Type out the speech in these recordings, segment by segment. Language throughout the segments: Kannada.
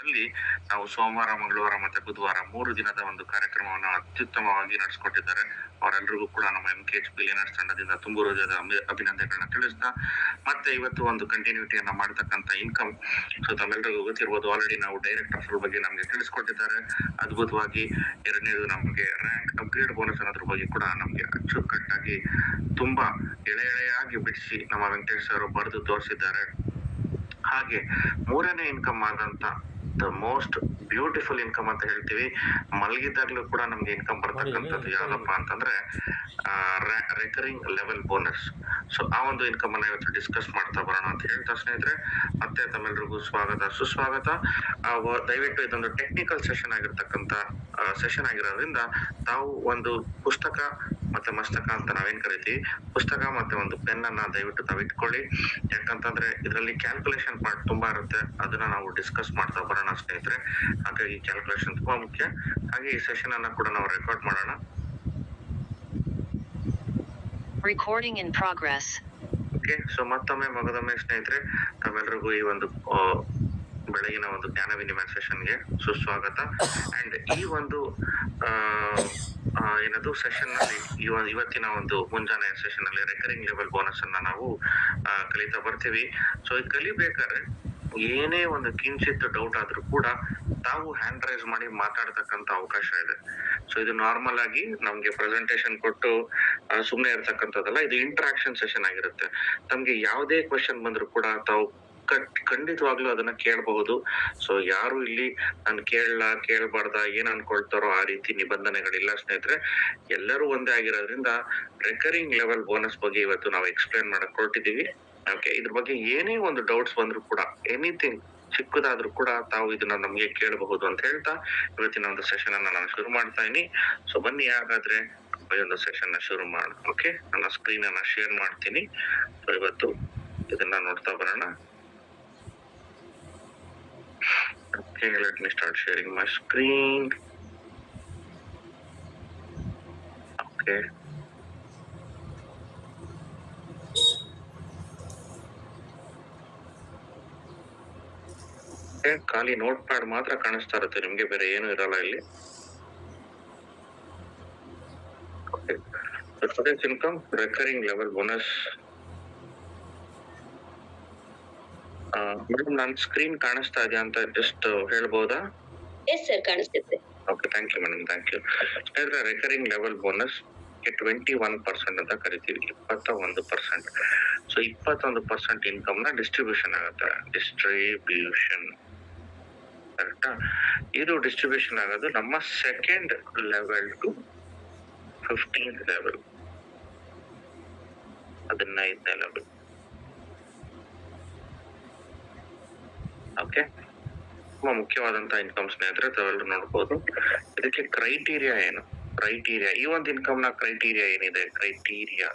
ಇದರಲ್ಲಿ ನಾವು ಸೋಮವಾರ, ಮಂಗಳವಾರ ಮತ್ತೆ ಬುಧವಾರ 3 ದಿನದ ಒಂದು ಕಾರ್ಯಕ್ರಮವನ್ನು ಅತ್ಯುತ್ತಮವಾಗಿ ನಡೆಸಿಕೊಟ್ಟಿದ್ದಾರೆ. ಅವರೆಲ್ಲರಿಗೂ ಕೂಡ ನಮ್ಮ MKH ಬಿಲಿಯನರ್ಸ್ ತಂಡದಿಂದ ತುಂಬು ಹೃದಯದ ಅಭಿನಂದನೆಗಳನ್ನ ತಿಳಿಸ್ತಾ, ಮತ್ತೆ ಇವತ್ತು ಒಂದು ಕಂಟಿನ್ಯೂಟಿಯನ್ನ ಮಾಡತಕ್ಕಂತ ಇನ್ಕಮ್. ಸೊ ತಮ್ಮೆಲ್ಲರಿಗೂ ಗೊತ್ತಿರ್ಬೋದು, ಆಲ್ರೆಡಿ ನಾವು ಡೈರೆಕ್ಟರ್ಸ್ ಬಗ್ಗೆ ನಮಗೆ ತಿಳಿಸ್ಕೊಟ್ಟಿದ್ದಾರೆ ಅದ್ಭುತವಾಗಿ. ಎರಡನೇದು ನಮಗೆ ರ್ಯಾಂಕ್ ಅಪ್ಗ್ರೇಡ್ ಬೋನಸ್ ಅನ್ನೋದ್ರ ಬಗ್ಗೆ ಕೂಡ ನಮಗೆ ಅಚ್ಚುಕಟ್ಟಾಗಿ ತುಂಬಾ ಎಳೆಯಾಗಿ ಬಿಡಿಸಿ ನಮ್ಮ ವೆಂಕಟೇಶ್ ಸರ್ ಬರೆದು ತೋರಿಸಿದ್ದಾರೆ. ಹಾಗೆ ಮೂರನೇ ಇನ್ಕಮ್ ಆದಂತ ದ ಮೋಸ್ಟ್ ಬ್ಯೂಟಿಫುಲ್ ಇನ್ಕಮ್ ಅಂತ ಹೇಳ್ತೀವಿ, ಮಲಗಿದಾಗ್ಲೂ ಕೂಡ ನಮ್ಗೆ ಇನ್ಕಮ್ ಬರ್ತಕ್ಕಂಥದ್ದು ಯಾವ್ದಪ್ಪ ಅಂತಂದ್ರೆ ರೆಕರಿಂಗ್ ಲೆವೆಲ್ ಬೋನಸ್. ಸೊ ಆ ಒಂದು ಇನ್ಕಮ್ ಅನ್ನ ಇವತ್ತು ಡಿಸ್ಕಸ್ ಮಾಡ್ತಾ ಬರೋಣ ಅಂತ ಹೇಳ್ತಾ ಸ್ನೇಹಿತರೆ, ಮತ್ತೆ ತಮ್ಮೆಲ್ಲರಿಗೂ ಸ್ವಾಗತ ಸುಸ್ವಾಗತ. ದಯವಿಟ್ಟು ಇದೊಂದು ಟೆಕ್ನಿಕಲ್ ಸೆಷನ್ ಆಗಿರ್ತಕ್ಕಂಥ ಸೆಷನ್ ಆಗಿರೋದ್ರಿಂದ ತಾವು ಒಂದು ಪುಸ್ತಕ ಮತ್ತೆ ಮಸ್ತಕ ಅಂತ ನಾವೇನ್ ಕರಿತೀವಿ, ಪುಸ್ತಕ ಮತ್ತೆ ಒಂದು ಪೆನ್ ಅನ್ನ ದಯವಿಟ್ಟು ತಾವು ಇಟ್ಕೊಳ್ಳಿ. ಯಾಕಂತಂದ್ರೆ ಇದರಲ್ಲಿ ಕ್ಯಾಲ್ಕುಲೇಷನ್ ಪಾರ್ಟ್ ತುಂಬಾ ಇರುತ್ತೆ, ಅದನ್ನ ನಾವು ಡಿಸ್ಕಸ್ ಮಾಡ್ತಾ ಬರೋಣ ಸ್ನೇಹಿತರೆ. ಹಾಗಾಗಿ ಕ್ಯಾಲ್ಕುಲೇಷನ್ ತುಂಬಾ ಮುಖ್ಯ. ಹಾಗೆ ಈ ಸೆಷನ್ ಅನ್ನ ಕೂಡ ನಾವು ರೆಕಾರ್ಡ್ ಮಾಡೋಣ. Recording in progress. Okay, so ಮತ್ತೊಮ್ಮೆ ಮಗದೊಮ್ಮೆ ಸ್ನೇಹಿತರೆ, ತಾವೆಲ್ಲರಿಗೂ ಈ ಒಂದು ಬೆಳಗಿನ ಒಂದು ಜ್ಞಾನ ವಿನಿಮಯ ಸೆಷನ್ಗೆ ಸುಸ್ವಾಗತ. ಅಂಡ್ ಈ ಒಂದು ಏನದು ಸೆಷನ್ ನಲ್ಲಿ ಇವತ್ತಿನ ಒಂದು ಮುಂಜಾನೆ ಸೆಷನ್ ಅಲ್ಲಿ ರೆಕರಿಂಗ್ ಲೆವೆಲ್ ಬೋನಸ್ ಅನ್ನ ನಾವು ಕಲಿತಾ ಬರ್ತೀವಿ. ಸೊ ಈ ಕಲಿಬೇಕಾದ್ರೆ ಏನೇ ಒಂದು ಕಿಂಚಿತ್ ಡೌಟ್ ಆದ್ರೂ ಕೂಡ ತಾವು ಹ್ಯಾಂಡ್ ರೈಸ್ ಮಾಡಿ ಮಾತಾಡ್ತಕ್ಕಂತ ಅವಕಾಶ ಇದೆ. ಸೊ ಇದು ನಾರ್ಮಲ್ ಆಗಿ ನಮ್ಗೆ ಪ್ರೆಸೆಂಟೇಶನ್ ಕೊಟ್ಟು ಸುಮ್ನೆ ಇರ್ತಕ್ಕಂಥದ್ದಲ್ಲ, ಇದು ಇಂಟ್ರಾಕ್ಷನ್ ಸೆಷನ್ ಆಗಿರುತ್ತೆ. ತಮ್ಗೆ ಯಾವುದೇ ಕ್ವೆಶನ್ ಬಂದ್ರು ಕೂಡ ತಾವು ಖಂಡಿತವಾಗ್ಲೂ ಅದನ್ನ ಕೇಳಬಹುದು. ಸೊ ಯಾರು ಇಲ್ಲಿ ನಾನು ಕೇಳಬಾರ್ದ ಏನ್ ಅನ್ಕೊಳ್ತಾರೋ ಆ ರೀತಿ ನಿಬಂಧನೆಗಳಿಲ್ಲ ಸ್ನೇಹಿತರೆ. ಎಲ್ಲರೂ ಒಂದೇ ಆಗಿರೋದ್ರಿಂದ ರೆಕರಿಂಗ್ ಲೆವೆಲ್ ಬೋನಸ್ ಬಗ್ಗೆ ಇವತ್ತು ನಾವು ಎಕ್ಸ್ಪ್ಲೇನ್ ಮಾಡಕ್ ಹೊರಟಿದೀವಿ. ಓಕೆ, ಇದ್ರ ಬಗ್ಗೆ ಏನೇ ಒಂದು ಡೌಟ್ಸ್ ಬಂದ್ರು ಕೂಡ, ಎನಿಥಿಂಗ್ ಚಿಕ್ಕದಾದ್ರೂ ಕೂಡ ತಾವು ಇದನ್ನ ನಮ್ಗೆ ಕೇಳಬಹುದು ಅಂತ ಹೇಳ್ತಾ ಇವತ್ತಿನ ಒಂದು ಸೆಷನ್ ಅನ್ನ ನಾನು ಶುರು ಮಾಡ್ತಾ ಇದೀನಿ. ಸೊ ಬನ್ನಿ ಹಾಗಾದ್ರೆ ಈ ಒಂದು ಸೆಷನ್ ನ ಶುರು ಮಾಡೋಣ. ಓಕೆ, ನನ್ನ ಸ್ಕ್ರೀನ್ ಅನ್ನ ಶೇರ್ ಮಾಡ್ತೀನಿ. ಸೊ ಇವತ್ತು ಇದನ್ನ ನೋಡ್ತಾ ಬರೋಣ. Okay, let me start sharing my screen. Okay. ಖಾಲಿ ನೋಟ್ ಪ್ಯಾಡ್ ಮಾತ್ರ ಕಾಣಿಸ್ತಾ ಇರುತ್ತೆ ನಿಮ್ಗೆ, ಬೇರೆ ಏನು ಇರಲ್ಲ ಇಲ್ಲಿ. Today's income, recurring level bonus. Madam ನನ್ನ ಸ್ಕ್ರೀನ್ ಕಾಣಿಸ್ತಾ ಇದೆ ಅಂತ ಜಸ್ಟ್ ಹೇಳ್ಬೋದಾ? ಎಸ್ ಸರ್, ಕಾಣಿಸ್ತಿದೆ. Okay, thank you madam, thank you. ಸ್ನೇಹಿತರೆ, ರೆಕರಿಂಗ್ ಲೆವೆಲ್ ಬೋನಸ್ 21% ಅಂತ ಕರಿತೀವಿ, 21%. ಸೊ 21% ಇನ್ಕಮ್ ನ ಡಿಸ್ಟ್ರಿಬ್ಯೂಷನ್ ಆಗುತ್ತೆ. ಡಿಸ್ಟ್ರಿಬ್ಯೂಷನ್ ಕರೆಕ್ಟಾ? ಇದು ಡಿಸ್ಟ್ರಿಬ್ಯೂಷನ್ ಆಗೋದು ನಮ್ಮ second level to 15th level, 15ನೇ ಲೆವೆಲ್. ಓಕೆ, ತುಂಬಾ ಮುಖ್ಯವಾದಂತ ಇನ್ಕಮ್ ಸ್ನೇಹಿತರೆ, ತಾವೆಲ್ಲರೂ ನೋಡ್ಬೋದು. ಇದಕ್ಕೆ ಕ್ರೈಟೀರಿಯಾ ಏನು? ಕ್ರೈಟೀರಿಯಾ, ಈ ಒಂದು ಇನ್ಕಮ್ ನ ಕ್ರೈಟೀರಿಯಾ ಏನಿದೆ? ಕ್ರೈಟೀರಿಯಾ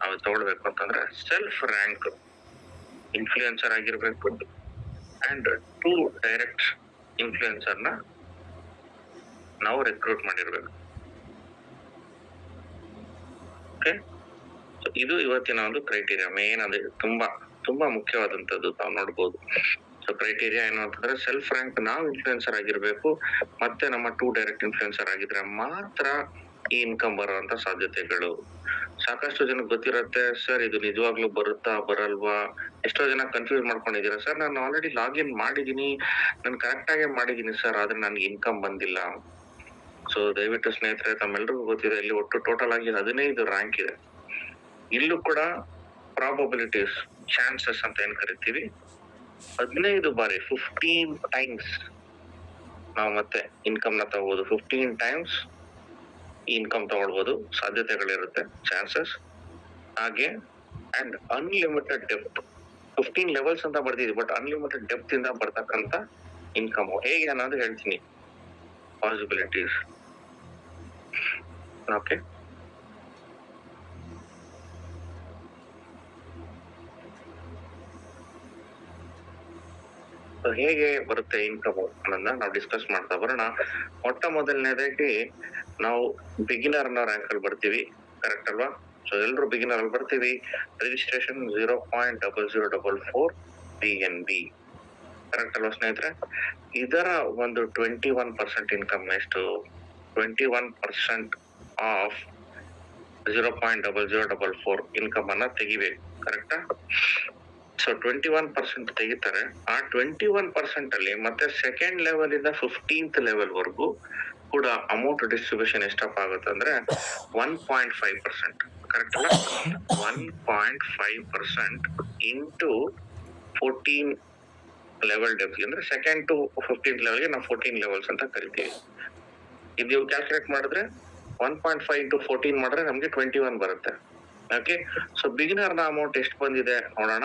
ನಾವು ತಗೊಳ್ಬೇಕು ಅಂತಂದ್ರೆ ಸೆಲ್ಫ್ ರ್ಯಾಂಕ್ ಇನ್ಫ್ಲೂಯೆನ್ಸರ್ ಆಗಿರ್ಬೇಕು ಅಂಡ್ 2 ಡೈರೆಕ್ಟ್ ಇನ್ಫ್ಲೂಯೆನ್ಸರ್ ನ ನಾವು ರೆಕ್ರೂಟ್ ಮಾಡಿರ್ಬೇಕು. ಓಕೆ, ಸೊ ಇದು ಇವತ್ತಿನ ಒಂದು ಕ್ರೈಟೀರಿಯಾ. ಮೇನ್ ಅದು ತುಂಬಾ ಮುಖ್ಯವಾದಂತದ್ದು, ತಾವು ನೋಡ್ಬೋದು. ಸೊ ಕ್ರೈಟೀರಿಯಾ ಏನು ಅಂತಂದ್ರೆ ಸೆಲ್ಫ್ ರ್ಯಾಂಕ್ ನಾವು ಇನ್ಫ್ಲೂಯೆನ್ಸರ್ ಆಗಿರ್ಬೇಕು, ಮತ್ತೆ ನಮ್ಮ 2 ಡೈರೆಕ್ಟ್ ಇನ್ಫ್ಲೂಯೆನ್ಸರ್ ಆಗಿದ್ರೆ ಮಾತ್ರ ಈ ಇನ್ಕಮ್ ಬರುವಂತ ಸಾಧ್ಯತೆಗಳು. ಸಾಕಷ್ಟು ಜನಕ್ಕೆ ಗೊತ್ತಿರುತ್ತೆ, ಸರ್ ಇದು ನಿಜವಾಗ್ಲೂ ಬರುತ್ತಾ ಬರಲ್ವಾ? ಎಷ್ಟೋ ಜನ ಕನ್ಫ್ಯೂಸ್ ಮಾಡ್ಕೊಂಡಿದ್ದೀರಾ, ಸರ್ ನಾನು ಆಲ್ರೆಡಿ ಲಾಗಿನ್ ಮಾಡಿದೀನಿ, ನಾನು ಕರೆಕ್ಟ್ ಆಗೇ ಮಾಡಿದೀನಿ ಸರ್, ಆದ್ರೆ ನನ್ಗೆ ಇನ್ಕಮ್ ಬಂದಿಲ್ಲ. ಸೊ ದಯವಿಟ್ಟು ಸ್ನೇಹಿತರೆ, ತಮ್ಮೆಲ್ಲರಿಗೂ ಗೊತ್ತಿದೆ, ಇಲ್ಲಿ ಒಟ್ಟು ಟೋಟಲ್ ಆಗಿ 15 ರ್ಯಾಂಕ್ ಇದೆ. ಇಲ್ಲೂ ಕೂಡ ಪ್ರಾಬಬಿಲಿಟೀಸ್, ಚಾನ್ಸಸ್ ಅಂತ ಏನ್ ಕರಿತೀವಿ, 15 ಬಾರಿ 15 ಟೈಮ್ಸ್ ನಾವು ಮತ್ತೆ ಇನ್ಕಮ್ ನ ತಗೋಬಹುದು. 15 ಟೈಮ್ಸ್ ಇನ್ಕಮ್ ತಗೊಳ್ಬಹುದು, ಸಾಧ್ಯತೆಗಳಿರುತ್ತೆ, ಚಾನ್ಸಸ್. ಹಾಗೆ ಅಂಡ್ ಅನ್ಲಿಮಿಟೆಡ್ ಡೆಪ್ತ್, 15 ಲೆವೆಲ್ಸ್ ಅಂತ ಬರ್ತಿದ್ವಿ, ಬಟ್ ಅನ್ಲಿಮಿಟೆಡ್ ಡೆಪ್ತ್ ಇಂದ ಬರ್ತಕ್ಕಂತ ಇನ್ಕಮ್ ಹೇಗೆ ಅನ್ನೋದು ಹೇಳ್ತೀನಿ. ಪಾಸಿಬಿಲಿಟೀಸ್. ಓಕೆ, ಹೇಗೆ ಬರುತ್ತೆ ಇನ್ಕಮ್ ಅನ್ನೋದನ್ನ ನಾವು ಡಿಸ್ಕಸ್ ಮಾಡ್ತಾ ಬರೋಣ. ಮೊಟ್ಟ ಮೊದಲನೇದಾಗಿ ನಾವು ಬಿಗಿನರ್ ನ ರ್ಯಾಂಕ್ ಅಲ್ಲಿ ಬರ್ತೀವಿ, ಕರೆಕ್ಟ್ ಅಲ್ವಾ? ಸೊ ಎಲ್ಲರೂ ಬಿಗಿನರ್ ಅಲ್ಲಿ ಬರ್ತೀವಿ. Registration 0.0044 PNB. ಕರೆಕ್ಟ್ ಅಲ್ವಾ ಸ್ನೇಹಿತರೆ? ಇದರ ಒಂದು 21% ಇನ್ಕಮ್ ಎಷ್ಟು 21% ಆಫ್ 0.0044 ಇನ್ಕಮ್ ಅನ್ನ ತೆಗಿಬೇಕು. ಕರೆಕ್ಟಾ? ಸೊ 21% ತೆಗಿತಾರೆ. ಆ 21% ಅಲ್ಲಿ ಮತ್ತೆ ಸೆಕೆಂಡ್ ಲೆವೆಲ್ ಇಂದ 15th ಲೆವೆಲ್ ವರ್ಗೂ ಕೂಡ ಅಮೌಂಟ್ ಡಿಸ್ಟ್ರಿಬ್ಯೂಷನ್ ಎಷ್ಟಪ್ಪ ಆಗುತ್ತೆ ಅಂದ್ರೆ 1.5%. ಕರೆಕ್ಟ್ ಅಲ್ಲ? 1.5% ಇಂಟು 14 ಲೆವೆಲ್ ಡೆಪ್ತ್ ಅಂದ್ರೆ ಸೆಕೆಂಡ್ ಟು 15th ಲೆವೆಲ್ಗೆ ನಾವು 14 ಲೆವೆಲ್ಸ್ ಅಂತ ಕರಿತೀವಿ. ಇದು ನೀವು ಕ್ಯಾಲ್ಕುಲೇಟ್ ಮಾಡಿದ್ರೆ 1.5 ಇಂಟು 14 ಮಾಡಿದ್ರೆ ನಮ್ಗೆ 21 ಬರುತ್ತೆ. ಓಕೆ, ಸೊ ಬಿಗಿನರ್ ನ ಅಮೌಂಟ್ ಎಷ್ಟು ಬಂದಿದೆ ನೋಡೋಣ.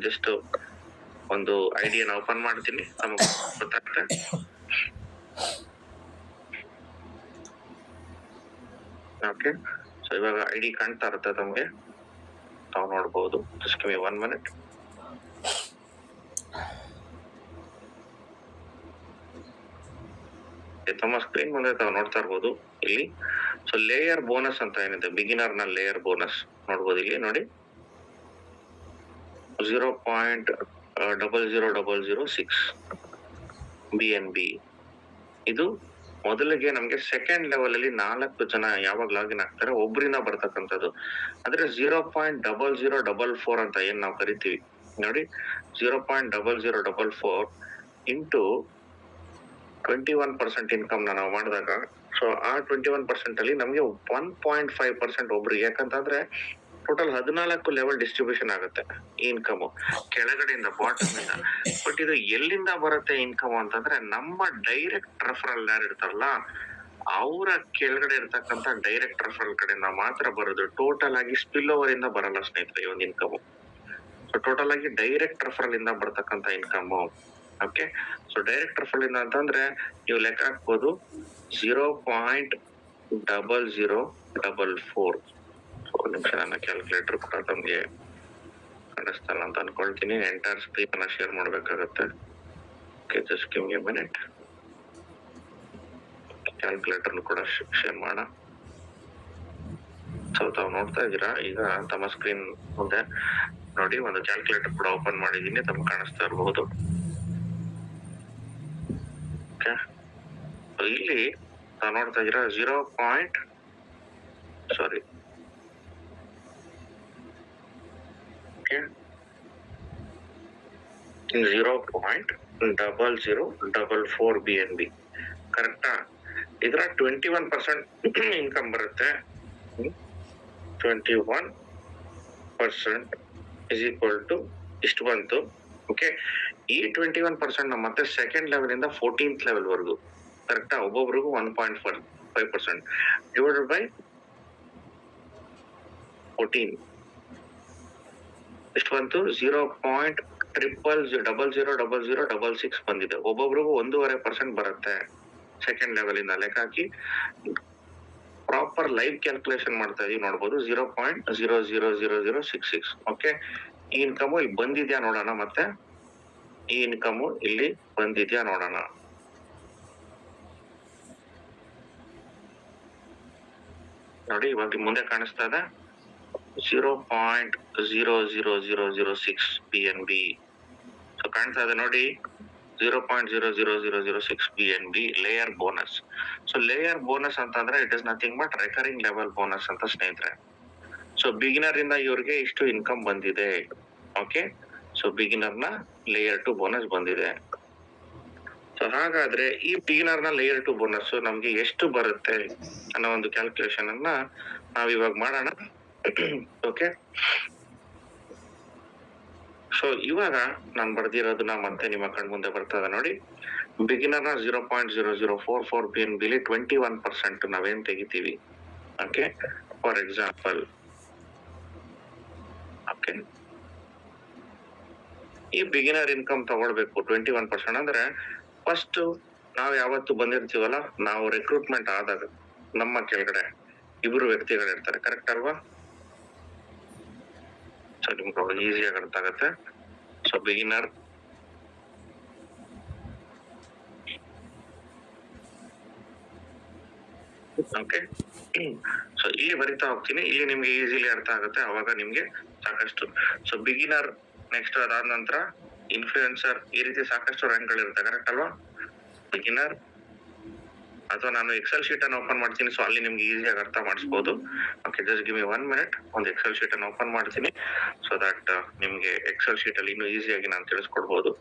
ಜಸ್ಟ್ ಒಂದು ಐಡಿಯಾನ ಓಪನ್ ಮಾಡ್ತೀನಿ, ನಮಗೆ ಗೊತ್ತಾಗುತ್ತೆ. ಓಕೆ, ಸೊ ಇವಾಗ ಐಡಿ ಕಾಣ್ತಾ ಇರುತ್ತೆ ತಮಗೆ, ತಾವು ನೋಡ್ಬಹುದು. Just give me 1 minute. ತಮ್ಮ ಸ್ಕ್ರೀನ್ ಮುಂದೆ ತಾವು ನೋಡ್ತಾ ಇರ್ಬೋದು ಇಲ್ಲಿ. ಸೊ ಲೇಯರ್ ಬೋನಸ್ ಅಂತ ಏನಿದೆ, ಬಿಗಿನರ್ ನ ಲೇಯರ್ ಬೋನಸ್ ನೋಡ್ಬೋದು ಇಲ್ಲಿ ನೋಡಿ, 0.00006 BNB. ಇದು ಮೊದಲಿಗೆ ನಮ್ಗೆ ಸೆಕೆಂಡ್ ಲೆವೆಲ್ ಅಲ್ಲಿ 4 ಜನ ಯಾವಾಗ ಲಾಗಿನ್ ಆಗ್ತಾರೆ ಒಬ್ರಿಂದ ಬರ್ತಕ್ಕಂಥದ್ದು. ಅಂದ್ರೆ 0.0044 ಅಂತ ಏನ್ ನಾವು ಕರಿತೀವಿ ನೋಡಿ, 0.0044 ಇಂಟು 21% ಇನ್ಕಮ್ ನಾವು ಮಾಡಿದಾಗ, ಸೊ ಆ 21% ಅಲ್ಲಿ ನಮ್ಗೆ 1.5% ಒಬ್ರಿಗೆ, ಯಾಕಂತಂದ್ರೆ ಟೋಟಲ್ 14 ಲೆವೆಲ್ ಡಿಸ್ಟ್ರಿಬ್ಯೂಷನ್ ಆಗುತ್ತೆ ಈ ಇನ್ಕಮ್ ಕೆಳಗಡೆಯಿಂದ ಬಾಟಮ್ ಇಂದ. ಬಟ್ ಇದು ಎಲ್ಲಿಂದ ಬರುತ್ತೆ ಇನ್ಕಮ್ ಅಂತಂದ್ರೆ ನಮ್ಮ ಡೈರೆಕ್ಟ್ ರೆಫರಲ್ ಯಾರು ಇರ್ತಾರಲ್ಲ ಅವರ ಕೆಳಗಡೆ ಇರ್ತಕ್ಕಂಥ ಡೈರೆಕ್ಟ್ ರೆಫರಲ್ ಕಡೆಯಿಂದ ಮಾತ್ರ ಬರೋದು. ಟೋಟಲ್ ಆಗಿ ಸ್ಪಿಲ್ ಓವರ್ ಇಂದ ಬರಲ್ಲ ಸ್ನೇಹಿತರೆ ಈ ಒಂದು ಇನ್ಕಮ್. ಸೊ ಟೋಟಲ್ ಆಗಿ ಡೈರೆಕ್ಟ್ ರೆಫರಲ್ ಇಂದ ಬರ್ತಕ್ಕಂಥ income. Okay, so direct referral ಇಂದ ಅಂತಂದ್ರೆ ನೀವು ಲೆಕ್ಕ ಹಾಕ್ಬೋದು 0.0044. ಒಂದು ನಿಮಿಷ, ನನ್ನ ಕ್ಯಾಲ್ಕುಲೇಟರ್ ಕೂಡ ತಮ್ಗೆ ಕಾಣಿಸ್ತಲ್ಲ ಅಂತ ಅನ್ಕೊಳ್ತೀನಿ. ಎಂಟೈರ್ ಸ್ಕ್ರೀನ್ ಅನ್ನ ಶೇರ್ ಮಾಡ್ಬೇಕಾಗತ್ತೆ. Okay, just give me a minute. Calculator ಕೂಡ ಶೇರ್ ಮಾಡೋಣ. ಸೊ ತಾವು ನೋಡ್ತಾ ಇದ್ದೀರಾ ಈಗ ತಮ್ಮ ಸ್ಕ್ರೀನ್ ಮುಂದೆ ನೋಡಿ, ಒಂದು ಕ್ಯಾಲ್ಕುಲೇಟರ್ ಕೂಡ ಓಪನ್ ಮಾಡಿದೀನಿ, ತಮ್ಗೆ ಕಾಣಿಸ್ತಾ ಇರಬಹುದು. ಇಲ್ಲಿ ತಾವು ನೋಡ್ತಾ ಇದ್ದೀರಾ 0.0044 BNB. ಕರೆಕ್ಟಾ? ಇದರ 21% ಇನ್ಕಮ್ ಬರುತ್ತೆ. 21% ಇಸ್ ಈಕ್ವಲ್ ಟು ಇಷ್ಟು ಬಂತು. ಓಕೆ, ಈ 21% ಮತ್ತೆ ಸೆಕೆಂಡ್ ಲೆವೆಲ್ ಇಂದ 14th ಲೆವೆಲ್ ವರ್ಗು, ಕರೆಕ್ಟಾ? ಒಬ್ಬೊಬ್ರಿಗೂ 1.5% ಡಿವೈಡೆಡ್ ಬೈ 14 ಎಷ್ಟು ಬಂತು? 0.000006 ಬಂದಿದೆ. ಒಬ್ಬೊಬ್ರಿಗೂ 1.5% ಬರುತ್ತೆ ಸೆಕೆಂಡ್ ಲೆವೆಲ್ ಇಂದ. ಲೆಕ್ಕ ಹಾಕಿ ಪ್ರಾಪರ್ ಲೈವ್ ಕ್ಯಾಲ್ಕುಲೇಷನ್ ಮಾಡ್ತಾ ಇದೀವಿ, ನೋಡ್ಬೋದು 0.000066. ಓಕೆ, ಈ ಇನ್ಕಮ್ ಇಲ್ಲಿ ಬಂದಿದ್ಯಾ ನೋಡೋಣ. ಮತ್ತೆ ಈ ಇನ್ಕಮ್ ಇಲ್ಲಿ ಬಂದಿದ್ಯಾ ನೋಡೋಣ. ನೋಡಿ, ಇವಾಗ ಮುಂದೆ ಕಾಣಿಸ್ತಾ ಇದೆ 0.00006 BNB. ಸೊ ಕಾಣ್ತಾ ಇದೆ ನೋಡಿ, 0.00006 BNB layer bonus. So layer bonus ಅಂತಂದ್ರೆ it is nothing but recurring level bonus ಅಂತ ಸ್ನೇಹಿತರೆ. ಸೊ ಬಿಗಿನರ್ ಇಂದ ಇವ್ರಿಗೆ ಇಷ್ಟು ಇನ್ಕಮ್ ಬಂದಿದೆ. ಓಕೆ, ಸೊ ಬಿಗಿನರ್ ನ ಲೇಯರ್ 2 ಬೋನಸ್ ಬಂದಿದೆ. ಸೊ ಹಾಗಾದ್ರೆ ಈ ಬಿಗಿನರ್ ನ ಲೇಯರ್ 2 ಬೋನಸ್ ನಮ್ಗೆ ಎಷ್ಟು ಬರುತ್ತೆ ಅನ್ನೋ ಒಂದು ಕ್ಯಾಲ್ಕುಲೇಷನ್ ಅನ್ನ ನಾವ್ ಇವಾಗ ಮಾಡೋಣ. ಓಕೆ, ಸೊ ಇವಾಗ ನಾನು ಬರ್ದಿರೋದನ್ನ ಮತ್ತೆ ನಿಮ್ಮ ಕಣ್ ಮುಂದೆ ಬರ್ತಾ ಇದೆ ನೋಡಿ. ಬಿಗಿನರ್ ನ 0.0044 BNB 21% ನಾವೇನ್ ತೆಗಿತೀವಿ. ಓಕೆ, ಫಾರ್ ಎಕ್ಸಾಂಪಲ್, ಓಕೆ, ಈ ಬಿಗಿನರ್ ಇನ್ಕಮ್ ತಗೊಳ್ಬೇಕು 21% ಅಂದ್ರೆ ಫಸ್ಟ್ ನಾವ್ ಯಾವತ್ತು ಬಂದಿರ್ತೀವಲ್ಲ, ನಾವು ರಿಕ್ರೂಟ್ಮೆಂಟ್ ಆದಾಗ ನಮ್ಮ ಕೆಳಗಡೆ 2 ವ್ಯಕ್ತಿಗಳಿರ್ತಾರೆ. ಕರೆಕ್ಟ್ ಅಲ್ವಾ? ಸೊ ನಿಮ್ಗೆ ಈಸಿಯಾಗಿ ಅರ್ಥ ಆಗತ್ತೆ. ಸೊ ಬಿಗಿನರ್, ಓಕೆ, ಸೊ ಇಲ್ಲಿ ಬರಿತಾ ಹೋಗ್ತೀನಿ, ಇಲ್ಲಿ ನಿಮ್ಗೆ ಈಸಿಲಿ ಅರ್ಥ ಆಗುತ್ತೆ, ಅವಾಗ ನಿಮ್ಗೆ ಸಾಕಷ್ಟು. ಸೊ ಬಿಗಿನರ್ ನೆಕ್ಸ್ಟ್, ಅದಾದ ನಂತರ ಇನ್ಫ್ಲೂಯೆನ್ಸರ್, ಈ ರೀತಿ ಸಾಕಷ್ಟು ರ್ಯಾಂಕ್ಗಳಿರುತ್ತೆ, ಕರೆಕ್ಟ್ ಅಲ್ವಾ? ಬಿಗಿನರ್, ಅಥವಾ ನಾನು ಎಕ್ಸೆಲ್ ಶೀಟ್ ಅನ್ನು ಓಪನ್ ಮಾಡ್ತೀನಿ, ಸೊ ಅಲ್ಲಿ ನಿಮ್ಗೆ ಈಸಿಯಾಗಿ ಅರ್ಥ ಮಾಡಿಸ್ಬೋದು. Okay, just give me 1 minute. ಒಂದು ಎಕ್ಸೆಲ್ ಶೀಟ್ ಅನ್ನು ಓಪನ್ ಮಾಡ್ತೀನಿ, ಸೊ ದಟ್ ನಿಮ್ಗೆ ಎಕ್ಸೆಲ್ ಶೀಟ್ ಅಲ್ಲಿ ಇನ್ನೂ ಈಸಿಯಾಗಿ ನಾನು ತಿಳಿಸ್ಕೊಡ್ಬೋದು.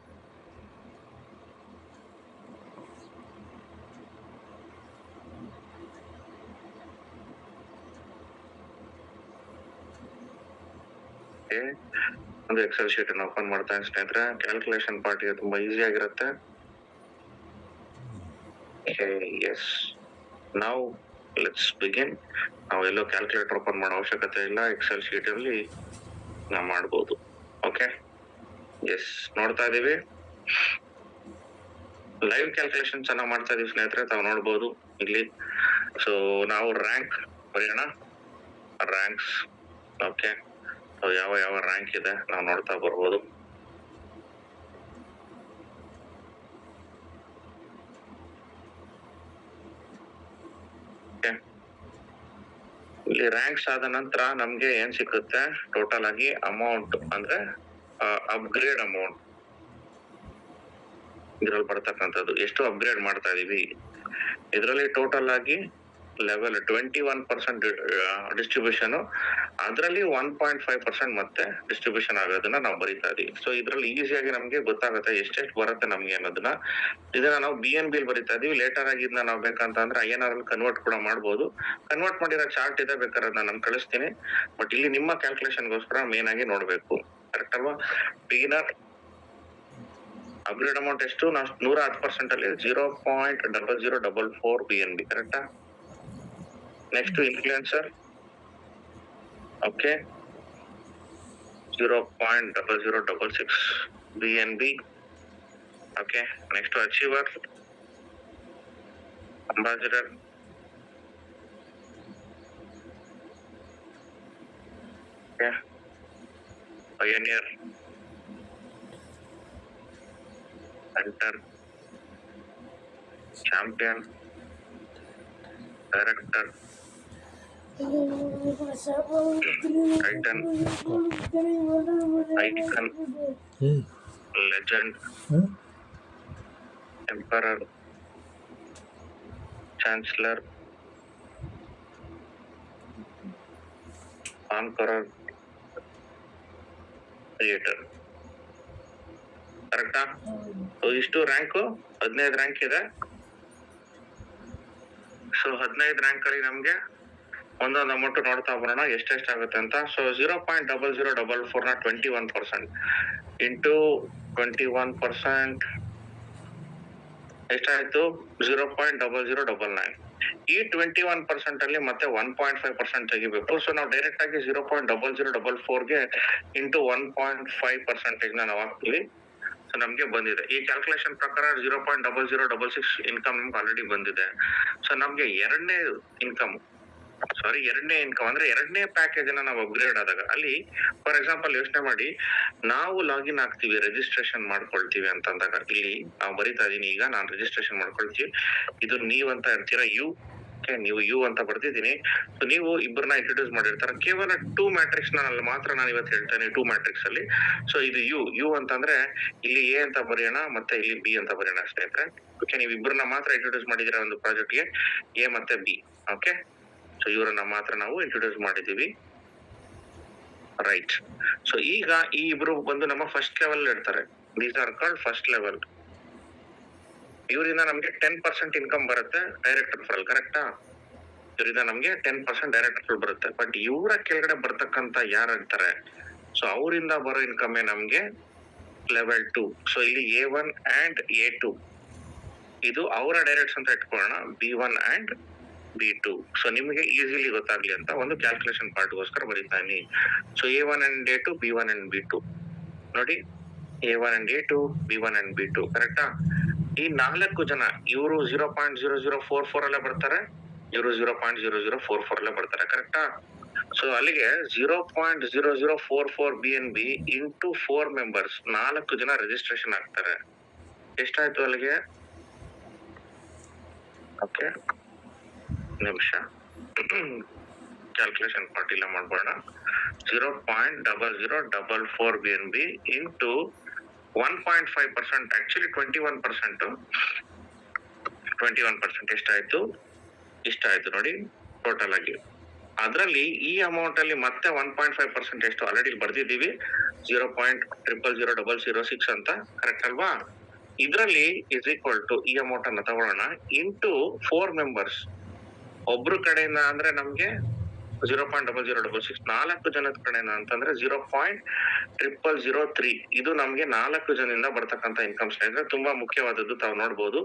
ಒಂದು ಎಕ್ಸೆಲ್ ಶೀಟ್ ಅನ್ನು ಓಪನ್ ಮಾಡ್ತಾ ಸ್ನೇಹಿತರೆ. ಕ್ಯಾಲ್ಕುಲೇಷನ್ ಪಾರ್ಟ್ ಗೆ ತುಂಬಾ ಈಸಿ ಆಗಿರುತ್ತೆ. ಎಸ್, ನಾವು ಲೆಟ್ಸ್ ಬಿಗಿನ್. ನಾವು ಎಲ್ಲೋ ಕ್ಯಾಲ್ಕುಲೇಟರ್ ಓಪನ್ ಮಾಡೋ ಅವಶ್ಯಕತೆ ಇಲ್ಲ, ಎಕ್ಸೆಲ್ ಶೀಟ್ ಅಲ್ಲಿ ನಾವು ಮಾಡ್ಬೋದು. ಓಕೆ, ಎಸ್, ನೋಡ್ತಾ ಇದೀವಿ ಲೈವ್ ಕ್ಯಾಲ್ಕುಲೇಷನ್ ಚೆನ್ನಾಗಿ ಮಾಡ್ತಾ ಇದೀವಿ ಸ್ನೇಹಿತರೆ, ತಾವು ನೋಡ್ಬೋದು ಇಲ್ಲಿ. ಸೊ ನಾವು ರ್ಯಾಂಕ್ ಬರೆಯೋಣ, ರ್ಯಾಂಕ್ಸ್. ಓಕೆ, ಯಾವ ಯಾವ ರ್ಯಾಂಕ್ ಇದೆ ನಾವು ನೋಡ್ತಾ ಬರ್ಬೋದು. ಇಲ್ಲಿ ರ್ಯಾಂಕ್ಸ್ ಆದ ನಂತರ ನಮ್ಗೆ ಏನ್ ಸಿಕ್ಕುತ್ತೆ, ಟೋಟಲ್ ಆಗಿ ಅಮೌಂಟ್ ಅಂದ್ರೆ ಅಪ್ಗ್ರೇಡ್ ಅಮೌಂಟ್ ಇದ್ರಲ್ಲಿ ಬರ್ತಕ್ಕಂಥದ್ದು. ಎಷ್ಟು ಅಪ್ಗ್ರೇಡ್ ಮಾಡ್ತಾ ಇದೀವಿ ಇದರಲ್ಲಿ ಟೋಟಲ್ ಆಗಿ ಲೆವೆಲ್ 21% ಡಿಸ್ಟ್ರಿಬ್ಯೂಷನ್, ಅದರಲ್ಲಿ 1.5% ಮತ್ತೆ ಡಿಸ್ಟ್ರಿಬ್ಯೂಷನ್ ಆಗೋದನ್ನ ನಾವು ಬರೀತಾ ಇದೀವಿ. ಸೊ ಇದ್ರಲ್ಲಿ ಈಸಿಯಾಗಿ ನಮ್ಗೆ ಗೊತ್ತಾಗುತ್ತೆ ಎಷ್ಟೆಷ್ಟು ಬರುತ್ತೆ ನಮ್ಗೆ ಅನ್ನೋದನ್ನ. ಇದನ್ನ ನಾವು BNB ಬರೀತಾ ಇದೀವಿ. ಲೇಟರ್ ಆಗಿ ಇದನ್ನ ನಾವು ಬೇಕಂತ ಅಂದ್ರೆ INR ಅಲ್ಲಿ ಕನ್ವರ್ಟ್ ಕೂಡ ಮಾಡ್ಬೋದು. ಕನ್ವರ್ಟ್ ಮಾಡಿರೋ ಚಾರ್ಟ್ ಇದೆ, ಬೇಕಾದ್ರೆ ನಾನು ಕಳಿಸ್ತೀನಿ. ಬಟ್ ಇಲ್ಲಿ ನಿಮ್ಮ ಕ್ಯಾಲ್ಕುಲೇಷನ್ಗೋಸ್ಕರ ಮೇನ್ ಆಗಿ ನೋಡ್ಬೇಕು, ಕರೆಕ್ಟ್ ಅಲ್ವಾ? ಬಿಗಿನರ್ ಅಪ್ಗ್ರೇಡ್ ಅಮೌಂಟ್ ಎಷ್ಟು, ನಾವು 110% ಅಲ್ಲಿ 0.0044 BNB, ಕರೆಕ್ಟಾ? Next influencer, okay, 0.0066 BNB. Okay, next achiever, ambassador, okay, pioneer, hunter, champion, director, titan, icon, legend, emperor, chancellor, conqueror, creator, ಕರೆಕ್ಟಾ? ಇಷ್ಟು ರ್ಯಾಂಕು 15 ರ್ಯಾಂಕ್ ಇದೆ. ಸೊ 15 ರ್ಯಾಂಕ್ ಅಲ್ಲಿ ನಮ್ಗೆ ಒಂದೊಂದು ಅಮೌಂಟ್ ನೋಡ್ತಾ ಬರೋಣ ಎಷ್ಟೆಷ್ಟಾಗುತ್ತೆ ಅಂತ. ಸೊ 0.0044 ನ 21% ಇಂಟು 21% ಎಷ್ಟಾಯ್ತು? 0.0099. ಈ 21% ಅಲ್ಲಿ ಮತ್ತೆ 1.5% ತೆಗಿಬೇಕು. ಸೊ ನಾವು ಡೈರೆಕ್ಟ್ ಆಗಿ 0.0044ಗೆ ಇಂಟು 1.5% ನಾವು ಹಾಕ್ತೀವಿ. ಸೊ ನಮ್ಗೆ ಬಂದಿದೆ. ಈ ಕ್ಯಾಲ್ಕುಲೇಷನ್ ಪ್ರಕಾರ 0.0066 ಇನ್ಕಮ್ ನಮ್ಗೆ ಆಲ್ರೆಡಿ ಬಂದಿದೆ. ಸೊ ನಮ್ಗೆ ಎರಡನೇ ಇನ್ಕಮ್ ಅಂದ್ರೆ ಎರಡನೇ ಪ್ಯಾಕೇಜ್ ಅನ್ನ ನಾವು ಅಪ್ಗ್ರೇಡ್ ಆದಾಗ, ಅಲ್ಲಿ ಫಾರ್ ಎಕ್ಸಾಂಪಲ್ ಯೋಚನೆ ಮಾಡಿ, ನಾವು ಲಾಗಿನ್ ಆಗ್ತೀವಿ, ರಿಜಿಸ್ಟ್ರೇಷನ್ ಮಾಡ್ಕೊಳ್ತೀವಿ ಅಂತಂದಾಗ, ಇಲ್ಲಿ ನಾವು ಬರಿತಾ ಇದೀನಿ, ಈಗ ನಾನು ರಿಜಿಸ್ಟ್ರೇಷನ್ ಮಾಡ್ಕೊಳ್ತೀವಿ. ಇದು ನೀವ್ ಅಂತ ಇರ್ತೀರಾ, ನೀವು ಯು ಅಂತ ಬರ್ತಿದ್ದೀನಿ. ಸೊ ನೀವು ಇಬ್ಬರನ್ನ ಇಂಟ್ರೊಡ್ಯೂಸ್ ಮಾಡಿರ್ತಾರೆ. ಕೇವಲ 2 ಮ್ಯಾಟ್ರಿಕ್ಸ್ ನಲ್ಲಿ ಮಾತ್ರ ನಾನು ಇವತ್ತು ಹೇಳ್ತೇನೆ, 2 ಮ್ಯಾಟ್ರಿಕ್ಸ್ ಅಲ್ಲಿ. ಸೊ ಇದು ಯು ಅಂತಂದ್ರೆ ಇಲ್ಲಿ ಎ ಅಂತ ಬರೆಯೋಣ, ಮತ್ತೆ ಇಲ್ಲಿ ಬಿ ಅಂತ ಬರೆಯೋಣ ಸ್ನೇಹಿತರೆ. ಓಕೆ, ನೀವು ಇಬ್ಬರನ್ನ ಮಾತ್ರ ಇಂಟ್ರೊಡ್ಯೂಸ್ ಮಾಡಿದಿರ ಒಂದು ಪ್ರಾಜೆಕ್ಟ್ಗೆ, ಎ ಮತ್ತೆ ಬಿ. ಓಕೆ, ಸೊ ಇವರನ್ನ ಮಾತ್ರ ನಾವು ಇಂಟ್ರೊಡ್ಯೂಸ್ ಮಾಡಿದೀವಿ, ರೈಟ್. ಸೊ ಈಗ ಈ ಇಬ್ರು ಬಂದು ನಮ್ಮ ಫಸ್ಟ್ ಲೆವೆಲ್ ಇರ್ತಾರೆ. These are called first level. ಇವರಿಂದ ನಮ್ಗೆ 10% ಇನ್ಕಮ್ ಬರುತ್ತೆ ಡೈರೆಕ್ಟ್ ರೆಫರಲ್, ಕರೆಕ್ಟಾ? ಇವರಿಂದ ನಮ್ಗೆ 10% ಡೈರೆಕ್ಟ್ ರೆಫರಲ್ ಬರುತ್ತೆ. ಬಟ್ ಇವರ ಕೆಳಗಡೆ ಬರ್ತಕ್ಕಂತ ಯಾರು ಇರ್ತಾರೆ, ಸೊ ಅವರಿಂದ ಬರೋ ಇನ್ಕಮ್ ನಮ್ಗೆ ಲೆವೆಲ್ 2. ಸೊ ಇಲ್ಲಿ A1 and A2 ಇದು ಅವರ ಡೈರೆಕ್ಟ್ಸ್ ಅಂತ ಇಟ್ಕೊಳ್ಳೋಣ, B1 and B2. ಸೊ ನಿಮಗೆ ಈಸಿಲಿ ಗೊತ್ತಾಗ್ಲಿ ಅಂತ ಒಂದು ಕ್ಯಾಲ್ಕುಲೇಷನ್ ಪಾರ್ಟ್ಗೋಸ್ಕರ ಬರೀತಾ ಇದೀನಿ. So A1 and A2, B1 and B2 ನೋಡಿ, A1 and A2, B1 and B2, ಕರೆಕ್ಟಾ? ಈ 4 ಜನ ಇವರು 0.0044 ಅಲ್ಲೇ ಬರ್ತಾರೆ, ಇವರು 0.0044 ಅಲ್ಲೇ ಬರ್ತಾರೆ, ಕರೆಕ್ಟಾ? ಸೊ ಅಲ್ಲಿಗೆ 0.0044 BNB ಇಂಟು 4 ಮೆಂಬರ್ಸ್, 4 ಜನ ರಿಜಿಸ್ಟ್ರೇಷನ್ ಆಗ್ತಾರೆ. ಎಷ್ಟಾಯ್ತು ಅಲ್ಲಿಗೆ? ಓಕೆ, ನಿಮಿಷ ಕ್ಯಾಲ್ಕುಲೇಷನ್ ಪಾರ್ಟ್ ಇಲ್ಲ ಮಾಡ್ಬೋಣ. 0.0044 BNB ಇಂಟು 1.5%, ಆಕ್ಚುಲಿ 21% ಎಷ್ಟಾಯ್ತು, ಇಷ್ಟ ಆಯ್ತು ನೋಡಿ ಟೋಟಲ್ ಆಗಿ. ಅದರಲ್ಲಿ ಈ ಅಮೌಂಟ್ ಅಲ್ಲಿ ಮತ್ತೆ 1.5% ಎಷ್ಟು ಆಲ್ರೆಡಿ ಬರ್ದಿದ್ದೀವಿ, 0.000006 ಅಂತ, ಕರೆಕ್ಟ್ ಅಲ್ವಾ? ಇದರಲ್ಲಿ ಇಸ್ ಈಕ್ವಲ್ ಟು ಈ ಅಮೌಂಟ್ ಅನ್ನ ತಗೊಳ್ಳೋಣ ಇಂಟು 4 ಮೆಂಬರ್ಸ್. ಒಬ್ರು ಕಡೆಯಿಂದ ಅಂದ್ರೆ ನಮ್ಗೆ 0.0006, 4 ಜನದ ಕಡೆನ ಅಂತಂದ್ರೆ 0.0003. ಇದು ನಮ್ಗೆ 4 ಜನದಿಂದ ಬರ್ತಕ್ಕಂಥ ಇನ್ಕಮ್ ಸ್ಟೇಟ್ಮೆಂಟ್, ತುಂಬಾ ಮುಖ್ಯವಾದದ್ದು, ತಾವು ನೋಡ್ಬೋದು.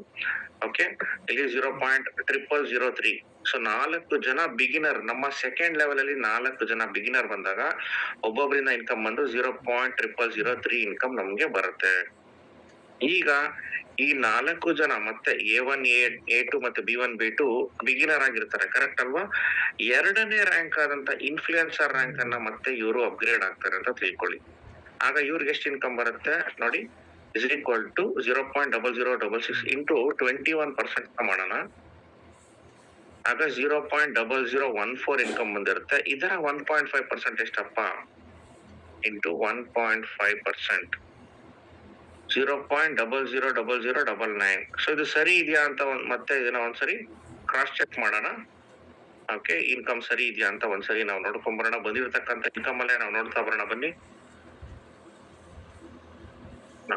ಓಕೆ, ಇಲ್ಲಿ 0.0003. ಸೊ 4 ಜನ ಬಿಗಿನರ್, ನಮ್ಮ ಸೆಕೆಂಡ್ ಲೆವೆಲ್ ಅಲ್ಲಿ 4 ಜನ ಬಿಗಿನರ್ ಬಂದಾಗ ಒಬ್ಬೊಬ್ಬರಿಂದ ಇನ್ಕಮ್ ಬಂದು 0.0003 ಇನ್ಕಮ್ ನಮ್ಗೆ ಬರುತ್ತೆ. ಈಗ ಈ 4 ಜನ ಮತ್ತೆ A1, A2 ಮತ್ತೆ B1, B2 ಬಿಗಿನರ್ ಆಗಿರ್ತಾರೆ, ಕರೆಕ್ಟ್ ಅಲ್ವಾ? 2ನೇ ರ್ಯಾಂಕ್ ಆದಂತ ಇನ್ಫ್ಲೂಯೆನ್ಸರ್ ರ್ಯಾಂಕ್ ಅನ್ನ ಮತ್ತೆ ಇವರು ಅಪ್ಗ್ರೇಡ್ ಆಗ್ತಾರೆ ಅಂತ ತಿಳ್ಕೊಳ್ಳಿ. ಆಗ ಇವ್ರಿಗೆ ಎಷ್ಟು ಇನ್ಕಮ್ ಬರುತ್ತೆ ನೋಡಿ, ಇಸ್ ಈಕ್ವಲ್ ಟು 0.0006 ಇಂಟು 21% ಮಾಡೋಣ. ಆಗ 0.0014 ಇನ್ಕಮ್ ಬಂದಿರುತ್ತೆ. ಇದರ 1.5% ಎಷ್ಟಪ್ಪ, ಇಂಟು 1.5%, 0.000099. ಸೊ ಇದು ಸರಿ ಇದೆಯಾ ಅಂತ ಮತ್ತೆ ಇದನ್ನ ಒಂದ್ಸರಿ ಕ್ರಾಸ್ ಚೆಕ್ ಮಾಡೋಣ. ಓಕೆ, ಇನ್ಕಮ್ ಸರಿ ಇದೆಯಾ ಅಂತ ಒಂದ್ಸರಿ ನಾವು ನೋಡ್ಕೊಂಡ್ ಬರೋಣ. ಬಂದಿರತಕ್ಕಂತ ಇನ್ಕಮ್ ಅಲ್ಲೇ ನಾವು ನೋಡ್ತಾ ಬರೋಣ ಬನ್ನಿ.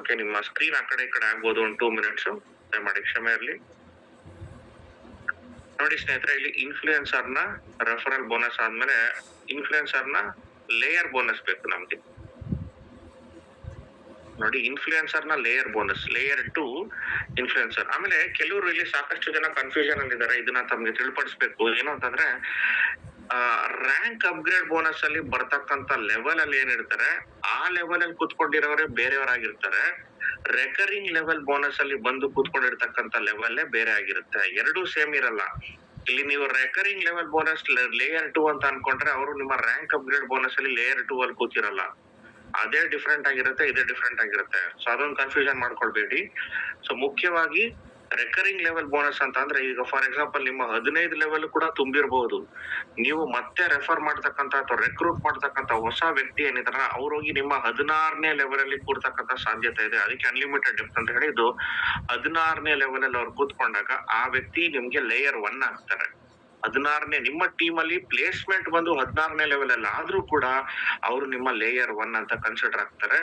ಓಕೆ, ನಿಮ್ಮ ಸ್ಕ್ರೀನ್ ಆ ಕಡೆ ಈ ಕಡೆ ಆಗ್ಬೋದು, ಒಂದು 2 ಮಿನಿಟ್ಸ್ ದಯಮಾಡಿ ಕ್ಷಮೆ ಇರಲಿ. ನೋಡಿ ಸ್ನೇಹಿತರೆ, ಇಲ್ಲಿ ಇನ್ಫ್ಲೂಯೆನ್ಸರ್ ನ ರೆಫರಲ್ ಬೋನಸ್ ಆದ್ಮೇಲೆ ಇನ್ಫ್ಲೂಯೆನ್ಸರ್ ನ ಲೇಯರ್ ಬೋನಸ್ ಬೇಕು ನಮ್ಗೆ. ನೋಡಿ, ಇನ್ಫ್ಲೂಯೆನ್ಸರ್ ನ ಲೇಯರ್ ಬೋನಸ್, ಲೇಯರ್ 2 ಇನ್ಫ್ಲೂಯೆನ್ಸರ್. ಆಮೇಲೆ ಕೆಲವರು ಇಲ್ಲಿ ಸಾಕಷ್ಟು ಜನ ಕನ್ಫ್ಯೂಷನ್ ಅಲ್ಲಿದ್ದಾರೆ, ಇದನ್ನ ತಮ್ಗೆ ತಿಳಿಪಡಿಸ್ಬೇಕು. ಏನು ಅಂತಂದ್ರೆ, ರ್ಯಾಂಕ್ ಅಪ್ಗ್ರೇಡ್ ಬೋನಸ್ ಅಲ್ಲಿ ಬರ್ತಕ್ಕಂತ ಲೆವೆಲ್ ಅಲ್ಲಿ ಏನಿರ್ತಾರೆ ಆ ಲೆವೆಲ್ ಅಲ್ಲಿ ಕೂತ್ಕೊಂಡಿರೋರೇ ಬೇರೆಯವರಾಗಿರ್ತಾರೆ. ರೆಕರಿಂಗ್ ಲೆವೆಲ್ ಬೋನಸ್ ಅಲ್ಲಿ ಬಂದು ಕೂತ್ಕೊಂಡಿರ್ತಕ್ಕಂತ ಲೆವೆಲ್ ಬೇರೆ ಆಗಿರುತ್ತೆ, ಎರಡೂ ಸೇಮ್ ಇರಲ್ಲ. ಇಲ್ಲಿ ನೀವು ರೆಕರಿಂಗ್ ಲೆವೆಲ್ ಬೋನಸ್ ಲೇಯರ್ 2 ಅಂತ ಅನ್ಕೊಂಡ್ರೆ ಅವರು ನಿಮ್ಮ ರ್ಯಾಂಕ್ ಅಪ್ಗ್ರೇಡ್ ಬೋನಸ್ ಅಲ್ಲಿ ಲೇಯರ್ 2 ಅಲ್ಲಿ ಕೂತಿರಲ್ಲ. ಅದೇ ಡಿಫ್ರೆಂಟ್ ಆಗಿರುತ್ತೆ, ಇದೇ ಡಿಫ್ರೆಂಟ್ ಆಗಿರುತ್ತೆ. ಸೊ ಅದೊಂದು ಕನ್ಫ್ಯೂಷನ್ ಮಾಡ್ಕೊಳ್ಬೇಡಿ. ಸೊ ಮುಖ್ಯವಾಗಿ ರೆಕರಿಂಗ್ ಲೆವೆಲ್ ಬೋನಸ್ ಅಂತ ಅಂದ್ರೆ, ಈಗ ಫಾರ್ ಎಕ್ಸಾಂಪಲ್ ನಿಮ್ಮ 15 ಲೆವೆಲ್ ಕೂಡ ತುಂಬಿರಬಹುದು. ನೀವು ಮತ್ತೆ ರೆಫರ್ ಮಾಡ್ತಕ್ಕಂತ ಅಥವಾ ರೆಕ್ರೂಟ್ ಮಾಡ್ತಕ್ಕಂತ ಹೊಸ ವ್ಯಕ್ತಿ ಏನಿದಾರ ಅವ್ರು ಹೋಗಿ ನಿಮ್ಮ 16ನೇ ಲೆವೆಲ್ ಅಲ್ಲಿ ಕೂರ್ತಕ್ಕಂತ ಸಾಧ್ಯತೆ ಇದೆ. ಅದಕ್ಕೆ ಅನ್ಲಿಮಿಟೆಡ್ ಡೆಪ್ತ್ ಅಂತ ಹೇಳಿದ್ದು, 16ನೇ ಲೆವೆಲ್ ಅಲ್ಲಿ ಅವ್ರು ಕೂತ್ಕೊಂಡಾಗ ಆ ವ್ಯಕ್ತಿ ನಿಮ್ಗೆ ಲೇಯರ್ 1 ಆಗ್ತಾರೆ. 16ನೇ ನಿಮ್ಮ ಟೀಮ್ ಅಲ್ಲಿ ಪ್ಲೇಸ್ಮೆಂಟ್ ಬಂದು 16ನೇ ಲೆವೆಲ್ ಅಲ್ಲಿ ಆದ್ರೂ ಕೂಡ ಅವರು ನಿಮ್ಮ ಲೇಯರ್ 1 ಅಂತ ಕನ್ಸಿಡರ್ ಆಗ್ತಾರೆ.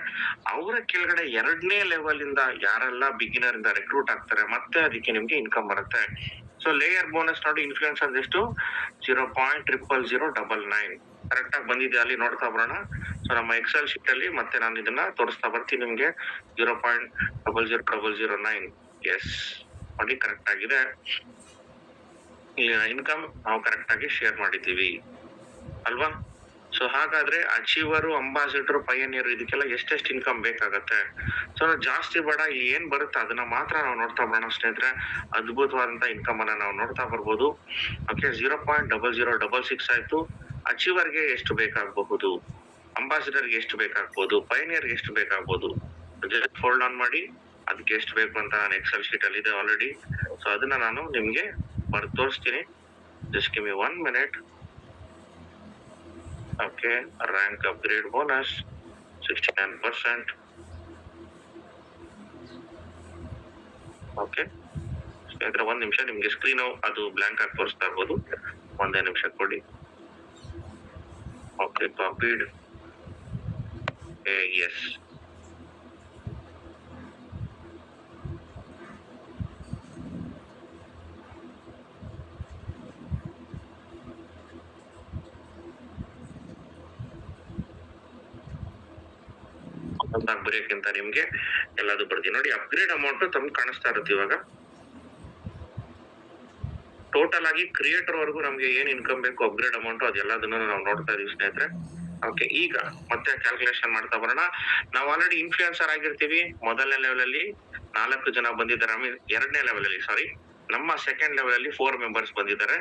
ಅವರ ಕೆಳಗಡೆ 2ನೇ ಲೆವೆಲ್ ಇಂದ ಯಾರೆಲ್ಲ ಬಿಗಿನರ್ ಇಂದ ರೆಕ್ರೂಟ್ ಆಗ್ತಾರೆ ಮತ್ತೆ ಅದಕ್ಕೆ ನಿಮ್ಗೆ ಇನ್ಕಮ್ ಬರುತ್ತೆ. ಸೊ ಲೇಯರ್ ಬೋನಸ್ ನೋಡಿ, ಇನ್ಫ್ಲೂಯೆನ್ಸರ್ ಎಷ್ಟು, 0.000099 ಕರೆಕ್ಟ್ ಆಗಿ ಬಂದಿದೆ, ಅಲ್ಲಿ ನೋಡ್ತಾ ಬರೋಣ. ಸೊ ನಮ್ಮ ಎಕ್ಸೆಲ್ ಶೀಟ್ ಅಲ್ಲಿ ಮತ್ತೆ ನಾನು ಇದನ್ನ ತೋರಿಸ್ತಾ ಬರ್ತೀನಿ ನಿಮ್ಗೆ. 0.000009 ಎಸ್ ನೋಡಿ, ಕರೆಕ್ಟ್ ಆಗಿದೆ. ಇಲ್ಲಿನ ಇನ್ಕಮ್ ನಾವು ಕರೆಕ್ಟ್ ಆಗಿ ಶೇರ್ ಮಾಡಿದ್ದೀವಿ ಅಲ್ವಾ? ಸೊ ಹಾಗಾದ್ರೆ ಅಚೀವರು, ಅಂಬಾಸಿಡರ್, ಪಯನಿಯರ್ ಇದಕ್ಕೆಲ್ಲ ಎಷ್ಟೆಷ್ಟು ಇನ್ಕಮ್ ಬೇಕಾಗತ್ತೆ? ಸೊ ಜಾಸ್ತಿ ಬೇಡ, ಏನ್ ಬರುತ್ತೆ ಅದನ್ನ ಮಾತ್ರ ನಾವು ನೋಡ್ತಾ ಬರೋಣ ಸ್ನೇಹಿತರೆ. ಅದ್ಭುತವಾದಂತ ಇನ್ಕಮ್ ಅನ್ನ ನಾವು ನೋಡ್ತಾ ಬರ್ಬೋದು. ಓಕೆ, 0.0066 ಆಯ್ತು. ಅಚೀವರ್ಗೆ ಎಷ್ಟು ಬೇಕಾಗಬಹುದು, ಅಂಬಾಸಿಡರ್ಗೆ ಎಷ್ಟು ಬೇಕಾಗ್ಬೋದು, ಪಯನಿಯರ್ಗೆ ಎಷ್ಟು ಬೇಕಾಗ್ಬೋದು, ಜಸ್ಟ್ ಫೋಲ್ಡ್ ಆನ್ ಮಾಡಿ ಅದಕ್ಕೆ ಎಷ್ಟು ಬೇಕು ಅಂತ ನಾನು ಎಕ್ಸೆಲ್ ಶೀಟ್ ಅಲ್ಲಿ ಇದೆ ಆಲ್ರೆಡಿ. ಸೊ ಅದನ್ನ ನಾನು ನಿಮ್ಗೆ ಬರ್ದು ತೋರಿಸ್ತೀನಿ. Just give me 1 minute. Okay, rank upgrade bonus 69%. Okay ಸ್ನೇಹಿತರೆ, 1 ನಿಮಿಷ, ನಿಮ್ಗೆ ಸ್ಕ್ರೀನ್ ಅದು ಬ್ಲಾಂಕ್ ಆಗಿ ತೋರಿಸ್ತಾ ಇರ್ಬೋದು, 1 ನಿಮಿಷ ಕೊಡಿ. Okay, copied, S. ಬರೆಯಕ್ಕಿಂತ ನಿಮ್ಗೆ ಎಲ್ಲಾದ್ರು ಬರ್ದಿ ನೋಡಿ. ಅಪ್ಗ್ರೇಡ್ ಅಮೌಂಟ್ ತಮ್ಗೆ ಕಾಣಿಸ್ತಾ ಇರುತ್ತೆ ಇವಾಗ. ಟೋಟಲ್ ಆಗಿ ಕ್ರಿಯೇಟರ್ ವರೆಗೂ ನಮ್ಗೆ ಏನ್ ಇನ್ಕಮ್ ಬೇಕು, ಅಪ್ಗ್ರೇಡ್ ಅಮೌಂಟ್, ಅದೆಲ್ಲದನ್ನು ನಾವು ನೋಡ್ತಾ ಇದೀವಿ ಸ್ನೇಹಿತರೆ. ಓಕೆ, ಈಗ ಮತ್ತೆ ಕ್ಯಾಲ್ಕುಲೇಷನ್ ಮಾಡ್ತಾ ಬರೋಣ. ನಾವು ಆಲ್ರೆಡಿ ಇನ್ಫ್ಲೂಯೆನ್ಸರ್ ಆಗಿರ್ತೀವಿ. ಮೊದಲನೇ ಲೆವೆಲ್ ಅಲ್ಲಿ 4 ಜನ ಬಂದಿದ್ದಾರೆ. 2ನೇ ಲೆವೆಲ್ ಅಲ್ಲಿ, ಸಾರಿ, ನಮ್ಮ ಸೆಕೆಂಡ್ ಲೆವೆಲ್ ಅಲ್ಲಿ 4 ಮೆಂಬರ್ಸ್ ಬಂದಿದ್ದಾರೆ.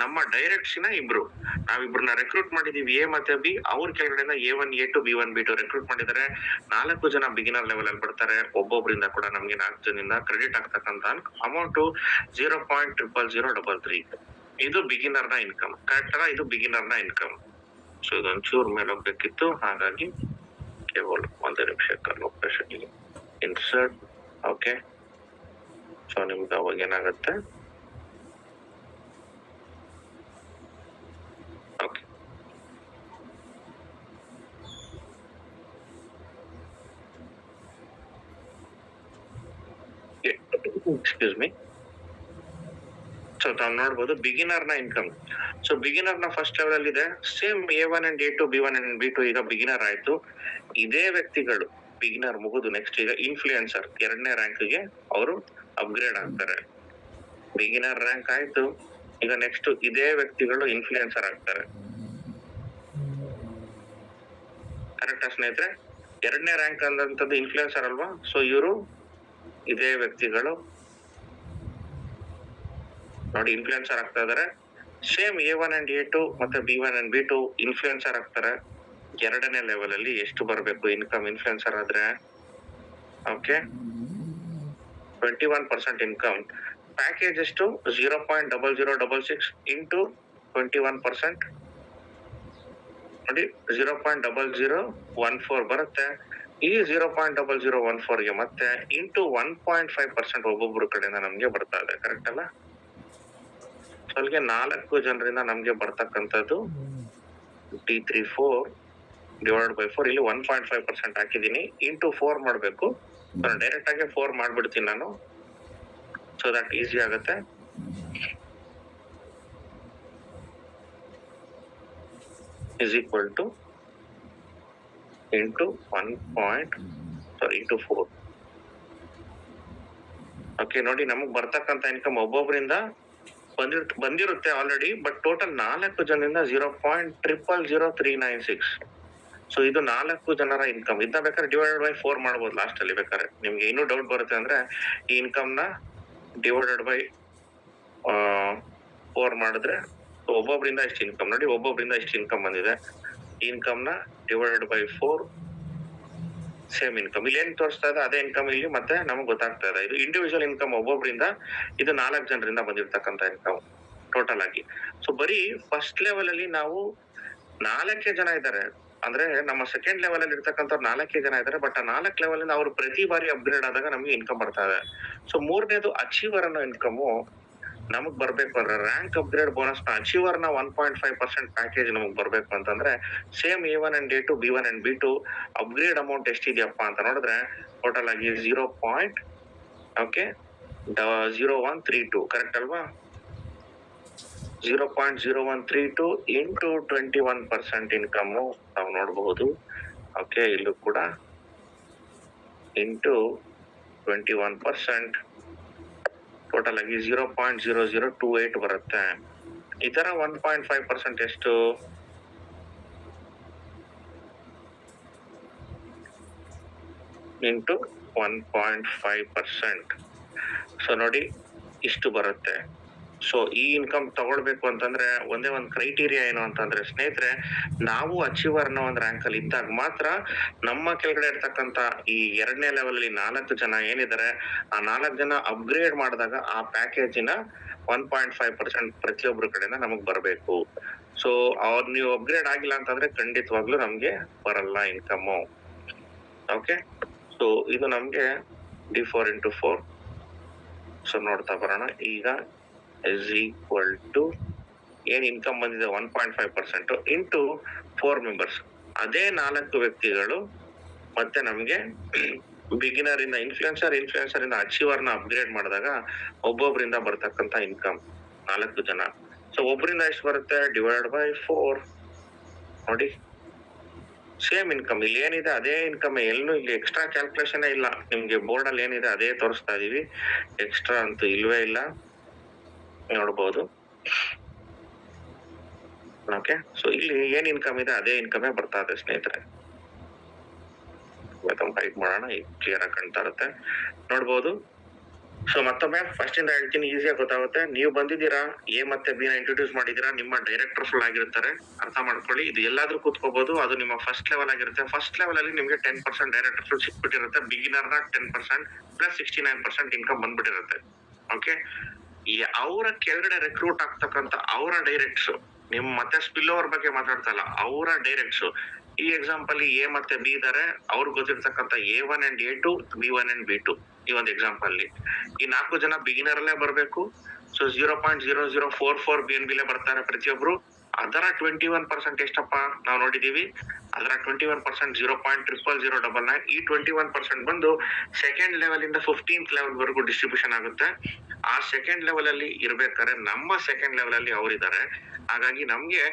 ನಮ್ಮ ಡೈರೆಕ್ಟ್ಸ್ ಇಬ್ರು, ನಾವಿಬ್ರನ್ನ ರೆಕ್ರೂಟ್ ಮಾಡಿದೀವಿ, ಎ ಮತ್ತೆ ಬಿ. ಅವ್ರ ಕೆಳಗಡೆಯಿಂದ A1, A2, B1, B2 recruit ಮಾಡಿದ್ದಾರೆ. 4 ಜನ ಬಿಗಿನರ್ ಲೆವೆಲ್ ಅಲ್ಲಿ ಬರ್ತಾರೆ. ಒಬ್ಬೊಬ್ಬರಿಂದ ಕೂಡ ನಮ್ಗೆ 4 ಜನದಿಂದ ಕ್ರೆಡಿಟ್ ಆಗ್ತಕ್ಕಂತ ಅಮೌಂಟ್ 0.000033. ಇದು ಬಿಗಿನರ್ ನ ಇನ್ಕಮ್, ಕರೆಕ್ಟ್ ಅಲ್ಲ? ಇದು ಬಿಗಿನರ್ ನ ಇನ್ಕಮ್. ಸೊ ಇದೊಂಚೂರ್ ಮೇಲೆ ಹೋಗ್ಬೇಕಿತ್ತು, ಹಾಗಾಗಿ ಕೇವಲ 1 ನಿಮಿಷ ಲೊಕೇಶನ್ ಇನ್ಸರ್ಟ್. ಓಕೆ, ಸೊ ನಿಮ್ಗೆ ಅವಾಗ ಏನಾಗುತ್ತೆ, ಓಕೆ ಎಕ್ಸ್ಕ್ಯೂಸ್ ಮೀ. ಸೊ ತಾವು ನೋಡ್ಬೋದು ಬಿಗಿನರ್ ನ ಇನ್ಕಮ್. ಸೊ ಬಿಗಿನರ್ ನ ಫಸ್ಟ್ ಲೆವೆಲ್ ಅಲ್ಲಿ ಇದೆ, same A1 and A2, B1 and B2 ಈಗ ಬಿಗಿನರ್ ಆಯ್ತು. ಇದೇ ವ್ಯಕ್ತಿಗಳು ಬಿಗಿನರ್ ಮುಗಿದು ನೆಕ್ಸ್ಟ್ ಈಗ ಇನ್ಫ್ಲೂಯೆನ್ಸರ್ 2ನೇ ರ್ಯಾಂಕ್ಗೆ ಅವರು ಅಪ್ಗ್ರೇಡ್ ಆಗ್ತಾರೆ. ಬಿಗಿನರ್ ರ್ಯಾಂಕ್ ಆಯ್ತು, ಈಗ ನೆಕ್ಸ್ಟ್ ಇದೇ ವ್ಯಕ್ತಿಗಳು ಇನ್ಫ್ಲೂಯೆನ್ಸರ್ ಆಗ್ತಾರೆ. ಕರೆಕ್ಟಾ ಸ್ನೇಹಿತರೆ? 2ನೇ ರ್ಯಾಂಕ್ ಅಂದಂತದ್ದು ಇನ್ಫ್ಲೂಯೆನ್ಸರ್ ಅಲ್ವಾ? ಸೊ ಇವರು ಇದೇ ವ್ಯಕ್ತಿಗಳು ನೋಡಿ ಇನ್ಫ್ಲೂಯೆನ್ಸರ್ ಆಗ್ತಾ ಇದಾರೆ. ಸೇಮ್ A1 ಅಂಡ್ A2 ಮತ್ತೆ B1 ಅಂಡ್ B2 ಇನ್ಫ್ಲೂಯೆನ್ಸರ್ ಆಗ್ತಾರೆ. 2ನೇ ಲೆವೆಲ್ ಅಲ್ಲಿ ಎಷ್ಟು ಬರಬೇಕು ಇನ್ಕಮ್ ಇನ್ಫ್ಲೂಯೆನ್ಸರ್ ಆದ್ರೆ? Okay, 21% income. ಪ್ಯಾಕೇಜ್ ಎಷ್ಟು? 0.0066 ಇಂಟು 21% ನೋಡಿ 0.0014 ಬರುತ್ತೆ. ಈ 0.0014 ಗೆ ಮತ್ತೆ ಇಂಟು 1.5% ಒಬ್ಬೊಬ್ರು ಕಡೆಯಿಂದ ನಮ್ಗೆ ಬರ್ತಾ ಇದೆ. ಕರೆಕ್ಟ್ ಅಲ್ಲ? ಅಲ್ಲಿಗೆ 4 ಜನರಿಂದ ನಮ್ಗೆ ಬರ್ತಕ್ಕಂಥದ್ದು T34 ಡಿವೈಡ್ ಬೈ 4. ಇಲ್ಲಿ 1.5% ಹಾಕಿದೀನಿ, ಇಂಟು 4 ಮಾಡ್ಬೇಕು. ಡೈರೆಕ್ಟ್ ಆಗಿ 4 ಮಾಡ್ಬಿಡ್ತೀನಿ ನಾನು, ಸೊ ದಟ್ ಈಸಿ ಆಗುತ್ತೆ. Is equal two into 4. Okay, ನೋಡಿ ನಮಗ್ ಬರ್ತಕ್ಕಂಥ ಇನ್ಕಮ್ ಒಬ್ಬೊಬ್ಬರಿಂದ ಬಂದಿರುತ್ತೆ ಆಲ್ರೆಡಿ, ಬಟ್ ಟೋಟಲ್ 4 ಜನರಿಂದ 0.000396. ಸೊ ಇದು 4 ಜನರ ಇನ್ಕಮ್. ಇದನ್ನ ಬೇಕಾದ್ರೆ ಡಿವೈಡೆಡ್ ಬೈ 4 ಮಾಡ್ಬೋದು ಲಾಸ್ಟ್ ಅಲ್ಲಿ. ಬೇಕಾದ್ರೆ ನಿಮ್ಗೆ ಇನ್ನೂ ಡೌಟ್ ಬರುತ್ತೆ ಅಂದ್ರೆ ಈ ಇನ್ಕಮ್ ನ ಡಿವೈಡೆಡ್ ಬೈ 4 ಮಾಡಿದ್ರೆ ಒಬ್ಬೊಬ್ಬರಿಂದ ಎಷ್ಟು ಇನ್ಕಮ್ ನೋಡಿ, ಒಬ್ಬೊಬ್ಬರಿಂದ ಎಷ್ಟು ಇನ್ಕಮ್ ಬಂದಿದೆ. ಈ ಇನ್ಕಮ್ ನ ಡಿವೈಡೆಡ್ ಬೈ 4 ಸೇಮ್ ಇನ್ಕಮ್. ಇಲ್ಲಿ ಏನ್ ತೋರಿಸ್ತಾ ಇದೆ ಅದೇ ಇನ್ಕಮ್ ಇಲ್ಲಿ ಮತ್ತೆ ನಮ್ಗೆ ಗೊತ್ತಾಗ್ತಾ ಇದೆ. ಇದು ಇಂಡಿವಿಜುವಲ್ ಇನ್ಕಮ್ ಒಬ್ಬೊಬ್ಬರಿಂದ, ಇದು 4 ಜನರಿಂದ ಬಂದಿರ್ತಕ್ಕಂಥ ಇನ್ಕಮ್ ಟೋಟಲ್ ಆಗಿ. ಸೊ ಬರೀ ಫಸ್ಟ್ ಲೆವೆಲ್ ಅಲ್ಲಿ ನಾವು 4 ಜನ ಇದ್ದಾರೆ ಅಂದ್ರೆ ನಮ್ಮ ಸೆಕೆಂಡ್ ಲೆವೆಲ್ ಅಲ್ಲಿ ಇರ್ತಕ್ಕಂಥ 4 ಜನ ಇದ್ದಾರೆ. ಬಟ್ ಆ 4 ಲೆವೆಲ್ ಇಂದ ಅವರು ಪ್ರತಿ ಬಾರಿ ಅಪ್ಗ್ರೇಡ್ ಆದಾಗ ನಮ್ಗೆ ಇನ್ಕಮ್ ಬರ್ತಾ ಇದೆ. ಸೊ 3ನೇದು ಅಚೀವರ್ ಅನ್ನೋ ಇನ್ಕಮ್ ನಮಗ್ ಬರ್ಬೇಕು ಅಂದ್ರೆ ರ್ಯಾಂಕ್ ಅಪ್ಗ್ರೇಡ್ ಬೋನಸ್ ನ ಅಚೀವರ್ ನ 1.5% ಪ್ಯಾಕೇಜ್ ನಮಗ್ ಬರ್ಬೇಕು ಅಂತಂದ್ರೆ same A1 and A2, B1 and B2 upgrade amount ಎಷ್ಟಿದೆಯಪ್ಪ ಅಂತ ನೋಡಿದ್ರೆ ಟೋಟಲ್ ಆಗಿ 0.0132. ಕರೆಕ್ಟ್ ಅಲ್ವಾ? 0.0132 ಇಂಟು 21% ಇನ್ಕಮ್ ನಾವು ನೋಡಬಹುದು. ಓಕೆ, ಇಲ್ಲೂ ಕೂಡ ಇಂಟು 21% ಟೋಟಲ್ ಆಗಿ 0.0028 ಬರುತ್ತೆ. ಇದರ 1.5% ಎಷ್ಟು? ಇಂಟು 1.5%. ಸೊ ನೋಡಿ ಇಷ್ಟು ಬರುತ್ತೆ. ಸೊ ಈ ಇನ್ಕಮ್ ತಗೊಳ್ಬೇಕು ಅಂತಂದ್ರೆ ಒಂದೇ ಒಂದು ಕ್ರೈಟೀರಿಯಾ ಏನು ಅಂತಂದ್ರೆ ಸ್ನೇಹಿತರೆ, ನಾವು ಅಚೀವರ್ ಅನ್ನೋ ಒಂದು ರ್ಯಾಂಕ್ ಅಲ್ಲಿ ಇದ್ದಾಗ ಮಾತ್ರ ನಮ್ಮ ಕೆಳಗಡೆ ಇರ್ತಕ್ಕಂತ ಈ 2ನೇ ಲೆವೆಲ್ ಅಲ್ಲಿ 4 ಜನ ಏನಿದ್ದಾರೆ ಆ 4 ಜನ ಅಪ್ಗ್ರೇಡ್ ಮಾಡಿದಾಗ ಆ ಪ್ಯಾಕೇಜಿನ 1.5% ಪ್ರತಿಯೊಬ್ಬರ ಕಡೆಯಿಂದ ನಮಗ್ ಬರಬೇಕು. ಸೊ ಅವ್ರು ನೀವು ಅಪ್ಗ್ರೇಡ್ ಆಗಿಲ್ಲ ಅಂತಂದ್ರೆ ಖಂಡಿತವಾಗ್ಲೂ ನಮ್ಗೆ ಬರಲ್ಲ ಇನ್ಕಮ್. ಓಕೆ, ಸೊ ಇದು ನಮ್ಗೆ D4 ಇಂಟು 4. ಸೊ ನೋಡ್ತಾ ಬರೋಣ ಈಗ. ಇಸ್ ಈಕ್ವಲ್ ಟು ಏನ್ ಇನ್ಕಮ್ ಬಂದಿದೆ 1.5% ಇಂಟು 4 ಮೆಂಬರ್ಸ್. ಅದೇ 4 ವ್ಯಕ್ತಿಗಳು ಮತ್ತೆ ನಮ್ಗೆ ಬಿಗಿನರ್ ಇಂದ ಇನ್ಫ್ಲೂಯೆನ್ಸರ್ ಇಂದ ಅಚೀವರ್ ನ ಅಪ್ಗ್ರೇಡ್ ಮಾಡಿದಾಗ ಒಬ್ಬೊಬ್ಬರಿಂದ ಬರ್ತಕ್ಕಂತ ಇನ್ಕಮ್ 4 ಜನ. ಸೊ ಒಬ್ಬರಿಂದ ಎಷ್ಟು ಬರುತ್ತೆ? ಡಿವೈಡ್ ಬೈ 4 ನೋಡಿ ಸೇಮ್ ಇನ್ಕಮ್. ಇಲ್ಲಿ ಏನಿದೆ ಅದೇ ಇನ್ಕಮ್, ಎಲ್ಲೂ ಇಲ್ಲಿ ಎಕ್ಸ್ಟ್ರಾ ಕ್ಯಾಲ್ಕುಲೇಷನ್ ಇಲ್ಲ. ನಿಮ್ಗೆ ಬೋರ್ಡ್ ಅಲ್ಲಿ ಏನಿದೆ ಅದೇ ತೋರಿಸ್ತಾ ಇದೀವಿ, ಎಕ್ಸ್ಟ್ರಾ ಅಂತೂ ಇಲ್ವೇ ಇಲ್ಲ. ನೋಡ್ಬೋದು. ಓಕೆ, ಸೊ ಇಲ್ಲಿ ಏನ್ ಇನ್ಕಮ್ ಇದೆ ಅದೇ ಇನ್ಕಮೇ ಬರ್ತಾ ಇದೆ ಸ್ನೇಹಿತರೆ. ಹೈಟ್ ಮಾಡೋಣ, ಕ್ಲಿಯರ್ ಆಗಿ ಕಾಣ್ತಾ ಇರುತ್ತೆ, ನೋಡ್ಬೋದು. ಸೊ ಮತ್ತೊಮ್ಮೆ ಫಸ್ಟ್ ಇಂದ ಹೇಳ್ತೀನಿ, ಈಸಿಯಾಗಿ ಗೊತ್ತಾಗುತ್ತೆ. ನೀವು ಬಂದಿದ್ದೀರಾ A ಮತ್ತೆ B ನ ಇಂಟ್ರೊಡ್ಯೂಸ್ ಮಾಡಿದೀರಾ, ನಿಮ್ಮ ಡೈರೆಕ್ಟರ್ ಫುಲ್ ಆಗಿರ್ತಾರೆ, ಅರ್ಥ ಮಾಡ್ಕೊಳ್ಳಿ. ಇದು ಎಲ್ಲಾದ್ರೂ ಕೂತ್ಕೋಬಹುದು, ಅದು ನಿಮ್ಮ ಫಸ್ಟ್ ಲೆವೆಲ್ ಆಗಿರುತ್ತೆ. ಫಸ್ಟ್ ಲೆವೆಲ್ ಅಲ್ಲಿ ನಿಮ್ಗೆ 10% ಡೈರೆಕ್ಟರ್ ಫುಲ್ ಸಿಕ್ಬಿಟ್ಟಿರುತ್ತೆ. ಬಿಗಿನರ್ ನ 10% ಪ್ಲಸ್ 69% ಇನ್ಕಮ್ ಬಂದ್ಬಿಟ್ಟಿರುತ್ತೆ. ಓಕೆ, ಅವರ ಕೆಳಗಡೆ ರೆಕ್ರೂಟ್ ಆಗ್ತಕ್ಕಂತ ಅವರ ಡೈರೆಕ್ಟ್ಸ್, ನಿಮ್ ಮತ್ತೆ ಸ್ಪಿಲ್ ಓವರ್ ಬಗ್ಗೆ ಮಾತಾಡ್ತಾ ಇಲ್ಲ, ಅವರ ಡೈರೆಕ್ಟ್ಸ್ ಈ ಎಕ್ಸಾಂಪಲ್ ಎ ಮತ್ತೆ ಬಿ ಇದಾರೆ, ಅವ್ರಿಗೆ ಗೊತ್ತಿರ್ತಕ್ಕಂಥ A1 and A2, B1 and B2 ಈ ಒಂದು ಎಕ್ಸಾಂಪಲ್ ಈ 4 ಜನ ಬಿಗಿನರ್ ಅಲ್ಲೇ ಬರ್ಬೇಕು. ಸೊ 0.0044 BNB ಬರ್ತಾರೆ ಪ್ರತಿಯೊಬ್ರು. ಅದರ 21% ಎಷ್ಟಪ್ಪ ನಾವು ನೋಡಿದೀವಿ, ಅದರ 21% 0.0009. ಈ 21% ಬಂದು ಸೆಕೆಂಡ್ ಲೆವೆಲ್ ಇಂದ 15th ಲೆವೆಲ್ ವರೆಗೂ ಡಿಸ್ಟ್ರಿಬ್ಯೂಷನ್ ಆಗುತ್ತೆ. ಆ ಸೆಕೆಂಡ್ ಲೆವೆಲ್ ಅಲ್ಲಿ ಇರ್ಬೇಕಾದ್ರೆ ನಮ್ಮ ಸೆಕೆಂಡ್ ಲೆವೆಲ್ ಅಲ್ಲಿ ಅವರಿದ್ದಾರೆ. ಹಾಗಾಗಿ ನಮ್ಗೆ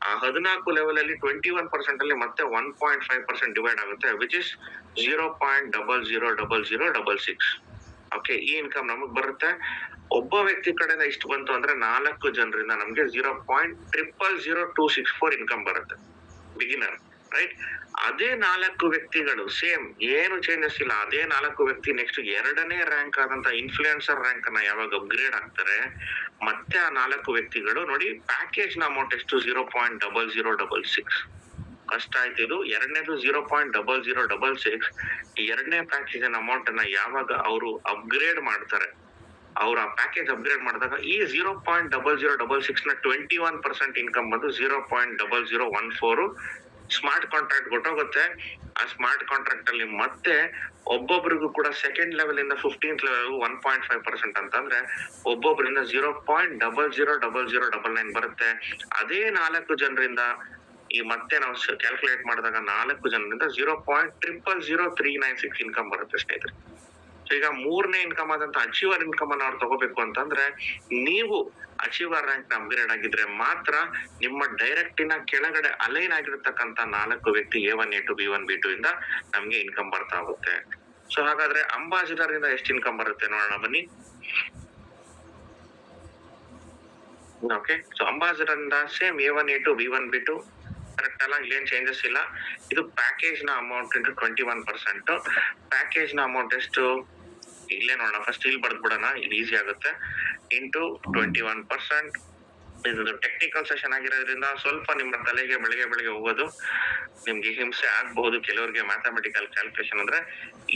ಆ 14 ಲೆವೆಲ್ ಅಲ್ಲಿ 21% ಅಲ್ಲಿ ಮತ್ತೆ 1.5% ಡಿವೈಡ್ ಆಗುತ್ತೆ, ವಿಚ್ ಇಸ್ 0.000066. ಓಕೆ, ಈ ಇನ್ಕಮ್ ನಮಗ್ ಬರುತ್ತೆ. ಒಬ್ಬ ವ್ಯಕ್ತಿ ಕಡೆಯಿಂದ ಇಷ್ಟು ಬಂತು ಅಂದ್ರೆ 4 ಜನರಿಂದ ನಮ್ಗೆ 0.000264 ಇನ್ಕಮ್ ಬರುತ್ತೆ ಬಿಗಿನರ್, ರೈಟ್. ಅದೇ 4 ವ್ಯಕ್ತಿಗಳು ಸೇಮ್, ಏನು ಚೇಂಜಸ್ ಇಲ್ಲ. ಅದೇ 4 ವ್ಯಕ್ತಿ ನೆಕ್ಸ್ಟ್ 2ನೇ ರ್ಯಾಂಕ್ ಆದಂತ ಇನ್ಫ್ಲೂಯೆನ್ಸರ್ ರ್ಯಾಂಕ್ ಅನ್ನ ಯಾವಾಗ ಅಪ್ಗ್ರೇಡ್ ಆಗ್ತಾರೆ, ಮತ್ತೆ ಆ 4 ವ್ಯಕ್ತಿಗಳು ನೋಡಿ ಪ್ಯಾಕೇಜ್ ನ ಅಮೌಂಟ್ ಎಷ್ಟು 0.0066 ಕಷ್ಟ ಆಯ್ತು. ಇದು ಎರಡನೇದು 0.0066. ಎರಡನೇ ಪ್ಯಾಕೇಜ್ ಅಮೌಂಟ್ ಅನ್ನ ಯಾವಾಗ ಅವರು ಅಪ್ಗ್ರೇಡ್ ಮಾಡ್ತಾರೆ, ಅವ್ರ ಆ ಪ್ಯಾಕೇಜ್ ಅಪ್ಗ್ರೇಡ್ ಮಾಡಿದಾಗ ಈ 0.0066 ನ 21% ಇನ್ಕಮ್ ಬಂದು 0.0014 ಸ್ಮಾರ್ಟ್ ಕಾಂಟ್ರಾಕ್ಟ್ ಕೊಟ್ಟೋಗುತ್ತೆ. ಆ ಸ್ಮಾರ್ಟ್ ಕಾಂಟ್ರಾಕ್ಟ್ ಅಲ್ಲಿ ಮತ್ತೆ ಒಬ್ಬೊಬ್ರಿಗೂ ಕೂಡ ಸೆಕೆಂಡ್ ಲೆವೆಲ್ ಇಂದ 15th ಲೆವೆಲ್ 1.5% ಅಂತಂದ್ರೆ ಒಬ್ಬೊಬ್ಬರಿಂದ 0.000099 ಬರುತ್ತೆ. ಅದೇ 4 ಜನರಿಂದ ಈ ಮತ್ತೆ ನಾವು ಕ್ಯಾಲ್ಕುಲೇಟ್ ಮಾಡಿದಾಗ 4 ಜನರಿಂದ 0.000396 ಇನ್ಕಮ್ ಬರುತ್ತೆ ಸ್ನೇಹಿತರೆ. ಸೊ ಈಗ 3ನೇ ಇನ್ಕಮ್ ಆದಂತ ಅಚೀವರ್ ಇನ್ಕಮ್ ಅನ್ನ ಅವ್ರು ತಗೋಬೇಕು ಅಂತಂದ್ರೆ ನೀವು ಅಚೀವರ್ ರ್ಯಾಂಕ್ ನ ಅಪ್ಗ್ರೇಡ್ ಆಗಿದ್ರೆ ಮಾತ್ರ ನಿಮ್ಮ ಡೈರೆಕ್ಟಿನ ಕೆಳಗಡೆ ಅಲೈನ್ ಆಗಿರತಕ್ಕಂತ 4 ವ್ಯಕ್ತಿ A1, A2, B1, B2 ಇಂದ ನಮ್ಗೆ ಇನ್ಕಮ್ ಬರ್ತಾ ಹೋಗುತ್ತೆ. ಸೊ ಹಾಗಾದ್ರೆ ಅಂಬಾಸಿಡರ್ ಇಂದ ಎಷ್ಟು ಇನ್ಕಮ್ ಬರುತ್ತೆ ನೋಡೋಣ ಬನ್ನಿ. ಓಕೆ, ಸೊ ಅಂಬಾಸಿಡರ್ ಇಂದ same A1, A2, B1, B2 correct ಅಲ್ಲ, ಇಲ್ಲೇನ್ ಚೇಂಜಸ್ ಇಲ್ಲ. ಇದು ಪ್ಯಾಕೇಜ್ ನ ಅಮೌಂಟ್ ಇಂಟು 21%. ಪ್ಯಾಕೇಜ್ ನ ಅಮೌಂಟ್ ಎಷ್ಟು ಇಲ್ಲೇ ನೋಡೋಣ, ಫಸ್ಟ್ ಇಲ್ಲಿ ಬರ್ದ್ಬಿಡೋಣ, ಇದು ಈಸಿ ಆಗುತ್ತೆ. ಇಂಟು 21%. ಇದು ಟೆಕ್ನಿಕಲ್ ಸೆಷನ್ ಆಗಿರೋದ್ರಿಂದ ಸ್ವಲ್ಪ ನಿಮ್ಮ ತಲೆಗೆ ಬೆಳಿಗ್ಗೆ ಹೋಗೋದು ನಿಮ್ಗೆ ಹಿಂಸೆ ಆಗ್ಬಹುದು ಕೆಲವರಿಗೆ. ಮ್ಯಾಥಮೆಟಿಕಲ್ ಕ್ಯಾಲ್ಕುಲೇಷನ್ ಅಂದ್ರೆ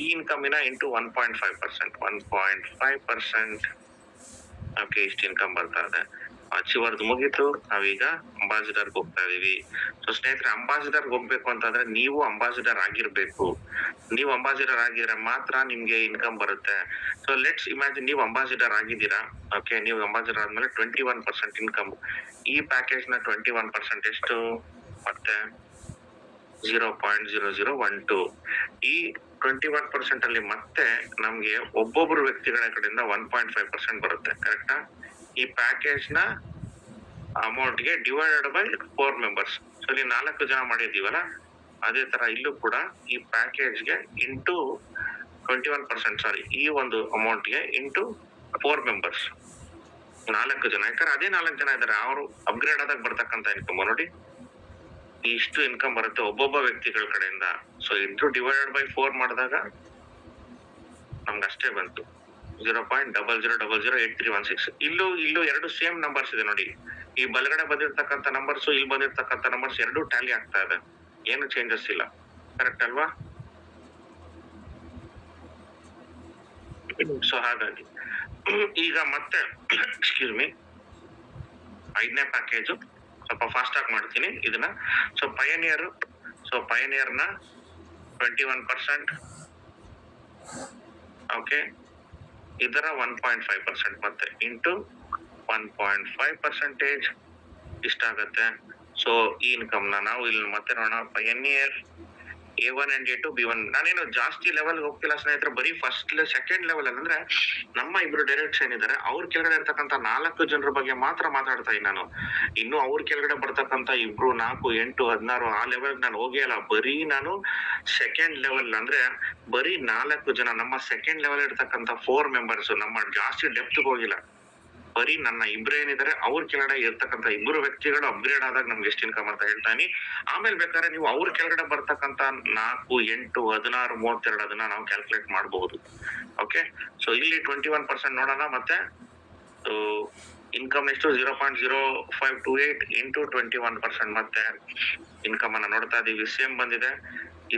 ಈ ಇನ್ಕಮಿನ ಇಂಟು 1.5%. ಓಕೆ, ಇಷ್ಟು ಇನ್ಕಮ್ ಬರ್ತಾ ಇದೆ. ಅಚೀವರ್ದು ಮುಗೀತು, ನಾವೀಗ ಅಂಬಾಸಿಡರ್ಗೆ ಹೋಗ್ತಾ ಇದೀವಿ. ಸೊ ಸ್ನೇಹಿತರೆ, ಅಂಬಾಸಿಡರ್ಗೆ ಹೋಗ್ಬೇಕು ಅಂತಂದ್ರೆ ನೀವು ಅಂಬಾಸಿಡರ್ ಆಗಿರ್ಬೇಕು. ನೀವು ಅಂಬಾಸಿಡರ್ ಆಗಿದ್ರೆ ಮಾತ್ರ ನಿಮ್ಗೆ ಇನ್ಕಮ್ ಬರುತ್ತೆ. ಸೊ ಲೆಟ್ಸ್ ಇಮ್ಯಾಜಿನ್ ನೀವು ಅಂಬಾಸಿಡರ್ ಆಗಿದ್ದೀರಾ. ಓಕೆ, ನೀವು ಅಂಬಾಸಿಡರ್ ಆದ್ಮೇಲೆ 21% ಇನ್ಕಮ್. ಈ ಪ್ಯಾಕೇಜ್ ನ 21% ಎಷ್ಟು ಮತ್ತೆ 0.0012. ಈ 21% ಅಲ್ಲಿ ಮತ್ತೆ ನಮ್ಗೆ ಒಬ್ಬೊಬ್ರು ವ್ಯಕ್ತಿಗಳ ಕಡೆಯಿಂದ 1.5% ಬರುತ್ತೆ. ಕರೆಕ್ಟಾ? ಈ ಪ್ಯಾಕೇಜ್ ನ ಅಮೌಂಟ್ ಗೆ ಡಿವೈಡೆಡ್ ಬೈ 4 ಮೆಂಬರ್ಸ್. ಸೊ ಇಲ್ಲಿ 4 ಜನ ಮಾಡಿದೀವಲ್ಲ, ಅದೇ ತರ ಇಲ್ಲೂ ಕೂಡ ಈ ಪ್ಯಾಕೇಜ್ ಗೆ ಇಂಟು 21%, ಸಾರಿ, ಈ ಒಂದು ಅಮೌಂಟ್ ಗೆ ಇಂಟು 4 ಮೆಂಬರ್ಸ್, 4 ಜನ. ಯಾಕಂದ್ರೆ ಅದೇ 4 ಜನ ಇದಾರೆ, ಅವರು ಅಪ್ಗ್ರೇಡ್ ಆದಾಗ ಬರ್ತಕ್ಕಂತ ಇನ್ಕಮ್ ನೋಡಿ ಇಷ್ಟು ಇನ್ಕಮ್ ಬರುತ್ತೆ ಒಬ್ಬೊಬ್ಬ ವ್ಯಕ್ತಿಗಳ ಕಡೆಯಿಂದ. ಸೊ ಇಂಟು ಡಿವೈಡೆಡ್ ಬೈ 4 ಮಾಡಿದಾಗ ನಮ್ಗೆ ಅಷ್ಟೇ ಬಂತು 0.00008316. ಇಲ್ಲೂ ಎರಡು ಸೇಮ್ ನಂಬರ್ಸ್ ಇದೆ ನೋಡಿ. ಈ ಬಲಗಡೆ ಬಂದಿರ್ತಕ್ಕಂಥ ನಂಬರ್ಸ್, ಇಲ್ಲಿ ಬಂದಿರ್ತಕ್ಕಂಥ ನಂಬರ್ಸ್ ಎರಡು ಟ್ಯಾಲಿ ಆಗ್ತಾ ಇದೆ, ಏನು ಚೇಂಜಸ್ ಇಲ್ಲ. ಕರೆಕ್ಟ್ ಅಲ್ವಾ? ಸೊ ಹಾಗಾಗಿ ಈಗ ಮತ್ತೆ ಎಕ್ಸ್ಕ್ಯೂಸ್ ಮೀ 5ನೇ ಪ್ಯಾಕೇಜ್ ಸ್ವಲ್ಪ ಫಾಸ್ಟ್ ಆಗಿ ಮಾಡ್ತೀನಿ ಇದನ್ನ. ಸೊ ಪಯನಿಯರ್ ನ 21%. ಓಕೆ, ಇದರ 1.5% ಮತ್ತೆ ಇಂಟು 1.5% ಇಷ್ಟಾಗತ್ತೆ. ಸೊ ಈ ಇನ್ಕಮ್ ನಾವು ಇಲ್ಲಿ ಮತ್ತೆ ನೋಡೋಣ. Pioneer A1 and A2, B1. ನಾನೇನು ಜಾಸ್ತಿ ಲೆವೆಲ್ ಹೋಗ್ತಿಲ್ಲ ಸ್ನೇಹಿತರೆ, ಬರೀ ಸೆಕೆಂಡ್ ಲೆವೆಲ್ ಅಂದ್ರೆ ನಮ್ಮ ಇಬ್ರು ಡೈರೆಕ್ಟ್ಸ್ ಏನಿದ್ದಾರೆ ಅವ್ರ ಕೆಳಗಡೆ ಇರ್ತಕ್ಕಂಥ 4 ಜನರ ಬಗ್ಗೆ ಮಾತ್ರ ಮಾತಾಡ್ತಾ ಇದ್ದೀನಿ ನಾನು. ಇನ್ನು ಅವ್ರ ಕೆಳಗಡೆ ಬರ್ತಕ್ಕಂಥ 2, 4, 8, 16 ಆ ಲೆವೆಲ್ ನಾನು ಹೋಗೇ ಇಲ್ಲ. ಬರೀ ನಾನು ಸೆಕೆಂಡ್ ಲೆವೆಲ್ ಅಂದ್ರೆ ಬರೀ 4 ಜನ ನಮ್ಮ ಸೆಕೆಂಡ್ ಲೆವೆಲ್ ಇರ್ತಕ್ಕಂಥ 4 ಮೆಂಬರ್ಸ್, ನಮ್ಮ ಜಾಸ್ತಿ ಡೆಪ್ತ್ ಹೋಗಿಲ್ಲ. ಬರೀ ನನ್ನ ಇಬ್ರು ಏನಿದ್ದಾರೆ ಅವ್ರ ಕೆಳಗಡೆ ಇರ್ತಕ್ಕಂಥ 2 ವ್ಯಕ್ತಿಗಳು ಅಪ್ಗ್ರೇಡ್ ಆದಾಗ ನಮ್ಗೆ ಎಷ್ಟು ಇನ್ಕಮ್ ಅಂತ ಹೇಳ್ತಾನೆ. ಆಮೇಲೆ ಬೇಕಾದ್ರೆ ನೀವು ಅವ್ರ ಕೆಳಗಡೆ ಬರ್ತಕ್ಕಂಥ 4, 8, 16, 32 ಅದನ್ನ ನಾವು ಕ್ಯಾಲ್ಕುಲೇಟ್ ಮಾಡಬಹುದು. ಓಕೆ, ಸೊ ಇಲ್ಲಿ 21% ನೋಡೋಣ. ಮತ್ತೆ ಇನ್ಕಮ್ ಎಷ್ಟು 0.0528 ಇಂಟು 21%. ಮತ್ತೆ ಇನ್ಕಮ್ ಅನ್ನ ನೋಡ್ತಾ ಇದೀವಿ, ಸೇಮ್ ಬಂದಿದೆ.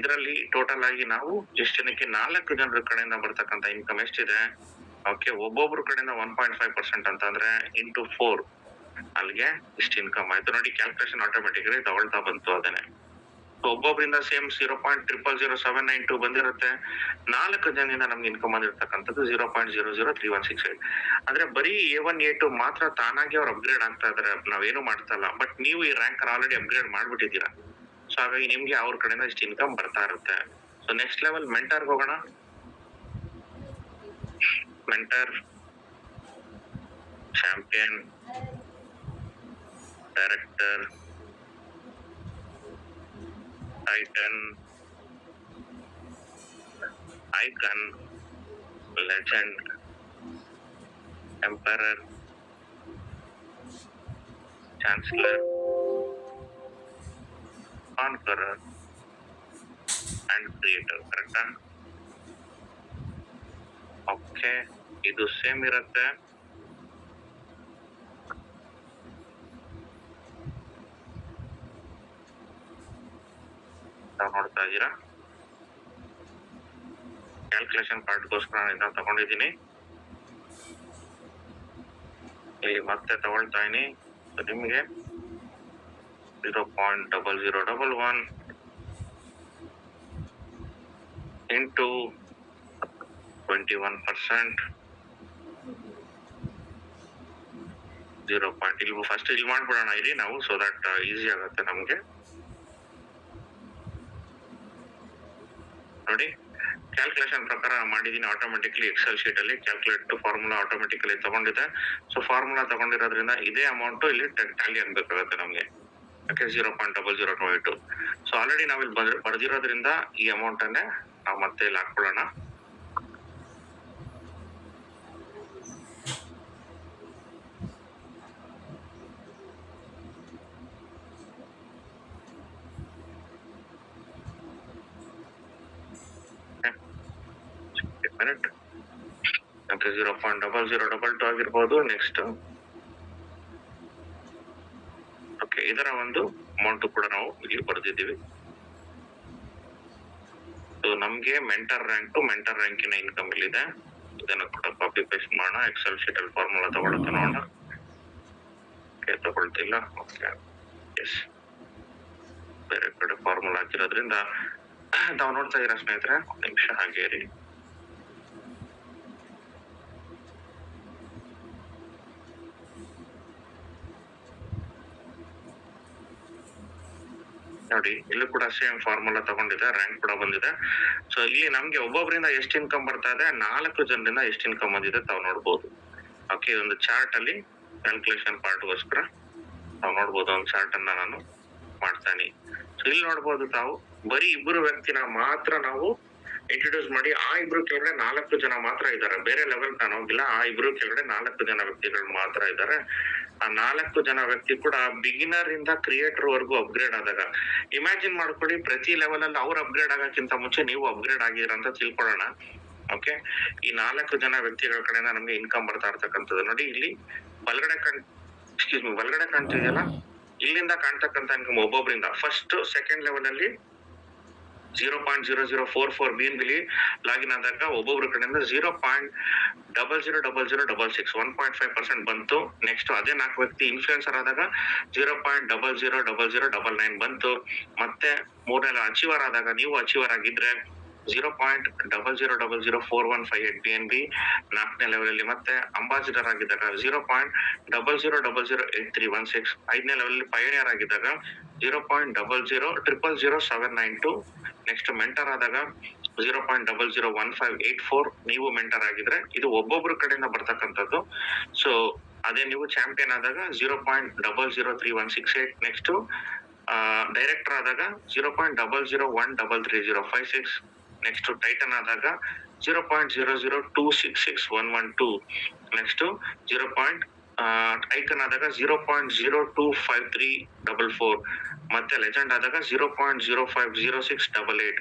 ಇದರಲ್ಲಿ ಟೋಟಲ್ ಆಗಿ ನಾವು ಎಷ್ಟು ಜನಕ್ಕೆ 4 ಜನರ ಕಡೆಯಿಂದ ಬರ್ತಕ್ಕಂಥ ಇನ್ಕಮ್ ಎಷ್ಟಿದೆ. ಓಕೆ, ಒಬ್ಬೊಬ್ರು ಕಡೆಯಿಂದ 1.5% ಅಂತಂದ್ರೆ ಇಂಟು 4 ಅಲ್ಲಿಗೆ ಇಷ್ಟು ಇನ್ಕಮ್ ಆಯ್ತು ನೋಡಿ. ಕ್ಯಾಲ್ಕುಲೇಷನ್ ಆಟೋಮೆಟಿಕಲಿ ತಗೊಳ್ತಾ ಬಂತು ಅದನ್ನೇ. ಒಬ್ಬೊಬ್ಬರಿಂದ ಸೇಮ್ 0.000792 ಬಂದಿರುತ್ತೆ. 4 ಜನದಿಂದ ನಮ್ಗೆ ಇನ್ಕಮ್ ಬಂದಿರ್ತಕ್ಕಂಥದ್ದು 0.003168. ಅಂದ್ರೆ ಬರೀ A1 A2 ಮಾತ್ರ ತಾನಾಗಿ ಅವ್ರು ಅಪ್ಗ್ರೇಡ್ ಆಗ್ತಾ ಇದಾರೆ, ನಾವೇನು ಮಾಡ್ತಾ ಇಲ್ಲ. ಬಟ್ ನೀವು ಈ ರ್ಯಾಂಕ್ ಆಲ್ರೆಡಿ ಅಪ್ಗ್ರೇಡ್ ಮಾಡ್ಬಿಟ್ಟಿದ್ದೀರಾ. ಸೊ ಹಾಗಾಗಿ ನಿಮ್ಗೆ ಅವ್ರ ಕಡೆಯಿಂದ ಇಷ್ಟು ಇನ್ಕಮ್ ಬರ್ತಾ ಇರುತ್ತೆ. ಸೊ ನೆಕ್ಸ್ಟ್ ಲೆವೆಲ್ ಮೆಂಟರ್ಗೆ ಹೋಗೋಣ. Mentor, champion, director, titan, icon, legend, emperor, chancellor, conqueror and creator. ಕರೆಕ್ಟಾ? ಓಕೆ, ಇದು ಸೇಮ್ ಇರುತ್ತೆ. ನೋಡ್ತಾ ಇದ್ದೀರಾ? ಕ್ಯಾಲ್ಕುಲೇಷನ್ ಪಾರ್ಟ್ಗೋಸ್ಕರ ನಾನು ಇದನ್ನ ತಗೊಂಡಿದ್ದೀನಿ. ಇಲ್ಲಿ ಮತ್ತೆ ತಗೊಳ್ತಾ ಇದೀನಿ. ನಿಮಗೆ 0.0011 ಇಂಟು 21%, 0. ಇಲ್ಲಿ ಫಸ್ಟ್ ಇಲ್ಲಿ ಮಾಡ್ಬಿಡೋಣ ಇಲ್ಲಿ ನಾವು, ಸೊ ದಟ್ ಈಸಿ ಆಗುತ್ತೆ ನಮ್ಗೆ. ನೋಡಿ, ಕ್ಯಾಲ್ಕುಲೇಷನ್ ಪ್ರಕಾರ ಮಾಡಿದೀನಿ ಆಟೋಮೆಟಿಕ್ಲಿ. ಎಕ್ಸೆಲ್ ಶೀಟ್ ಅಲ್ಲಿ ಕ್ಯಾಲ್ಕುಲೇಟ್ ಫಾರ್ಮುಲಾ ಆಟೋಮೆಟಿಕಲಿ ತಗೊಂಡಿದೆ. ಸೊ ಫಾರ್ಮುಲಾ ತಗೊಂಡಿರೋದ್ರಿಂದ ಇದೇ ಅಮೌಂಟ್ ಇಲ್ಲಿ ಟ್ಯಾಲಿ ಆಗ್ಬೇಕಾಗುತ್ತೆ ನಮ್ಗೆ. ಓಕೆ, 0.0022. ಸೊ ಆಲ್ರೆಡಿ ನಾವಿಲ್ಲಿ ಬರ್ದಿರೋದ್ರಿಂದ ಈ ಅಮೌಂಟ್ ಅನ್ನೇ ನಾವು ಮತ್ತೆ ಇಲ್ಲಿ ಹಾಕೊಳ್ಳೋಣ. ಮಿನಿಟ್. ಓಕೆ, 0.0022 ಆಗಿರ್ಬೋದು. ನೆಕ್ಸ್ಟ್ ಓಕೆ, ಇದರ ಒಂದು ಅಮೌಂಟ್ ಕೂಡ ನಾವು ಇಲ್ಲಿ ಬರೆದಿದ್ದೀವಿ. ಸೊ ನಮ್ಗೆ ಮೆಂಟರ್ ರ್ಯಾಂಕಿನ ಇನ್ಕಮ್ ಇಲ್ಲಿದೆ. ಇದನ್ನು ಕೂಡ ಕಾಪಿ ಪೇಸ್ಟ್ ಮಾಡೋಣ. ಎಕ್ಸೆಲ್ ಶೀಟ್ ಅಲ್ಲಿ ಫಾರ್ಮುಲಾ ತಗೊಳ್ತಾ ನೋಡೋಣ. ಓಕೆ, ತಗೊಳ್ತಿಲ್ಲ. ಓಕೆ, ಎಸ್, ಬೇರೆ ಕಡೆ ಫಾರ್ಮುಲಾ ಹಾಕಿರೋದ್ರಿಂದ ತಾವು ನೋಡ್ತಾ ಇದೀರಾ ಸ್ನೇಹಿತರೆ. ಒಂದು ನಿಮಿಷ ಹಾಗೆ ಇರಿ. ನೋಡಿ, ಇಲ್ಲೂ ಕೂಡ ಸೇಮ್ ಫಾರ್ಮುಲಾ ತಗೊಂಡಿದೆ, ರ್ಯಾಂಕ್ ಕೂಡ ಬಂದಿದೆ. ಸೊ ಇಲ್ಲಿ ನಮ್ಗೆ ಒಬ್ಬೊಬ್ಬರಿಂದ ಎಷ್ಟು ಇನ್ಕಮ್ ಬರ್ತಾ ಇದೆ, 4 ಜನರಿಂದ ಎಷ್ಟು ಇನ್ಕಮ್ ಬಂದಿದೆ ತಾವು ನೋಡ್ಬೋದು. ಓಕೆ, ಒಂದು ಚಾರ್ಟ್ ಅಲ್ಲಿ ಕ್ಯಾಲ್ಕುಲೇಷನ್ ಪಾರ್ಟ್ಗೋಸ್ಕರ ತಾವು ನೋಡ್ಬೋದು. ಒಂದು ಚಾರ್ಟ್ ಅನ್ನ ನಾನು ಮಾಡ್ತಾನೆ. ಸೊ ಇಲ್ಲಿ ನೋಡ್ಬೋದು ತಾವು, ಬರೀ 2 ವ್ಯಕ್ತಿನ ಮಾತ್ರ ನಾವು ಇಂಟ್ರೊಡ್ಯೂಸ್ ಮಾಡಿ, ಆ 2 ಕೆಳಗಡೆ 4 ಜನ ಮಾತ್ರ ಇದ್ದಾರೆ. ಬೇರೆ ಲೆವೆಲ್ ನಾನು ಹೋಗಿಲ್ಲ. ಆ 2 ಕೆಳಗಡೆ 4 ಜನ ವ್ಯಕ್ತಿಗಳು ಮಾತ್ರ ಇದ್ದಾರೆ. ಆ 4 ಜನ ವ್ಯಕ್ತಿ ಕೂಡ ಬಿಗಿನರ್ ಇಂದ ಕ್ರಿಯೇಟರ್ ವರ್ಗು ಅಪ್ಗ್ರೇಡ್ ಆದಾಗ, ಇಮ್ಯಾಜಿನ್ ಮಾಡ್ಕೊಳ್ಳಿ, ಪ್ರತಿ ಲೆವೆಲ್ ಅಲ್ಲಿ ಅವ್ರು ಅಪ್ಗ್ರೇಡ್ ಆಗಕ್ಕಿಂತ ಮುಂಚೆ ನೀವು ಅಪ್ಗ್ರೇಡ್ ಆಗಿರ ಅಂತ ತಿಳ್ಕೊಳ್ಳೋಣ. ಓಕೆ, ಈ 4 ಜನ ವ್ಯಕ್ತಿಗಳ ಕಡೆಯಿಂದ ನಮ್ಗೆ ಇನ್ಕಮ್ ಬರ್ತಾ ಇರ್ತಕ್ಕಂಥದ್ದು. ನೋಡಿ, ಇಲ್ಲಿ ಬಲಗಡೆ ಬಲಗಡೆ ಕಾಣ್ತಿದೆಯಲ್ಲ, ಇಲ್ಲಿಂದ ಕಾಣ್ತಕ್ಕಂಥ ಇನ್ಕಮ್ ಒಬ್ಬೊಬ್ಬರಿಂದ ಫಸ್ಟ್ ಸೆಕೆಂಡ್ ಲೆವೆಲ್ ಅಲ್ಲಿ 0.0044 BNB ಲಾಗಿನ್ ಆದಾಗ ಒಬ್ಬೊಬ್ರ ಕಡೆಯಿಂದ 0.000066 1.5% ಬಂತು. ನೆಕ್ಸ್ಟ್ ಅದೇ 4 ವ್ಯಕ್ತಿ ಇನ್ಫ್ಲೂಯೆನ್ಸರ್ ಆದಾಗ 0.000099 ಬಂತು. ಮತ್ತೆ ಮೂರನೇ ಅಚೀವರ್ ಆದಾಗ, ನೀವು ಅಚೀವರ್ ಆಗಿದ್ರೆ 0.00004158 BNB 4ನೇ ಲೆವೆಲ್ ಅಲ್ಲಿ. ಮತ್ತೆ ಅಂಬಾಸಿಡರ್ ಆಗಿದ್ದಾಗ 0.00008316 5ನೇ ಲೆವೆಲ್ ಅಲ್ಲಿ. ಪಯನಿಯರ್ ಆಗಿದ್ದಾಗ 0.00000792. ನೆಕ್ಸ್ಟ್ ಮೆಂಟರ್ ಆದಾಗ 0.001584 ನೀವು ಮೆಂಟರ್ ಆಗಿದ್ರೆ. ಇದು ಒಬ್ಬೊಬ್ರ ಕಡೆಯಿಂದ ಬರ್ತಕ್ಕಂಥದ್ದು. ಸೊ ಅದೇ ನೀವು ಚಾಂಪಿಯನ್ ಆದಾಗ 0.003168. ನೆಕ್ಸ್ಟ್ ಡೈರೆಕ್ಟರ್ ಆದಾಗ 0.00133056. ನೆಕ್ಸ್ಟ್ ಟೈಟನ್ ಆದಾಗ 0.00266112. ನೆಕ್ಸ್ಟ್ ಐಕನ್ ಆದಾಗ 0.025344. ಮತ್ತೆ ಲೆಜೆಂಡ್ ಆದಾಗ 0.050688.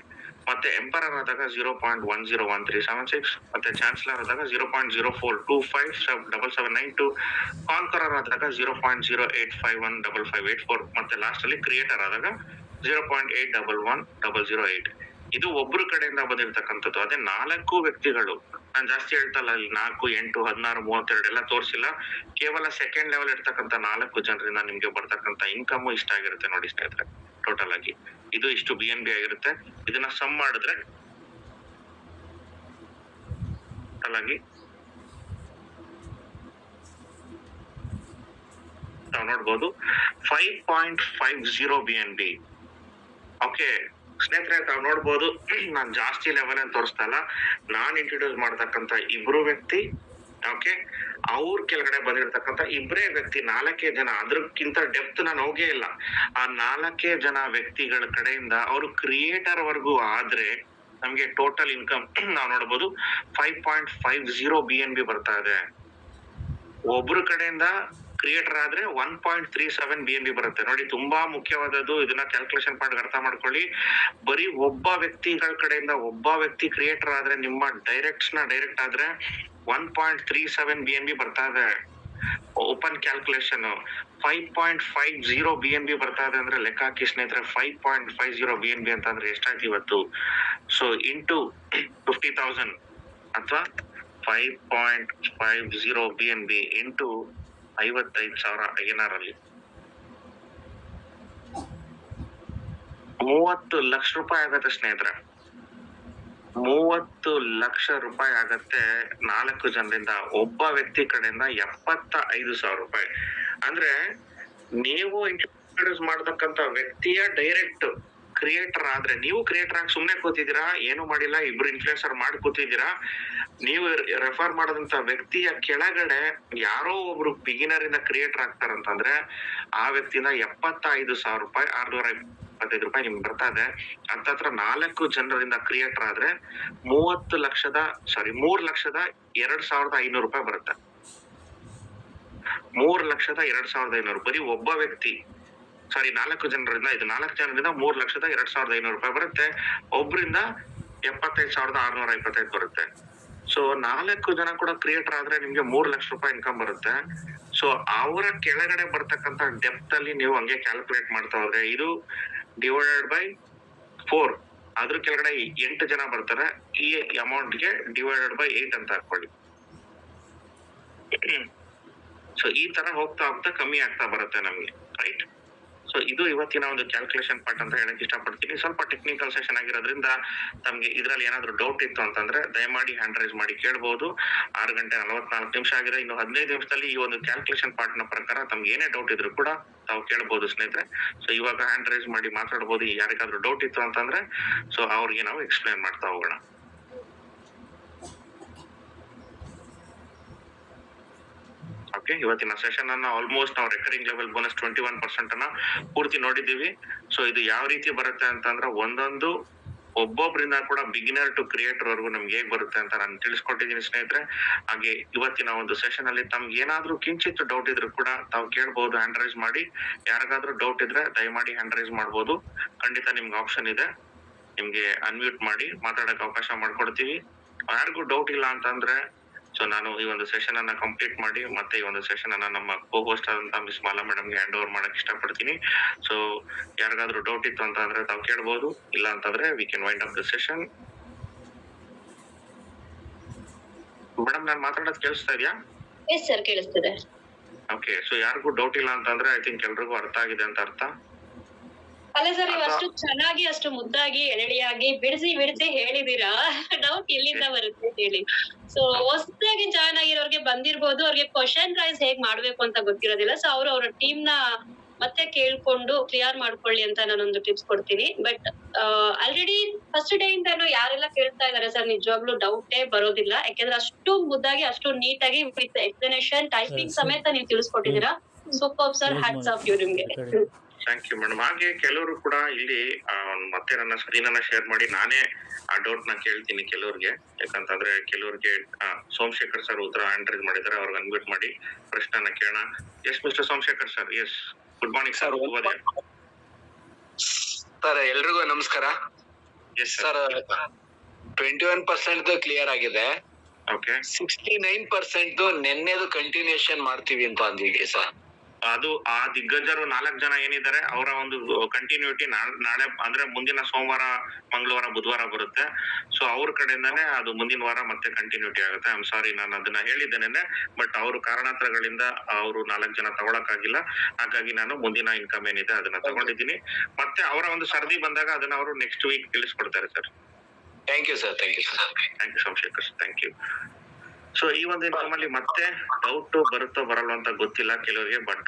ಮತ್ತೆ ಎಂಪರರ್ ಆದಾಗ 0.101376. ಮತ್ತೆ ಚಾನ್ಸಲರ್ ಆದಾಗ 0.04257792. ಕಾನ್ಕರರ್ ಆದಾಗ 0.08515584. ಮತ್ತೆ ಲಾಸ್ಟ್ ಅಲ್ಲಿ ಕ್ರಿಯೇಟರ್ ಆದಾಗ 0.811008. ಇದು ಒಬ್ರು ಕಡೆಯಿಂದ ಬಂದಿರ್ತಕ್ಕಂಥದ್ದು. ಅದೇ 4 ವ್ಯಕ್ತಿಗಳು, ನಾನು ಜಾಸ್ತಿ ಹೇಳ್ತಲ್ಲ, ಇಲ್ಲಿ 4, 8, 16, 32 ಎಲ್ಲ ತೋರಿಸಿಲ್ಲ. ಕೇವಲ ಸೆಕೆಂಡ್ ಲೆವೆಲ್ ಇರ್ತಕ್ಕಂಥ 4 ಜನರಿಂದ ನಿಮ್ಗೆ ಬರ್ತಕ್ಕಂಥ ಇನ್ಕಮ್ ಇಷ್ಟ ಆಗಿರುತ್ತೆ ನೋಡಿ ಸ್ನೇಹಿತರೆ. ಟೋಟಲ್ ಆಗಿ ಇದು ಇಷ್ಟು BNB ಆಗಿರುತ್ತೆ. ಇದನ್ನ ಸಮ್ ಮಾಡಿದ್ರೆ ಹಾಗಾಗಿ ನಾವು ನೋಡ್ಬೋದು 5.50 BNB. ಓಕೆ ಸ್ನೇಹಿತರೆ, ತಾವು ನೋಡ್ಬೋದು ನಾನು ಜಾಸ್ತಿ ಲೆವೆಲ್ ಅಂತ ತೋರಿಸ್ತಾ ಇಲ್ಲ. ನಾನ್ ಇಂಟ್ರೊಡ್ಯೂಸ್ ಮಾಡ್ತಕ್ಕಂತ ಇಬ್ರು ವ್ಯಕ್ತಿ, ಓಕೆ, ಅವ್ರ ಕೆಳಗಡೆ ಬಂದಿರತಕ್ಕಂತ ಇಬ್ಬರೇ ವ್ಯಕ್ತಿ, 4 ಜನ. ಅದ್ರಕ್ಕಿಂತ ಡೆಪ್ತ್ ನಾನು ಹೋಗೇ ಇಲ್ಲ. ಆ 4 ಜನ ವ್ಯಕ್ತಿಗಳ ಕಡೆಯಿಂದ ಅವರು ಕ್ರಿಯೇಟರ್ ವರ್ಗೂ ಆದ್ರೆ ನಮ್ಗೆ ಟೋಟಲ್ ಇನ್ಕಮ್ ನಾವು ನೋಡ್ಬೋದು 5.50 BNB ಬರ್ತಾ ಇದೆ. ಒಬ್ರು ಕಡೆಯಿಂದ ಕ್ರಿಯೇಟರ್ ಆದ್ರೆ 1.37 BNB ಬರುತ್ತೆ. ನೋಡಿ, ತುಂಬಾ ಮುಖ್ಯವಾದದ್ದು. ಇದನ್ನ ಕ್ಯಾಲ್ಕುಲೇಷನ್ ಮಾಡಿ ಅರ್ಥ ಮಾಡ್ಕೊಳ್ಳಿ. ಬರೀ ಒಬ್ಬ ವ್ಯಕ್ತಿಗಳ ಕಡೆಯಿಂದ ಒಬ್ಬ ವ್ಯಕ್ತಿ ಕ್ರಿಯೇಟರ್ ಆದ್ರೆ ನಿಮ್ಮ ಡೈರೆಕ್ಟ್ ಆದ್ರೆ 1.37 BNB ಬರ್ತಾ ಇದೆ. ಓಪನ್ ಕ್ಯಾಲ್ಕುಲೇಷನ್ 5.50 BNB ಬರ್ತಾ ಇದೆ ಅಂದ್ರೆ ಲೆಕ್ಕ ಹಾಕಿ ಸ್ನೇಹಿತರೆ. 5.50 BNB ಅಂತ ಅಂದ್ರೆ ಎಷ್ಟಾಯ್ತು ಇವತ್ತು? ಸೊ ಇಂಟು 50,000 ಅಥವಾ 5.50 BNB ಇಂಟು 55,000 INR ಅಲ್ಲಿ 30 ಲಕ್ಷ ರೂಪಾಯಿ ಆಗತ್ತೆ ಸ್ನೇಹಿತರೆ. 30 ಲಕ್ಷ ರೂಪಾಯಿ ಆಗತ್ತೆ 4 ಜನರಿಂದ. ಒಬ್ಬ ವ್ಯಕ್ತಿ ಕಡೆಯಿಂದ 75,000 ರೂಪಾಯಿ. ಅಂದ್ರೆ ನೀವು ಇಂಟ್ರೊಡ್ಯೂಸ್ ಮಾಡತಕ್ಕಂತ ವ್ಯಕ್ತಿಯ ಡೈರೆಕ್ಟ್ ಕ್ರಿಯೇಟರ್ ಆದ್ರೆ, ನೀವು ಕ್ರಿಯೇಟರ್ ಆಗಿ ಸುಮ್ನೆ ಕೂತಿದ್ದೀರಾ, ಏನು ಮಾಡಿಲ್ಲ, ಇಬ್ರು ಇನ್ಫ್ಲುಯೆನ್ಸರ್ ಮಾಡಿ ಕೂತಿದ್ದೀರಾ. ನೀವು ರೆಫರ್ ಮಾಡದಂತ ವ್ಯಕ್ತಿಯ ಕೆಳಗಡೆ ಯಾರೋ ಒಬ್ರು ಬಿಗಿನರ್ ಇಂದ ಕ್ರಿಯೇಟರ್ ಆಗ್ತಾರಂತಂದ್ರೆ ಆ ವ್ಯಕ್ತಿನ 75,000 ರೂಪಾಯಿ 625 ರೂಪಾಯಿ ನಿಮ್ಗೆ ಬರ್ತಾ ಇದೆ. ಹತ್ತತ್ರ 4 ಜನರಿಂದ ಕ್ರಿಯೇಟರ್ ಆದ್ರೆ 3,02,500 ರೂಪಾಯಿ ಬರುತ್ತೆ. 3,02,500 ಬರೀ ಒಬ್ಬ ವ್ಯಕ್ತಿ, 4 ಜನರಿಂದ, ಇದು 4 ಜನರಿಂದ 3,02,500 ರೂಪಾಯಿ ಬರುತ್ತೆ. ಒಬ್ರಿಂದ 75,625 ಬರುತ್ತೆ. ಸೊ 4 ಜನ ಕೂಡ ಕ್ರಿಯೇಟರ್ ಆದ್ರೆ ನಿಮ್ಗೆ 3 ಲಕ್ಷ ರೂಪಾಯಿ ಇನ್ಕಮ್ ಬರುತ್ತೆ. ಸೊ ಅವರ ಕೆಳಗಡೆ ಬರ್ತಕ್ಕಂತ ಡೆಪ್ತ್ ಅಲ್ಲಿ ನೀವು ಹಂಗೆ ಕ್ಯಾಲ್ಕುಲೇಟ್ ಮಾಡ್ತಾ ಹೋದ್ರೆ ಇದು ಡಿವೈಡೆಡ್ ಬೈ 4, ಅದ್ರ ಕೆಳಗಡೆ 8 ಜನ ಬರ್ತಾರೆ. ಈ ಅಮೌಂಟ್ ಗೆ ಡಿವೈಡೆಡ್ ಬೈ 8 ಅಂತ ಹಾಕೊಳ್ಳಿ. ಸೊ ಈ ತರ ಹೋಗ್ತಾ ಕಮ್ಮಿ ಆಗ್ತಾ ಬರುತ್ತೆ ನಮ್ಗೆ, ರೈಟ್? ಸೊ ಇದು ಇವತ್ತಿನ ಒಂದು ಕ್ಯಾಲ್ಕುಲೇಷನ್ ಪಾರ್ಟ್ ಅಂತ ಹೇಳಕ್ ಇಷ್ಟಪಡ್ತೀನಿ. ಸ್ವಲ್ಪ ಟೆಕ್ನಿಕಲ್ ಸೆಷನ್ ಆಗಿರೋದ್ರಿಂದ ತಮ್ಗೆ ಇದ್ರಲ್ಲಿ ಏನಾದ್ರು ಡೌಟ್ ಇತ್ತು ಅಂತಂದ್ರೆ ದಯಮಾಡಿ ಹ್ಯಾಂಡ್ ರೈಸ್ ಮಾಡಿ ಕೇಳಬಹುದು. 6:44 ಆಗಿದೆ. ಇನ್ನು 15 ನಿಮಿಷದಲ್ಲಿ ಈ ಒಂದು ಕ್ಯಾಲ್ಕುಲೇಷನ್ ಪಾರ್ಟ್ ನ ಪ್ರಕಾರ ತಮ್ಗೆ ಏನೇ ಡೌಟ್ ಇದ್ರು ಕೂಡ ತಾವು ಕೇಳಬಹುದು ಸ್ನೇಹಿತರೆ. ಸೊ ಇವಾಗ ಹ್ಯಾಂಡ್ ರೈಸ್ ಮಾಡಿ ಮಾತಾಡಬಹುದು. ಯಾರಿಗಾದ್ರೂ ಡೌಟ್ ಇತ್ತು ಅಂತಂದ್ರೆ ಸೊ ಅವ್ರಿಗೆ ನಾವು ಎಕ್ಸ್ಪ್ಲೈನ್ ಮಾಡ್ತಾ ಹೋಗೋಣ. ಓಕೆ, ಇವತ್ತಿನ ಸೆಷನ್ ಅನ್ನ ಆಲ್ಮೋಸ್ಟ್ ನಾವು ರೆಕರಿಂಗ್ ಲೆವೆಲ್ ಬೋನಸ್ 21% ಅನ್ನ ಪೂರ್ತಿ ನೋಡಿದೀವಿ. ಸೊ ಇದು ಯಾವ ರೀತಿ ಬರುತ್ತೆ ಅಂತಂದ್ರೆ ಒಂದೊಂದು ಒಬ್ಬೊಬ್ಬರಿಂದ ಕೂಡ ಬಿಗಿನರ್ ಟು ಕ್ರಿಯೇಟರ್ ವರ್ಗು ನಮ್ಗೆ ಹೇಗ್ ಬರುತ್ತೆ ಅಂತ ನಾನು ತಿಳಿಸ್ಕೊಟ್ಟಿದ್ದೀನಿ ಸ್ನೇಹಿತರೆ. ಹಾಗೆ ಇವತ್ತಿನ ಒಂದು ಸೆಷನ್ ಅಲ್ಲಿ ತಮ್ಗೆ ಏನಾದ್ರೂ ಕಿಂಚಿತ್ ಡೌಟ್ ಇದ್ರು ಕೂಡ ತಾವು ಕೇಳಬಹುದು, ಹ್ಯಾಂಡ್ ರೈಸ್ ಮಾಡಿ. ಯಾರಿಗಾದ್ರೂ ಡೌಟ್ ಇದ್ರೆ ದಯಮಾಡಿ ಹ್ಯಾಂಡ್ ರೈಸ್ ಮಾಡ್ಬೋದು. ಖಂಡಿತ ನಿಮ್ಗೆ ಆಪ್ಷನ್ ಇದೆ, ನಿಮ್ಗೆ ಅನ್ಮ್ಯೂಟ್ ಮಾಡಿ ಮಾತಾಡಕ್ ಅವಕಾಶ ಮಾಡ್ಕೊಡ್ತೀವಿ. ಯಾರಿಗೂ ಡೌಟ್ ಇಲ್ಲ ಅಂತಂದ್ರೆ ಸೊ ನಾನು ಈ ಒಂದು ಸೆಷನ್ ಅನ್ನ ಕಂಪ್ಲೀಟ್ ಮಾಡಿ ಮತ್ತೆ ಈ ಒಂದು ಸೆಷನ್ ಅನ್ನ ನಮ್ಮ ಕೋ ಹೋಸ್ಟ್ ಆದಂತ ಮಿಸ್ ಮಾಲಾ ಮೇಡಮ್ ಗೆ ಹ್ಯಾಂಡ್ ಓವರ್ ಮಾಡಕ್ ಇಷ್ಟಪಡ್ತೀನಿ. ಸೊ ಯಾರಿಗಾದ್ರೂ ಡೌಟ್ ಇತ್ತು ಅಂತ ಅಂದ್ರೆ ತಾವು ಕೇಳಬಹುದು, ಇಲ್ಲ ಅಂತಂದ್ರೆ we can wind up the session. Madam ನಾನು ಮಾತಾಡೋದು ಕೇಳಿಸ್ತಾ ಇದೆಯಾ? ಎಸ್ ಸರ್, ಕೇಳಿಸ್ತಿದೆ. ಓಕೆ, ಸೊ ಯಾರಿಗೂ ಡೌಟ್ ಇಲ್ಲ ಅಂತಂದ್ರೆ ಐ ಥಿಂಕ್ ಎಲ್ರಿಗೂ ಅರ್ಥ ಆಗಿದೆ ಅಂತ ಅರ್ಥ. ಅಲ್ಲ ಸರ್, ನೀವು ಅಷ್ಟು ಚೆನ್ನಾಗಿ, ಅಷ್ಟು ಮುದ್ದಾಗಿ, ಎಳೆಯಾಗಿ ಬಿಡಿಸಿ ಹೇಳಿದೀರಾ. ಡೌಟ್ ಎಲ್ಲಿಂದ ಬರುತ್ತೆ ಹೇಳಿ. ಸೊ ಹೊಸದಾಗಿ ಜಾಯ್ನ್ ಆಗಿರೋರ್ಗೆ ಬಂದಿರ್ಬೋದು, ಅವ್ರಿಗೆ ಕ್ವಶನ್ ರೈಸ್ ಹೇಗ್ ಮಾಡ್ಬೇಕು ಅಂತ ಗೊತ್ತಿರೋದಿಲ್ಲ. ಸೊ ಅವ್ರ ಟೀಮ್ ನ ಮತ್ತೆ ಕೇಳ್ಕೊಂಡು ಕ್ಲಿಯರ್ ಮಾಡ್ಕೊಳ್ಳಿ ಅಂತ ನಾನೊಂದು ಟಿಪ್ಸ್ ಕೊಡ್ತೀನಿ. ಬಟ್ ಆಲ್ರೆಡಿ ಫಸ್ಟ್ ಡೇ ಇಂದಾನು ಯಾರೆಲ್ಲ ಕೇಳ್ತಾ ಇದಾರೆ ಸರ್, ನಿಜವಾಗ್ಲೂ ಡೌಟೇ ಬರೋದಿಲ್ಲ. ಯಾಕೆಂದ್ರೆ ಅಷ್ಟು ಮುದ್ದಾಗಿ, ಅಷ್ಟು ನೀಟಾಗಿ ವಿತ್ ಎಕ್ಸ್ಪ್ಲನೇಷನ್ ಟೈಪಿಂಗ್ ಸಮೇತ ನೀವು ತಿಳಿಸ್ಕೊಟ್ಟಿದ್ದೀರಾ. Super sir, hats off you ನಿಮ್ಗೆ. Thank you madam. ಹಾಗೆ ಕೆಲವರು ಕೂಡ ಇಲ್ಲಿ ಮತ್ತೆ ನನ್ನ ಸ್ಕ್ರೀನ್ ಅನ್ನ ಶೇರ್ ಮಾಡಿ ನಾನೇ ಆ ಡೌಟ್ ನ ಕೇಳ್ತೀನಿ ಕೆಲವ್ರಿಗೆ. ಯಾಕಂತಂದ್ರೆ ಕೆಲವ್ರಿಗೆ ಸೋಮಶೇಖರ್ ಸರ್ ಉತ್ತರ ಹ್ಯಾಂಡ್ ರೈಸ್ ಮಾಡಿದ್ದಾರೆ, ಅವ್ರಿಗೆ ಅನ್ಮ್ಯೂಟ್ ಮಾಡಿ ಪ್ರಶ್ನೆನ ಕೇಳೋಣ. Yes mister Somashekar sir. Yes, good morning sir. Sir ಎಲ್ರಿಗೂ ನಮಸ್ಕಾರ. ಎಸ್ ಸರ್ 21% ಕ್ಲಿಯರ್ ಆಗಿದೆ. ಓಕೆ, 69% ನೆನ್ನೆದು ಕಂಟಿನ್ಯೂಷನ್ ಮಾಡ್ತೀವಿ ಅಂತ ಅಂದಿದ್ವಿ ಸರ್. ಅದು ಆ ದಿಗ್ಗಜರು 4 ಜನ ಏನಿದ್ದಾರೆ ಅವರ ಒಂದು ಕಂಟಿನ್ಯೂಟಿ ನಾಳೆ ಅಂದ್ರೆ ಮುಂದಿನ ಸೋಮವಾರ, ಮಂಗಳವಾರ, ಬುಧವಾರ ಬರುತ್ತೆ. ಸೊ ಅವ್ರ ಕಡೆಯಿಂದಾನೇ ಅದು ಮುಂದಿನ ವಾರ ಮತ್ತೆ ಕಂಟಿನ್ಯೂಟಿ ಆಗುತ್ತೆ. ಐ ಆಮ್ ಸಾರಿ, ನಾನು ಅದನ್ನ ಹೇಳಿದ್ದೇನೆ, ಬಟ್ ಅವರು ಕಾರಣಾಂತರಗಳಿಂದ ಅವರು 4 ಜನ ತಗೊಳಕ್ಕಾಗಿಲ್ಲ. ಹಾಗಾಗಿ ನಾನು ಮುಂದಿನ ಇನ್ಕಮ್ ಏನಿದೆ ಅದನ್ನ ತಗೊಂಡಿದ್ದೀನಿ. ಮತ್ತೆ ಅವರ ಒಂದು ಸರ್ದಿ ಬಂದಾಗ ಅದನ್ನ ಅವರು ನೆಕ್ಸ್ಟ್ ವೀಕ್ ತಿಳಿಸ್ಕೊಡ್ತಾರೆ sir. Thank you sir. Thank you Somashekar, thank you. So ಈ ಒಂದು ಇನ್ಕಮ್ ಅಲ್ಲಿ ಮತ್ತೆ ಡೌಟ್ ಬರುತ್ತೋ ಬರಲ್ಲ ಅಂತ ಗೊತ್ತಿಲ್ಲ ಕೆಲವರಿಗೆ, ಬಟ್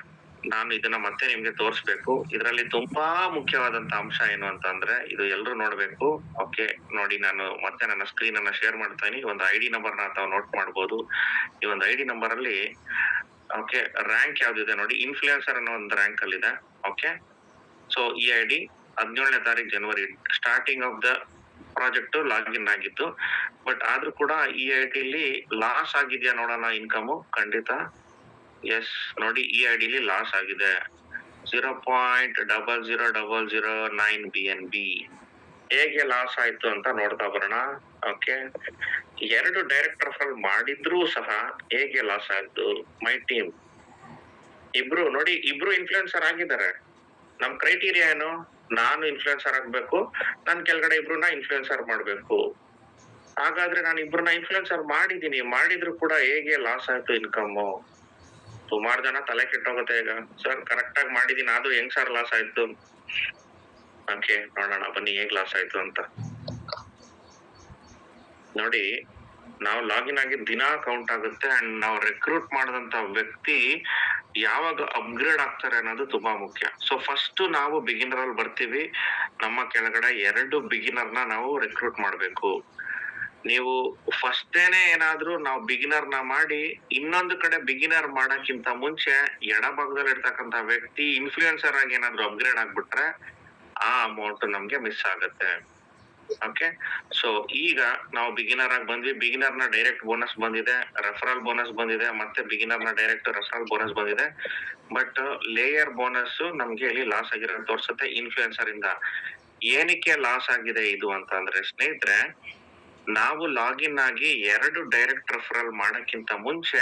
ನಾನು ಇದನ್ನ ಮತ್ತೆ ನಿಮ್ಗೆ ತೋರಿಸ್ಬೇಕು. ಇದರಲ್ಲಿ ತುಂಬಾ ಮುಖ್ಯವಾದಂತ ಅಂಶ ಏನು ಅಂತ ಅಂದ್ರೆ, ಇದು ಎಲ್ರು ನೋಡ್ಬೇಕು. ಓಕೆ, ನೋಡಿ, ನಾನು ಮತ್ತೆ ನನ್ನ ಸ್ಕ್ರೀನ್ ಅನ್ನ ಶೇರ್ ಮಾಡ್ತಾ ಇದೀನಿ. ಒಂದು ID ನಂಬರ್ ನ ತಾವು ನೋಟ್ ಮಾಡ್ಬೋದು. ಈ ಒಂದು ID ನಂಬರ್ ಅಲ್ಲಿ ಓಕೆ ರ್ಯಾಂಕ್ ಯಾವ್ದಿದೆ ನೋಡಿ, ಇನ್ಫ್ಲೂಯೆನ್ಸರ್ ಅನ್ನೋ ಒಂದು ರ್ಯಾಂಕ್ ಅಲ್ಲಿ ಇದೆ. ಓಕೆ, ಸೊ ಈ ID 17ನೇ ತಾರೀಕು ಜನವರಿ starting of the project login ಆಗಿತ್ತು. ಬಟ್ ಆದ್ರೂ ಕೂಡ ಈ ಐಡಿಲಿ ಲಾಸ್ ಆಗಿದ್ಯಾ ನೋಡೋಣ ಇನ್ಕಮ್. ಖಂಡಿತ ಎಸ್, ನೋಡಿ ಈ ಐಡಿಲಿ ಲಾಸ್ ಆಗಿದೆ 0.00009 BNB. ಹೇಗೆ ಲಾಸ್ ಆಯ್ತು ಅಂತ ನೋಡ್ತಾ ಬರೋಣ. ಓಕೆ, 2 ಡೈರೆಕ್ಟ್ ರೆಫರಲ್ ಮಾಡಿದ್ರೂ ಸಹ ಹೇಗೆ ಲಾಸ್ ಆಯ್ತು. ಮೈ ಟೀಮ್ ಇಬ್ರು ನೋಡಿ, ಇಬ್ರು ಇನ್ಫ್ಲೂಯೆನ್ಸರ್ ಆಗಿದ್ದಾರೆ. ನಮ್ ಕ್ರೈಟೀರಿಯಾ ಏನು, ನಾನು ಇನ್ಫ್ಲೂಯೆನ್ಸರ್ ಆಗ್ಬೇಕು, ನನ್ ಕೆಳಗಡೆ ಇಬ್ರನ್ನ ಇನ್ಫ್ಲೂಯೆನ್ಸರ್ ಮಾಡ್ಬೇಕು. ಹಾಗಾದ್ರೆ ನಾನು ಇಬ್ರನ್ನ ಇನ್ಫ್ಲೂಯೆನ್ಸರ್ ಮಾಡಿದ್ರು ಕೂಡ ಹೇಗೆ ಲಾಸ್ ಆಯ್ತು ಇನ್ಕಮ್. ಸುಮಾರು ಜನ ತಲೆ ಕೆಟ್ಟೋಗುತ್ತೆ ಈಗ, ಸರ್ ಕರೆಕ್ಟ್ ಆಗಿ ಮಾಡಿದೀನಿ ಆದ್ರೂ ಹೆಂಗ್ ಸರ್ ಲಾಸ್ ಆಯ್ತು. ಓಕೆ, ನೋಡೋಣ ಬನ್ನಿ ಹೇಗ್ ಲಾಸ್ ಆಯ್ತು ಅಂತ. ನೋಡಿ, ನಾವು ಲಾಗಿನ್ ಆಗಿ ದಿನ ಕೌಂಟ್ ಆಗುತ್ತೆ ಅಂಡ್ ನಾವು ರೆಕ್ರೂಟ್ ಮಾಡಿದಂತ ವ್ಯಕ್ತಿ ಯಾವಾಗ ಅಪ್ಗ್ರೇಡ್ ಆಗ್ತಾರೆ ಅನ್ನೋದು ತುಂಬಾ ಮುಖ್ಯ. ಸೊ ಫಸ್ಟ್ ನಾವು ಬಿಗಿನರ್ ಅಲ್ಲಿ ಬರ್ತೀವಿ, ನಮ್ಮ ಕೆಳಗಡೆ 2 ಬಿಗಿನರ್ ನಾವು ರೆಕ್ರೂಟ್ ಮಾಡ್ಬೇಕು. ನೀವು ಫಸ್ಟೇನೆ ಏನಾದ್ರೂ ನಾವು ಬಿಗಿನರ್ ನ ಮಾಡಿ ಇನ್ನೊಂದು ಕಡೆ ಬಿಗಿನರ್ ಮಾಡಕ್ಕಿಂತ ಮುಂಚೆ ಎಡಭಾಗದಲ್ಲಿ ಇರ್ತಕ್ಕಂತ ವ್ಯಕ್ತಿ ಇನ್ಫ್ಲೂಯೆನ್ಸರ್ ಆಗಿ ಏನಾದ್ರು ಅಪ್ಗ್ರೇಡ್ ಆಗ್ಬಿಟ್ರೆ ಆ ಅಮೌಂಟ್ ನಮ್ಗೆ ಮಿಸ್ ಆಗುತ್ತೆ. ಓಕೆ, ಸೊ ಈಗ ನಾವು ಬಿಗಿನರ್ ಆಗಿ ಬಂದ್ವಿ. ಬಿಗಿನರ್ ನ ಡೈರೆಕ್ಟ್ ಬೋನಸ್ ಬಂದಿದೆ, ರೆಫರಲ್ ಬೋನಸ್ ಬಂದಿದೆ, ಮತ್ತೆ ಬಿಗಿನರ್ ನ ಡೈರೆಕ್ಟ್ ರೆಫರಲ್ ಬೋನಸ್ ಬಂದಿದೆ. ಬಟ್ ಲೇಯರ್ ಬೋನಸ್ ನಮ್ಗೆ ಇಲ್ಲಿ ಲಾಸ್ ಆಗಿರೋದು ತೋರಿಸುತ್ತೆ ಇನ್ಫ್ಲೂಯೆನ್ಸರ್ ಇಂದ. ಏನಕ್ಕೆ ಲಾಸ್ ಆಗಿದೆ ಇದು ಅಂತ ಅಂದ್ರೆ ಸ್ನೇಹಿತರೆ, ನಾವು ಲಾಗಿನ್ ಆಗಿ 2 ಡೈರೆಕ್ಟ್ ರೆಫರಲ್ ಮಾಡಕ್ಕಿಂತ ಮುಂಚೆ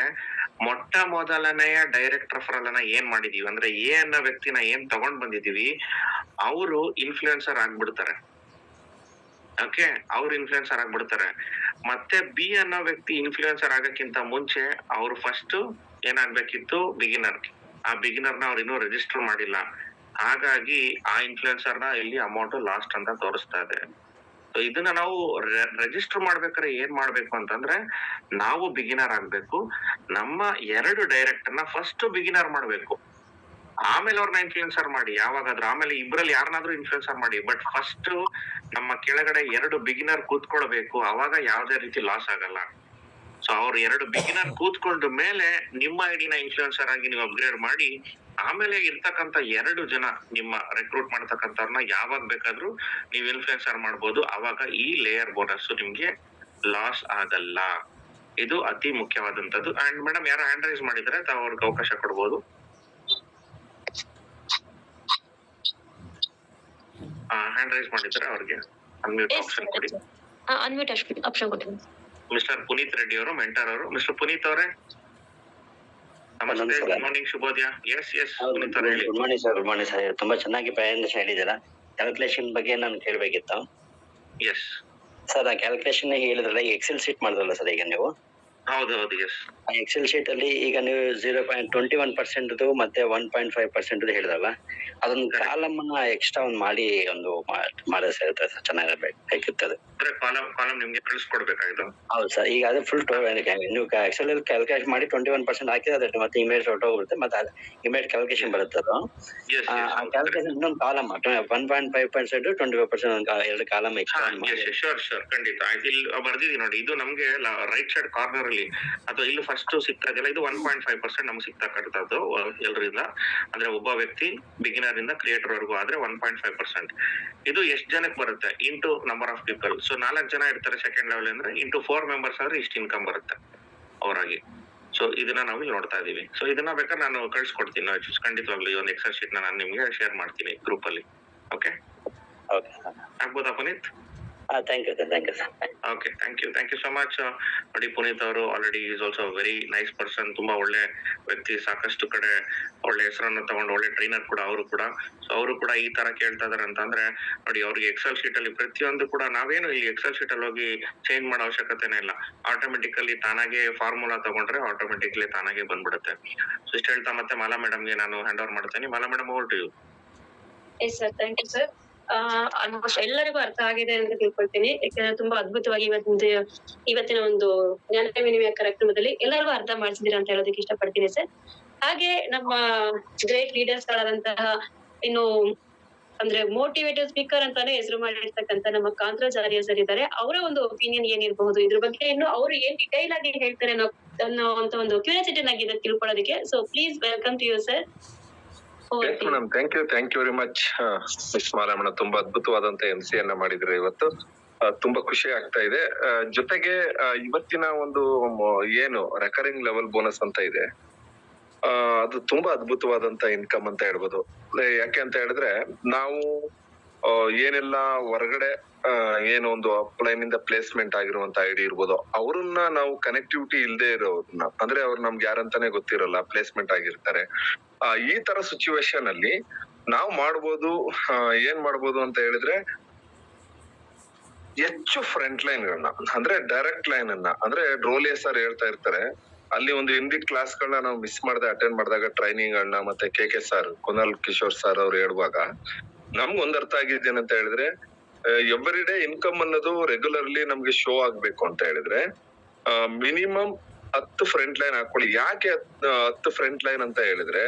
ಮೊಟ್ಟ ಮೊದಲನೆಯ ಡೈರೆಕ್ಟ್ ರೆಫರಲ್ ಅನ್ನ ಏನ್ ಮಾಡಿದೀವಿ ಅಂದ್ರೆ ಎ ಅನ್ನೋ ವ್ಯಕ್ತಿನ ಏನ್ ತಗೊಂಡ್ ಬಂದಿದೀವಿ, ಅವರು ಇನ್ಫ್ಲೂಯೆನ್ಸರ್ ಆಗ್ಬಿಡ್ತಾರೆ. ಓಕೆ, ಅವ್ರು ಇನ್ಫ್ಲೂಯೆನ್ಸರ್ ಆಗ್ಬಿಡ್ತಾರೆ. ಮತ್ತೆ ಬಿ ಅನ್ನೋ ವ್ಯಕ್ತಿ ಇನ್ಫ್ಲೂಯೆನ್ಸರ್ ಆಗಕ್ಕಿಂತ ಮುಂಚೆ ಅವ್ರು ಫಸ್ಟ್ ಏನಾಗ್ಬೇಕಿತ್ತು, ಬಿಗಿನರ್. ಆ ಬಿಗಿನರ್ ನ ಅವ್ರು ಇನ್ನೂ ರಿಜಿಸ್ಟರ್ ಮಾಡಿಲ್ಲ. ಹಾಗಾಗಿ ಆ ಇನ್ಫ್ಲೂಯೆನ್ಸರ್ ನ ಇಲ್ಲಿ ಅಮೌಂಟ್ ಲಾಸ್ಟ್ ಅಂತ ತೋರಿಸ್ತಾ ಇದೆ. ಸೊ ಇದನ್ನ ನಾವು ರಿಜಿಸ್ಟರ್ ಮಾಡ್ಬೇಕಾದ್ರೆ ಏನ್ ಮಾಡ್ಬೇಕು ಅಂತಂದ್ರೆ, ನಾವು ಬಿಗಿನರ್ ಆಗ್ಬೇಕು. ನಮ್ಮ 2 ಡೈರೆಕ್ಟರ್ ನ ಫಸ್ಟ್ ಬಿಗಿನರ್ ಮಾಡ್ಬೇಕು, ಆಮೇಲೆ ಅವ್ರನ್ನ ಇನ್ಫ್ಲೂಯೆನ್ಸರ್ ಮಾಡಿ ಯಾವಾಗಾದ್ರೂ. ಆಮೇಲೆ ಇಬ್ರಲ್ಲಿ ಯಾರನ್ನಾದ್ರೂ ಇನ್ಫ್ಲೂಯೆನ್ಸರ್ ಮಾಡಿ, ಬಟ್ ಫಸ್ಟ್ ನಮ್ಮ ಕೆಳಗಡೆ 2 ಬಿಗಿನರ್ ಕೂತ್ಕೊಳ್ಬೇಕು. ಅವಾಗ ಯಾವ್ದೇ ರೀತಿ ಲಾಸ್ ಆಗಲ್ಲ. ಸೊ ಅವ್ರು 2 ಬಿಗಿನರ್ ಕೂತ್ಕೊಂಡ ಮೇಲೆ ನಿಮ್ಮ ಐಡಿನ ಇನ್ಫ್ಲೂಯೆನ್ಸರ್ ಆಗಿ ನೀವು ಅಪ್ಗ್ರೇಡ್ ಮಾಡಿ, ಆಮೇಲೆ ಇರ್ತಕ್ಕಂತ 2 ಜನ ನಿಮ್ಮ ರೆಕ್ರೂಟ್ ಮಾಡ್ತಕ್ಕಂಥವ್ರನ್ನ ಯಾವಾಗ ಬೇಕಾದ್ರೂ ನೀವು ಇನ್ಫ್ಲೂಯೆನ್ಸರ್ ಮಾಡ್ಬೋದು. ಅವಾಗ ಈ ಲೇಯರ್ ಬೋನಸ್ ನಿಮ್ಗೆ ಲಾಸ್ ಆಗಲ್ಲ. ಇದು ಅತಿ ಮುಖ್ಯವಾದಂತದ್ದು. ಅಂಡ್ ಮೇಡಮ್ ಯಾರು ಹ್ಯಾಂಡ್ ರೈಸ್ ಮಾಡಿದ್ರೆ ತಾವು ಅವ್ರಿಗೆ ಅವಕಾಶ ಕೊಡ್ಬೋದು. ಹ್ಯಾಂಡ್ ರೈಸ್ ಮಾಡಿದ್ರೆ ಅವ್ರಿಗೆ ಅನ್ಮ್ಯೂಟ್ ಆಪ್ಷನ್ ಕೊಡಿ. ಅನ್ಮ್ಯೂಟ್ ಆಪ್ಷನ್ ಕೊಡಿ. ಮಿಸ್ಟರ್ ಪುನೀತ್ ರೆಡ್ಡಿ ಅವರು, ಮೆಂಟರ್ ಅವರು. ಮಿಸ್ಟರ್ ಪುನೀತ್ ಅವರೇ ನಮಸ್ತೆ, ಗುಡ್ ಮಾರ್ನಿಂಗ್, ಶುಭೋದಯ. ಎಸ್ ಪುನೀತ್ ಅವರು ಹೇಳಿ. Good morning sir. Good morning sir. ತುಂಬಾ ಚೆನ್ನಾಗಿ ಪ್ರೆಸೆಂಟೇಷನ್ ಹೇಳಿದ್ದೀರಾ. ಕ್ಯಾಲ್ಕುಲೇಷನ್ ಬಗ್ಗೆ ನಾನು ಕೇಳಬೇಕಿತ್ತು ಎಸ್ ಸರ್. ಆ ಕ್ಯಾಲ್ಕುಲೇಷನ್ ಹೇಳಿದ್ರಲ್ಲ, ಎಕ್ಸೆಲ್ ಶೀಟ್ ಮಾಡಿದ್ರಲ್ಲ ಸರ್ ಈಗ ನೀವು. ಹೌದು, ಎಸ್. ಆ ಎಕ್ಸೆಲ್ ಶೀಟ್ ಅಲ್ಲಿ ಈಗ ನೀವು 0.21% ಮತ್ತೆ 1.5% ಹೇಳಿದ್ರಲ್ಲ, ಅದೊಂದು ಕಾಲಮ್ ಅನ್ನ ಎಕ್ಸ್ಟ್ರಾ ಒಂದು ಮಾಡಿ ಒಂದು ಮಾಡಿದ್ರೆ ಸರ್ ಚೆನ್ನಾಗಿರ್ಬೇಕಿತ್ತು ಅದು. ಕಾಲಮ್ ನಿಮ್ಗೆ ಕಳಿಸ್ಕೊಡ್ಬೇಕಾಯ್ತು. ಹೌದು ಸರ್. ಈಗ ಅದು ಫುಲ್ ನೀವು ಎಕ್ಸೆಲ್ ಅಲ್ಲಿ ಕ್ಯಾಲ್ಕುಲೇಟ್ ಮಾಡಿ 21% ಹಾಕಿದ್ರೆ ಮತ್ತೆ ಇಮೇಜ್ ಹೊರಟೋಗ್ಬಿಡುತ್ತೆ, ಮತ್ತೆ ಇಮೇಜ್ ಕ್ಯಾಲ್ಕುಲೇಷನ್ ಬರುತ್ತೆ ಅದು. ಆ ಕ್ಯಾಲ್ಕುಲೇಷನ್ ಇನ್ನೊಂದು ಕಾಲಮ್ 1.5%, 25% 2 ಕಾಲಮ್ ಎಕ್ಸ್ಟ್ರಾ. ಶೋರ್ ಖಂಡಿತ. ಇಲ್ಲಿ ಬರ್ದಿದೀನಿ ನೋಡಿ, ಇದು ನಮ್ಗೆ ರೈಟ್ ಸೈಡ್ ಕಾರ್ನರ್ ಅಲ್ಲಿ ಅಥವಾ ಇಲ್ಲಿ ಫಸ್ಟ್ ಸಿಗ್ತಾ ಇದೆಯಲ್ಲ, ಇದು 1.5% ನಮ್ಗೆ ಸಿಗ್ತಕ್ಕಂಥದ್ದು ಎಲ್ಲರಿಂದ. ಅಂದ್ರೆ ಒಬ್ಬ ವ್ಯಕ್ತಿ ಬಿಗಿನರ್ ಇಂದ ಕ್ರಿಯೇಟರ್ ವರೆಗೂ ಆದ್ರೆ 1.5%. ಇದು ಎಷ್ಟು ಜನಕ್ಕೆ ಬರುತ್ತೆ into number of people. So 4 ಜನ ಇರ್ತಾರೆ ಸೆಕೆಂಡ್ ಲೆವೆಲ್ ಅಂದ್ರೆ ಇಂಟು 4 ಮೆಂಬರ್ಸ್ ಆದ್ರೆ ಇಷ್ಟು ಇನ್ಕಮ್ ಬರುತ್ತೆ ಅವರಾಗಿ. ಸೊ ಇದನ್ನ ನಾವು ಇಲ್ಲಿ ನೋಡ್ತಾ ಇದೀವಿ. ಸೊ ಇದನ್ನ ಬೇಕಾದ್ರೆ ನಾನು ಕಳ್ಸಿಕೊಡ್ತೀನಿ ಖಂಡಿತವಾಗ್ಲು. ಈ ಒಂದು ಎಕ್ಸೆಲ್ ಶೀಟ್ ನಾನು ನಿಮ್ಗೆ ಶೇರ್ ಮಾಡ್ತೀನಿ ಗ್ರೂಪ್ ಅಲ್ಲಿ. ಓಕೆ, ಆಗ್ಬೋದಾ Puneeth? Thank you sir, thank you sir. Okay, thank you so much. ನೋಡಿ ಪುನೀತ್ ಅವರು already is also very nice person, ತುಂಬಾ ಒಳ್ಳೆ ವ್ಯಕ್ತಿ, ಸಾಕಷ್ಟು ಕಡೆ ಒಳ್ಳೆ ಹೆಸರನ್ನು ತಗೊಂಡು ಒಳ್ಳೆ ಟ್ರೈನರ್ ಕೂಡ ಅವರು ಕೂಡ. ಸೊ ಅವರು ಕೂಡ ಈ ತರ ಕೇಳ್ತಾ ಇದಾರೆ ಅಂತಂದ್ರೆ ನೋಡಿ, ಅವ್ರಿಗೆ ಎಕ್ಸೆಲ್ ಶೀಟ್ ಅಲ್ಲಿ ಪ್ರತಿಯೊಂದು ಕೂಡ ನಾವೇನು ಈ ಎಕ್ಸೆಲ್ ಶೀಟ್ ಅಲ್ಲಿ ಹೋಗಿ ಚೇಂಜ್ ಮಾಡೋ ಅವಶ್ಯಕತೆನೇ ಇಲ್ಲ. ಆಟೋಮೆಟಿಕಲಿ ತಾನಾಗೆ ಫಾರ್ಮುಲಾ ತಗೊಂಡ್ರೆ ಆಟೋಮೆಟಿಕ್ಲಿ ತಾನಾಗೆ ಬಂದ್ಬಿಡುತ್ತೆ. ಸೊ ಇಷ್ಟ ಹೇಳ್ತಾ ಮತ್ತೆ ಮಾಲಾ ಮೇಡಮ್ಗೆ ನಾನು ಹ್ಯಾಂಡ್ ಓವರ್ ಮಾಡ್ತೇನೆ. Mala madam, over to you. Yes sir, thank you sir. Almost ಎಲ್ಲರಿಗೂ ಅರ್ಥ ಆಗಿದೆ ಅಂತ ತಿಳ್ಕೊಳ್ತೀನಿ. ಯಾಕಂದ್ರೆ ತುಂಬಾ ಅದ್ಭುತವಾಗಿ ಇವತ್ತಿನ ಒಂದು ಜ್ಞಾನ ವಿನಿಮಯ ಕಾರ್ಯಕ್ರಮದಲ್ಲಿ ಎಲ್ಲರಿಗೂ ಅರ್ಥ ಮಾಡಿಸಿದೀರಾ ಅಂತ ಹೇಳೋದಕ್ಕೆ ಇಷ್ಟಪಡ್ತೀನಿ ಸರ್. ಹಾಗೆ ನಮ್ಮ ಗ್ರೇಟ್ ಲೀಡರ್ಸ್ ಗಳಾದಂತಹ ಇನ್ನು ಅಂದ್ರೆ ಮೋಟಿವೇಟೆಡ್ ಸ್ಪೀಕರ್ ಅಂತಾನೆ ಹೆಸರು ಮಾಡಿರ್ತಕ್ಕಂಥ ನಮ್ಮ ಕಾಂತರಾಜಾರ್ಯ ಸರ್ ಇದ್ದಾರೆ. ಅವರ ಒಂದು ಒಪಿನಿಯನ್ ಏನಿರಬಹುದು ಇದ್ರ ಬಗ್ಗೆ, ಇನ್ನು ಅವರು ಏನ್ ಡಿಟೈಲ್ ಆಗಿ ಹೇಳ್ತಾರೆ ಅನ್ನೋ ಒಂದು ಕ್ಯೂರಿಯಾಸಿಟಿ ಆಗಿದೆ ತಿಳ್ಕೊಳ್ಳೋದಕ್ಕೆ. So please welcome to you sir. Madam, thank you very much. Miss Mala madam ತುಂಬಾ ಅದ್ಭುತವಾದಂತ MC ಯನ್ನ ಮಾಡಿದ್ರೆ ಇವತ್ತು. ತುಂಬಾ ಖುಷಿ ಆಗ್ತಾ ಇದೆ. ಜೊತೆಗೆ ಇವತ್ತಿನ ಒಂದು ಏನು ರೆಕರಿಂಗ್ ಲೆವೆಲ್ ಬೋನಸ್ ಅಂತ ಇದೆ, ಅದು ತುಂಬಾ ಅದ್ಭುತವಾದಂತ ಇನ್ಕಮ್ ಅಂತ ಹೇಳ್ಬೋದು. ಯಾಕೆ ಅಂತ ಹೇಳಿದ್ರೆ ನಾವು ಏನೆಲ್ಲ ಹೊರಗಡೆ ಏನು ಒಂದು ಅಪ್ಲೈನ್ ಇಂದ ಪ್ಲೇಸ್ಮೆಂಟ್ ಆಗಿರುವಂತ ಐಡಿ ಇರ್ಬೋದು, ಅವ್ರನ್ನ ನಾವು ಕನೆಕ್ಟಿವಿಟಿ ಇಲ್ಲದೆ ಇರೋರ್ನ, ಅಂದ್ರೆ ಅವ್ರು ನಮ್ಗೆ ಯಾರಂತಾನೆ ಗೊತ್ತಿರಲ್ಲ, ಪ್ಲೇಸ್ಮೆಂಟ್ ಆಗಿರ್ತಾರೆ. ಈ ತರ ಸಿಚುವೇಶನ್ ಅಲ್ಲಿ ನಾವು ಮಾಡ್ಬೋದು, ಏನ್ ಮಾಡ್ಬೋದು ಅಂತ ಹೇಳಿದ್ರೆ ಹೆಚ್ಚು ಫ್ರಂಟ್ ಲೈನ್ ಗಳನ್ನ, ಅಂದ್ರೆ ಡೈರೆಕ್ಟ್ ಲೈನ್ ಅನ್ನ, ಅಂದ್ರೆ ರೋಲಿಯಾ ಸರ್ ಹೇಳ್ತಾ ಇರ್ತಾರೆ, ಅಲ್ಲಿ ಒಂದು ಹಿಂದಿ ಕ್ಲಾಸ್ ಗಳನ್ನ ನಾವು ಮಿಸ್ ಮಾಡದೆ ಅಟೆಂಡ್ ಮಾಡಿದಾಗ ಟ್ರೈನಿಂಗ್ ಗಳನ್ನ, ಮತ್ತೆ KK sir, Kunal Kishore sir ಅವ್ರು ಹೇಳುವಾಗ ನಮ್ಗೆ ಒಂದ್ ಅರ್ಥ ಆಗಿದ್ದೇನಂತ ಹೇಳಿದ್ರೆ, ಎವ್ರಿ ಡೇ ಇನ್ಕಮ್ ಅನ್ನೋದು ರೆಗ್ಯುಲರ್ಲಿ ನಮ್ಗೆ ಶೋ ಆಗ್ಬೇಕು ಅಂತ ಹೇಳಿದ್ರೆ ಮಿನಿಮಮ್ 10 ಫ್ರಂಟ್ ಲೈನ್ ಹಾಕೊಳ್ಳಿ. ಯಾಕೆ 10 ಫ್ರಂಟ್ ಲೈನ್ ಅಂತ ಹೇಳಿದ್ರೆ,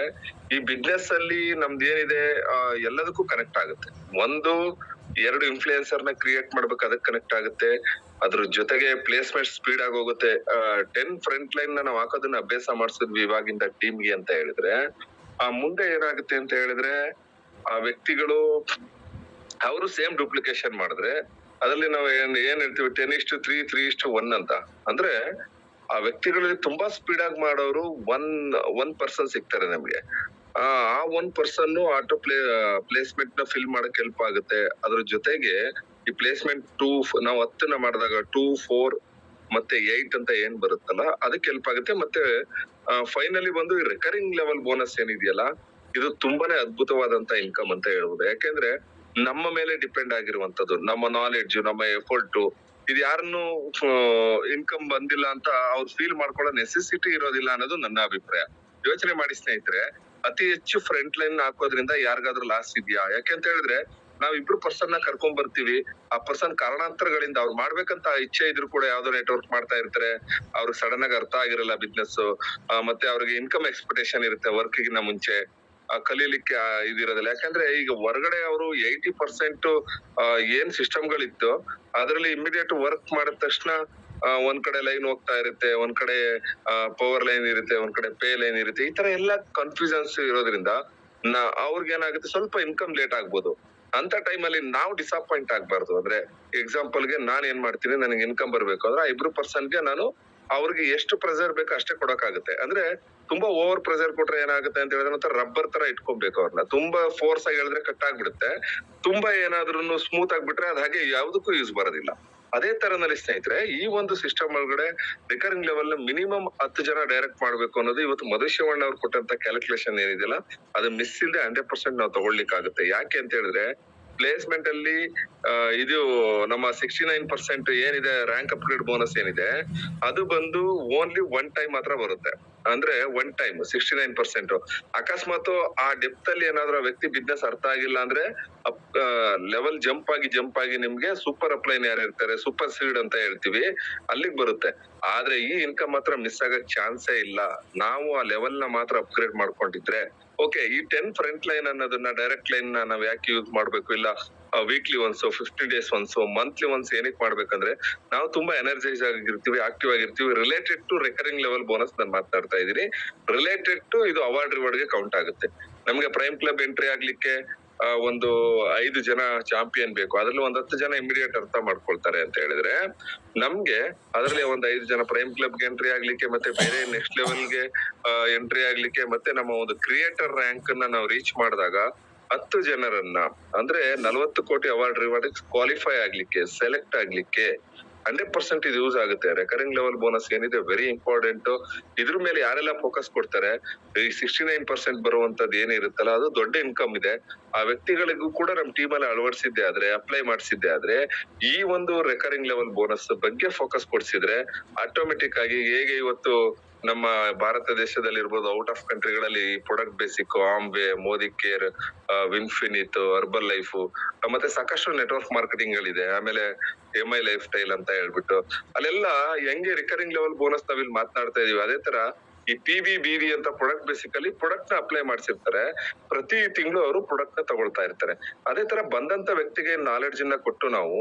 ಈ ಬಿಸ್ನೆಸ್ ಅಲ್ಲಿ ನಮ್ದು ಏನಿದೆ ಎಲ್ಲದಕ್ಕೂ ಕನೆಕ್ಟ್ ಆಗುತ್ತೆ. 1-2 ಇನ್ಫ್ಲೂಯೆನ್ಸರ್ ನ ಕ್ರಿಯೇಟ್ ಮಾಡ್ಬೇಕು, ಅದಕ್ಕೆ ಕನೆಕ್ಟ್ ಆಗುತ್ತೆ. ಅದ್ರ ಜೊತೆಗೆ ಪ್ಲೇಸ್ಮೆಂಟ್ ಸ್ಪೀಡ್ ಆಗೋಗುತ್ತೆ. 10 ಫ್ರಂಟ್ ಲೈನ್ ನಾವು ಹಾಕೋದನ್ನ ಅಭ್ಯಾಸ ಮಾಡಿಸಿದ್ವಿ ಇವಾಗಿಂದ ಟೀಮ್ಗೆ ಅಂತ ಹೇಳಿದ್ರೆ, ಮುಂದೆ ಏನಾಗುತ್ತೆ ಅಂತ ಹೇಳಿದ್ರೆ ಆ ವ್ಯಕ್ತಿಗಳು ಅವರು ಸೇಮ್ ಡೂಪ್ಲಿಕೇಶನ್ ಮಾಡಿದ್ರೆ ಅದ್ರಲ್ಲಿ ನಾವು ಏನ್ ಹೇಳ್ತೀವಿ 10:3, 3:1 ಅಂತ. ಅಂದ್ರೆ ಆ ವ್ಯಕ್ತಿಗಳಲ್ಲಿ ತುಂಬಾ ಸ್ಪೀಡ್ ಆಗಿ ಮಾಡೋರು ಒನ್ ಪರ್ಸನ್ ಸಿಗ್ತಾರೆ ನಮ್ಗೆ. ಆ 1 ಪರ್ಸನ್ ಆಟೋ ಪ್ಲೇಸ್ಮೆಂಟ್ ನ ಫಿಲ್ ಮಾಡಕ್ ಹೆಲ್ಪ್ ಆಗುತ್ತೆ. ಅದ್ರ ಜೊತೆಗೆ ಈ ಪ್ಲೇಸ್ಮೆಂಟ್ 2 ನಾವು 10 ಮಾಡಿದಾಗ 2, 4 ಮತ್ತೆ 8 ಅಂತ ಏನ್ ಬರುತ್ತಲ್ಲ ಅದಕ್ಕೆ ಹೆಲ್ಪ್ ಆಗುತ್ತೆ. ಮತ್ತೆ ಫೈನಲಿ ಬಂದು ಈ ರೆಕರಿಂಗ್ ಲೆವೆಲ್ ಬೋನಸ್ ಏನಿದೆಯಲ್ಲ, ಇದು ತುಂಬಾನೇ ಅದ್ಭುತವಾದಂತ ಇನ್ಕಮ್ ಅಂತ ಹೇಳ್ಬೋದು. ಯಾಕೆಂದ್ರೆ ನಮ್ಮ ಮೇಲೆ ಡಿಪೆಂಡ್ ಆಗಿರುವಂತದ್ದು, ನಮ್ಮ ನಾಲೆಡ್ಜ್, ನಮ್ಮ ಎಫರ್ಟ್, ಇದು ಯಾರನ್ನು ಇನ್ಕಮ್ ಬಂದಿಲ್ಲ ಅಂತ ಅವ್ರು ಫೀಲ್ ಮಾಡ್ಕೊಳ್ಳೋ ನೆಸೆಸಿಟಿ ಇರೋದಿಲ್ಲ ಅನ್ನೋದು ನನ್ನ ಅಭಿಪ್ರಾಯ. ಯೋಚನೆ ಮಾಡಿ ಸ್ನೇಹಿತರೆ, ಅತಿ ಹೆಚ್ಚು ಫ್ರಂಟ್ ಲೈನ್ ಹಾಕೋದ್ರಿಂದ ಯಾರಿಗಾದ್ರೂ ಲಾಸ್ ಇದೆಯಾ? ಯಾಕೆಂತ ಹೇಳಿದ್ರೆ ನಾವ್ 2 ಪರ್ಸನ್ ನ ಕರ್ಕೊಂಡ್ ಬರ್ತೀವಿ, ಆ ಪರ್ಸನ್ ಕಾರಣಾಂತರಗಳಿಂದ ಅವ್ರು ಮಾಡ್ಬೇಕಂತ ಇಚ್ಛೆ ಇದ್ರು ಕೂಡ ಯಾವ್ದೋ ನೆಟ್ವರ್ಕ್ ಮಾಡ್ತಾ ಇರ್ತಾರೆ, ಅವ್ರಿಗೆ ಸಡನ್ ಆಗಿ ಅರ್ಥ ಆಗಿರಲ್ಲ ಬಿಸ್ನೆಸ್, ಮತ್ತೆ ಅವ್ರಿಗೆ ಇನ್ಕಮ್ ಎಕ್ಸ್ಪೆಕ್ಟೇಷನ್ ಇರುತ್ತೆ ವರ್ಕಿಗಿನ ಮುಂಚೆ, ಕಲೀಲಿಕ್ಕೆ ಇದಿರೋದಿಲ್ಲ. ಯಾಕಂದ್ರೆ ಈಗ ಹೊರಗಡೆ ಅವರು 80% ಏನ್ ಸಿಸ್ಟಮ್ ಗಳಿತ್ತು ಅದ್ರಲ್ಲಿ ಇಮಿಡಿಯೇಟ್ ವರ್ಕ್ ಮಾಡಿದ ತಕ್ಷಣ ಒಂದ್ ಕಡೆ ಲೈನ್ ಹೋಗ್ತಾ ಇರುತ್ತೆ, ಒಂದ್ ಕಡೆ ಪವರ್ ಲೈನ್ ಇರುತ್ತೆ, ಒಂದ್ ಕಡೆ ಪೇ ಲೈನ್ ಇರುತ್ತೆ. ಈ ತರ ಎಲ್ಲ ಕನ್ಫ್ಯೂಷನ್ಸ್ ಇರೋದ್ರಿಂದ ಅವ್ರಿಗೆ ಏನಾಗುತ್ತೆ, ಸ್ವಲ್ಪ ಇನ್ಕಮ್ ಲೇಟ್ ಆಗ್ಬೋದು. ಅಂತ ಟೈಮ್ ಅಲ್ಲಿ ನಾವು ಡಿಸಪಾಯಿಂಟ್ ಆಗ್ಬಾರ್ದು. ಅಂದ್ರೆ ಎಕ್ಸಾಂಪಲ್ ಗೆ ನಾನ್ ಏನ್ ಮಾಡ್ತೀನಿ, ನನಗೆ ಇನ್ಕಮ್ ಬರ್ಬೇಕು ಅಂದ್ರೆ 2 ಪರ್ಸನ್ಗೆ ನಾನು ಅವ್ರಿಗೆ ಎಷ್ಟು ಪ್ರೆಸರ್ ಬೇಕು ಅಷ್ಟೇ ಕೊಡಕ್ಕಾಗುತ್ತೆ. ಅಂದ್ರೆ ತುಂಬಾ ಓವರ್ ಪ್ರೆಸರ್ ಕೊಟ್ರೆ ಏನಾಗುತ್ತೆ ಅಂತ ಹೇಳಿದ್ರೆ ಒಂಥರ ರಬ್ಬರ್ ತರ ಇಟ್ಕೊಬೇಕು ಅವ್ರನ್ನ. ತುಂಬಾ ಫೋರ್ಸ್ ಆಗಿ ಹೇಳಿದ್ರೆ ಕಟ್ ಆಗ್ಬಿಡುತ್ತೆ, ತುಂಬಾ ಏನಾದ್ರೂ ಸ್ಮೂತ್ ಆಗ್ಬಿಟ್ರೆ ಅದ್ ಹಾಗೆ ಯಾವ್ದಕ್ಕೂ ಯೂಸ್ ಬರೋದಿಲ್ಲ. ಅದೇ ತರನಲ್ಲಿ ಸ್ನೇಹಿತರೆ, ಈ ಒಂದು ಸಿಸ್ಟಮ್ ಒಳಗಡೆ ರಿಕರಿಂಗ್ ಲೆವೆಲ್ ಮಿನಿಮಮ್ 10 ಜನ ಡೈರೆಕ್ಟ್ ಮಾಡ್ಬೇಕು ಅನ್ನೋದು ಇವತ್ತು ಮಧುಶಿವಣ್ಣ ಅವ್ರು ಕೊಟ್ಟಂತ ಕ್ಯಾಲ್ಕುಲೇಷನ್ ಏನಿದೆಯಲ್ಲ, ಅದು ಮಿಸ್ ಇಲ್ಲದೆ 100% ನಾವು ತಗೊಳ್ಲಿಕ್ಕಾಗುತ್ತೆ. ಯಾಕೆ ಅಂತ ಹೇಳಿದ್ರೆ ಪ್ಲೇಸ್ಮೆಂಟ್ ಅಲ್ಲಿ ಇದು ನಮ್ಮ 69% ಏನಿದೆ ರ್ಯಾಂಕ್ ಅಪ್ಗ್ರೇಡ್ ಬೋನಸ್ ಏನಿದೆ, ಅದು ಬಂದು ಓನ್ಲಿ 1 ಟೈಮ್ ಮಾತ್ರ ಬರುತ್ತೆ. ಅಂದ್ರೆ 1 ಟೈಮ್ 69%. ಅಕಸ್ಮಾತ್ ಆ ಡೆಪ್ತ್ ಅಲ್ಲಿ ಏನಾದ್ರೂ ವ್ಯಕ್ತಿ ಬಿಸ್ನೆಸ್ ಅರ್ಥ ಆಗಿಲ್ಲ ಅಂದ್ರೆ ಲೆವೆಲ್ ಜಂಪ್ ಆಗಿ ನಿಮ್ಗೆ ಸೂಪರ್ ಅಪ್ಲೈನ್ ಯಾರು ಇರ್ತಾರೆ, ಸೂಪರ್ ಸೀಡ್ ಅಂತ ಹೇಳ್ತೀವಿ, ಅಲ್ಲಿಗೆ ಬರುತ್ತೆ. ಆದ್ರೆ ಈ ಇನ್ಕಮ್ ಮಾತ್ರ ಮಿಸ್ ಆಗಕ್ ಚಾನ್ಸೇ ಇಲ್ಲ. ನಾವು ಆ ಲೆವೆಲ್ ನ ಮಾತ್ರ ಅಪ್ಗ್ರೇಡ್ ಮಾಡ್ಕೊಂಡಿದ್ರೆ ಓಕೆ. ಈ 10 ಫ್ರಂಟ್ ಲೈನ್ ಅನ್ನೋದನ್ನ ಡೈರೆಕ್ಟ್ ಲೈನ್ ನಾವ್ ಯಾಕೆ ಯೂಸ್ ಮಾಡ್ಬೇಕು? ಇಲ್ಲ weekly once, 15 days once, monthly once ಏನಕ್ಕೆ ಮಾಡ್ಬೇಕಂದ್ರೆ ನಾವು ತುಂಬಾ ಎನರ್ಜೈಸ್ ಆಗಿರ್ತೀವಿ, ಆಕ್ಟಿವ್ ಆಗಿರ್ತೀವಿ. Related to recurring level bonus ನಾನು ಮಾತಾಡ್ತಾ ಇದ್ದೀನಿ. ರಿಲೇಟೆಡ್ ಟು ಇದು ಅವಾರ್ಡ್ ರಿವಾರ್ಡ್ ಗೆ ಕೌಂಟ್ ಆಗುತ್ತೆ. ನಮ್ಗೆ ಪ್ರೈಮ್ ಕ್ಲಬ್ ಎಂಟ್ರಿ ಆಗ್ಲಿಕ್ಕೆ ಒಂದು 5 ಜನ ಚಾಂಪಿಯನ್ ಬೇಕು, ಅದ್ರಲ್ಲಿ 10 ಜನ ಇಮಿಡಿಯೇಟ್ ಅರ್ಥ ಮಾಡ್ಕೊಳ್ತಾರೆ ಅಂತ ಹೇಳಿದ್ರೆ ನಮ್ಗೆ ಅದ್ರಲ್ಲಿ 5 ಜನ ಪ್ರೈಮ್ ಕ್ಲಬ್ ಗೆ ಎಂಟ್ರಿ ಆಗ್ಲಿಕ್ಕೆ, ಮತ್ತೆ ಬೇರೆ ನೆಕ್ಸ್ಟ್ ಲೆವೆಲ್ ಗೆ ಎಂಟ್ರಿ ಆಗ್ಲಿಕ್ಕೆ, ಮತ್ತೆ ನಮ್ಮ ಒಂದು ಕ್ರಿಯೇಟರ್ ರ್ಯಾಂಕ್ ಅನ್ನ ನಾವು ರೀಚ್ ಮಾಡಿದಾಗ 10 ಜನರನ್ನ ಅಂದ್ರೆ 40 ಕೋಟಿ ಅವಾರ್ಡ್ ರಿವಾರ್ಡ್ ಕ್ವಾಲಿಫೈ ಆಗ್ಲಿಕ್ಕೆ, ಸೆಲೆಕ್ಟ್ ಆಗ್ಲಿಕ್ಕೆ 100% ಇದು ಯೂಸ್ ಆಗುತ್ತೆ. ರೆಕರಿಂಗ್ ಲೆವೆಲ್ ಬೋನಸ್ ಏನಿದೆ ವೆರಿ ಇಂಪಾರ್ಟೆಂಟ್. ಇದ್ರ ಮೇಲೆ ಯಾರೆಲ್ಲ ಫೋಕಸ್ ಕೊಡ್ತಾರೆ, ಈ 69% ಬರುವಂತದ್ದು ಏನಿರುತ್ತಲ್ಲ ಅದು ದೊಡ್ಡ ಇನ್ಕಮ್ ಇದೆ. ಆ ವ್ಯಕ್ತಿಗಳಿಗೂ ಕೂಡ ನಮ್ ಟೀಮ್ ಅಲ್ಲಿ ಅಳವಡಿಸಿದ್ದೆ ಆದ್ರೆ, ಅಪ್ಲೈ ಮಾಡಿಸಿದ್ದೆ ಆದ್ರೆ, ಈ ಒಂದು ರೆಕರಿಂಗ್ ಲೆವೆಲ್ ಬೋನಸ್ ಬಗ್ಗೆ ಫೋಕಸ್ ಕೊಡ್ಸಿದ್ರೆ ಆಟೋಮೆಟಿಕ್ ಆಗಿ ಹೇಗೆ ಇವತ್ತು ನಮ್ಮ ಭಾರತ ದೇಶದಲ್ಲಿ ಇರ್ಬೋದು, ಔಟ್ ಆಫ್ ಕಂಟ್ರಿಗಳಲ್ಲಿ product basic, Amway, Modi care, ವಿನ್ಫಿನಿತ್, ಅರ್ಬನ್ ಲೈಫ್ ಮತ್ತೆ ಸಾಕಷ್ಟು ನೆಟ್ವರ್ಕ್ ಮಾರ್ಕೆಟಿಂಗ್ ಗಳಿದೆ. ಆಮೇಲೆ MI ಲೈಫ್ ಸ್ಟೈಲ್ ಅಂತ ಹೇಳ್ಬಿಟ್ಟು ಅಲ್ಲೆಲ್ಲ ಹೆಂಗೆ ರಿಕರಿಂಗ್ ಲೆವೆಲ್ ಬೋನಸ್ ನಾವಿಲ್ಲಿ ಮಾತನಾಡ್ತಾ ಇದೀವಿ. ಅದೇ ತರ ಈ PBBV ಅಂತ ಪ್ರಾಡಕ್ಟ್ ಬೇಸಿಕಲಿ ಪ್ರಾಡಕ್ಟ್ ನ ಅಪ್ಲೈ ಮಾಡ್ಸಿರ್ತಾರೆ. ಪ್ರತಿ ತಿಂಗಳು ಅವರು ಪ್ರಾಡಕ್ಟ್ ನ ತಗೊಳ್ತಾ ಇರ್ತಾರೆ. ಅದೇ ತರ ಬಂದಂತ ವ್ಯಕ್ತಿಗೆ ನಾಲೆಡ್ಜ್ ನ ಕೊಟ್ಟು ನಾವು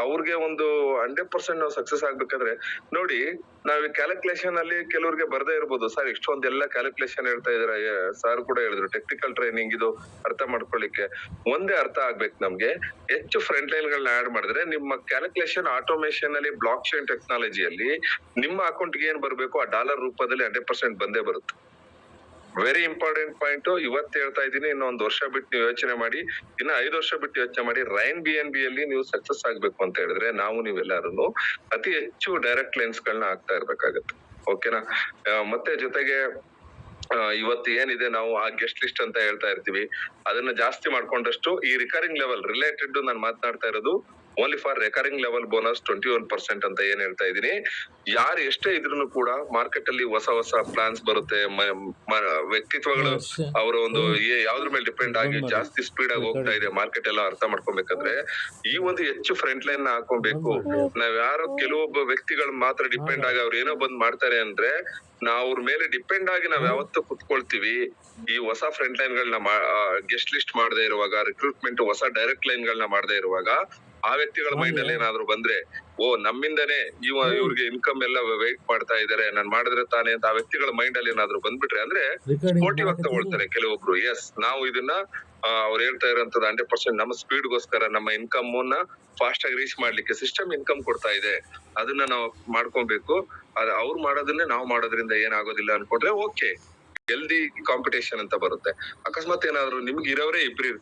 ಅವ್ರಿಗೆ ಒಂದು 100% ನಾವು ಸಕ್ಸಸ್ ಆಗ್ಬೇಕಂದ್ರೆ ನೋಡಿ, ನಾವ್ ಕ್ಯಾಲ್ಕುಲೇಷನ್ ಅಲ್ಲಿ ಕೆಲವ್ರಿಗೆ ಬರ್ದೇ ಇರ್ಬೋದು, ಸರ್ ಇಷ್ಟೊಂದೆಲ್ಲ ಕ್ಯಾಲ್ಕುಲೇಷನ್ ಹೇಳ್ತಾ ಇದಾರೆ, ಸರ್ ಕೂಡ ಹೇಳಿದ್ರು ಟೆಕ್ನಿಕಲ್ ಟ್ರೈನಿಂಗ್ ಇದು ಅರ್ಥ ಮಾಡ್ಕೊಳ್ಳಿಕ್ಕೆ ಒಂದೇ ಅರ್ಥ ಆಗ್ಬೇಕು ನಮ್ಗೆ. ಹೆಚ್ಚು ಫ್ರಂಟ್ ಲೈನ್ ಗಳನ್ನ ಆಡ್ ಮಾಡಿದ್ರೆ ನಿಮ್ಮ ಕ್ಯಾಲ್ಕುಲೇಷನ್ ಆಟೋಮೇಶನ್ ಅಲ್ಲಿ ಬ್ಲಾಕ್ ಚೈನ್ ಟೆಕ್ನಾಲಜಿಯಲ್ಲಿ ನಿಮ್ಮ ಅಕೌಂಟ್ ಗೆ ಏನ್ ಬರ್ಬೇಕು ಆ ಡಾಲರ್ ರೂಪದಲ್ಲಿ 100% ಬಂದೇ ಬರುತ್ತೆ. Very important point. ಇವತ್ತು ಹೇಳ್ತಾ ಇದ್ದೀನಿ, ಇನ್ನು 1 ವರ್ಷ ಬಿಟ್ಟು ನೀವು ಯೋಚನೆ ಮಾಡಿ, ಇನ್ನು 5 ವರ್ಷ ಬಿಟ್ಟು ಯೋಚನೆ ಮಾಡಿ. ರೈನ್ BNB ಅಲ್ಲಿ ನೀವು ಸಕ್ಸಸ್ ಆಗ್ಬೇಕು ಅಂತ ಹೇಳಿದ್ರೆ ನೀವೆಲ್ಲರೂ ಅತಿ ಹೆಚ್ಚು ಡೈರೆಕ್ಟ್ ಲೈನ್ಸ್ ಗಳನ್ನ ಆಗ್ತಾ ಇರ್ಬೇಕಾಗತ್ತೆ. ಓಕೆನಾ? ಮತ್ತೆ ಜೊತೆಗೆ ಇವತ್ತು ಏನಿದೆ ನಾವು ಆ ಗೆಸ್ಟ್ ಲಿಸ್ಟ್ ಅಂತ ಹೇಳ್ತಾ ಇರ್ತೀವಿ, ಅದನ್ನ ಜಾಸ್ತಿ ಮಾಡ್ಕೊಂಡಷ್ಟು ಈ ರಿಕರಿಂಗ್ ಲೆವೆಲ್ ರಿಲೇಟೆಡ್ ನಾನು ಮಾತನಾಡ್ತಾ ಇರೋದು only for recurring level bonus 21% ಅಂತ ಏನ್ ಹೇಳ್ತಾ ಇದೀನಿ. ಯಾರು ಎಷ್ಟೇ ಇದ್ರೂ ಕೂಡ ಮಾರ್ಕೆಟ್ ಅಲ್ಲಿ ಹೊಸ ಪ್ಲಾನ್ಸ್ ಬರುತ್ತೆ. ವ್ಯಕ್ತಿತ್ವಗಳು ಅವರ ಒಂದು ಯಾವ್ದ್ರ ಮೇಲೆ ಡಿಪೆಂಡ್ ಆಗಿ ಜಾಸ್ತಿ ಸ್ಪೀಡ್ ಆಗಿ ಹೋಗ್ತಾ ಇದೆ ಮಾರ್ಕೆಟ್ ಎಲ್ಲ ಅರ್ಥ ಮಾಡ್ಕೊಬೇಕಂದ್ರೆ ಈ ಒಂದು ಹೆಚ್ಚು ಫ್ರಂಟ್ ಲೈನ್ ನ ಹಾಕೊಬೇಕು. ನಾವ್ ಯಾರೋ ಕೆಲವೊಬ್ಬ ವ್ಯಕ್ತಿಗಳು ಮಾತ್ರ ಡಿಪೆಂಡ್ ಆಗಿ ಅವ್ರು ಏನೋ ಬಂದ್ ಮಾಡ್ತಾರೆ ಅಂದ್ರೆ ನಾವ್ ಅವ್ರ ಮೇಲೆ ಡಿಪೆಂಡ್ ಆಗಿ ನಾವ್ ಯಾವತ್ತೂ ಕುತ್ಕೊಳ್ತೀವಿ. ಈ ಹೊಸ ಫ್ರಂಟ್ ಲೈನ್ ಗಳನ್ನ ಗೆಸ್ಟ್ ಲಿಸ್ಟ್ ಮಾಡದೇ ಇರುವಾಗ, ರಿಕ್ರೂಟ್ಮೆಂಟ್ ಹೊಸ ಡೈರೆಕ್ಟ್ ಲೈನ್ ಗಳನ್ನ ಮಾಡದೇ ಇರುವಾಗ ಆ ವ್ಯಕ್ತಿಗಳ ಮೈಂಡ್ ಅಲ್ಲಿ ಏನಾದ್ರು ಬಂದ್ರೆ, ಓ ನಮ್ಮಿಂದನೇ ಇವ್ರಿಗೆ ಇನ್ಕಮ್ ಎಲ್ಲ ವೇಟ್ ಮಾಡ್ತಾ ಇದಾರೆ, ನಾನ್ ಮಾಡಿದ್ರೆ ತಾನೇ ಅಂತ ಆ ವ್ಯಕ್ತಿಗಳ ಮೈಂಡ್ ಅಲ್ಲಿ ಏನಾದ್ರು ಬಂದ್ಬಿಟ್ರೆ ಅಂದ್ರೆ ಸ್ಪೋರ್ಟಿವ್ ಆಗಿ ತಗೊಳ್ತಾರೆ ಕೆಲವೊಬ್ರು. ಎಸ್, ನಾವು ಇದನ್ನ ಅವ್ರು ಹೇಳ್ತಾ ಇರೋಂಥದ್ದು 100% ನಮ್ಮ ಸ್ಪೀಡ್ ಗೋಸ್ಕರ ನಮ್ಮ ಇನ್ಕಮ್ ನ ಫಾಸ್ಟ್ ಆಗಿ ರೀಚ್ ಮಾಡ್ಲಿಕ್ಕೆ ಸಿಸ್ಟಮ್ ಇನ್ಕಮ್ ಕೊಡ್ತಾ ಇದೆ, ಅದನ್ನ ನಾವು ಮಾಡ್ಕೊಬೇಕು. ಅವ್ರು ಮಾಡೋದನ್ನೇ ನಾವು ಮಾಡೋದ್ರಿಂದ ಏನಾಗೋದಿಲ್ಲ ಅನ್ಕೊಂಡ್ರೆ ಓಕೆ, ಹೆಲ್ದಿ ಕಾಂಪಿಟೇಷನ್ ಅಂತ ಬರುತ್ತೆ. ಅಕಸ್ಮಾತ್ ಏನಾದ್ರು ನಿಮ್ಗೆ ಇರೋರೇ ಇಬ್ರು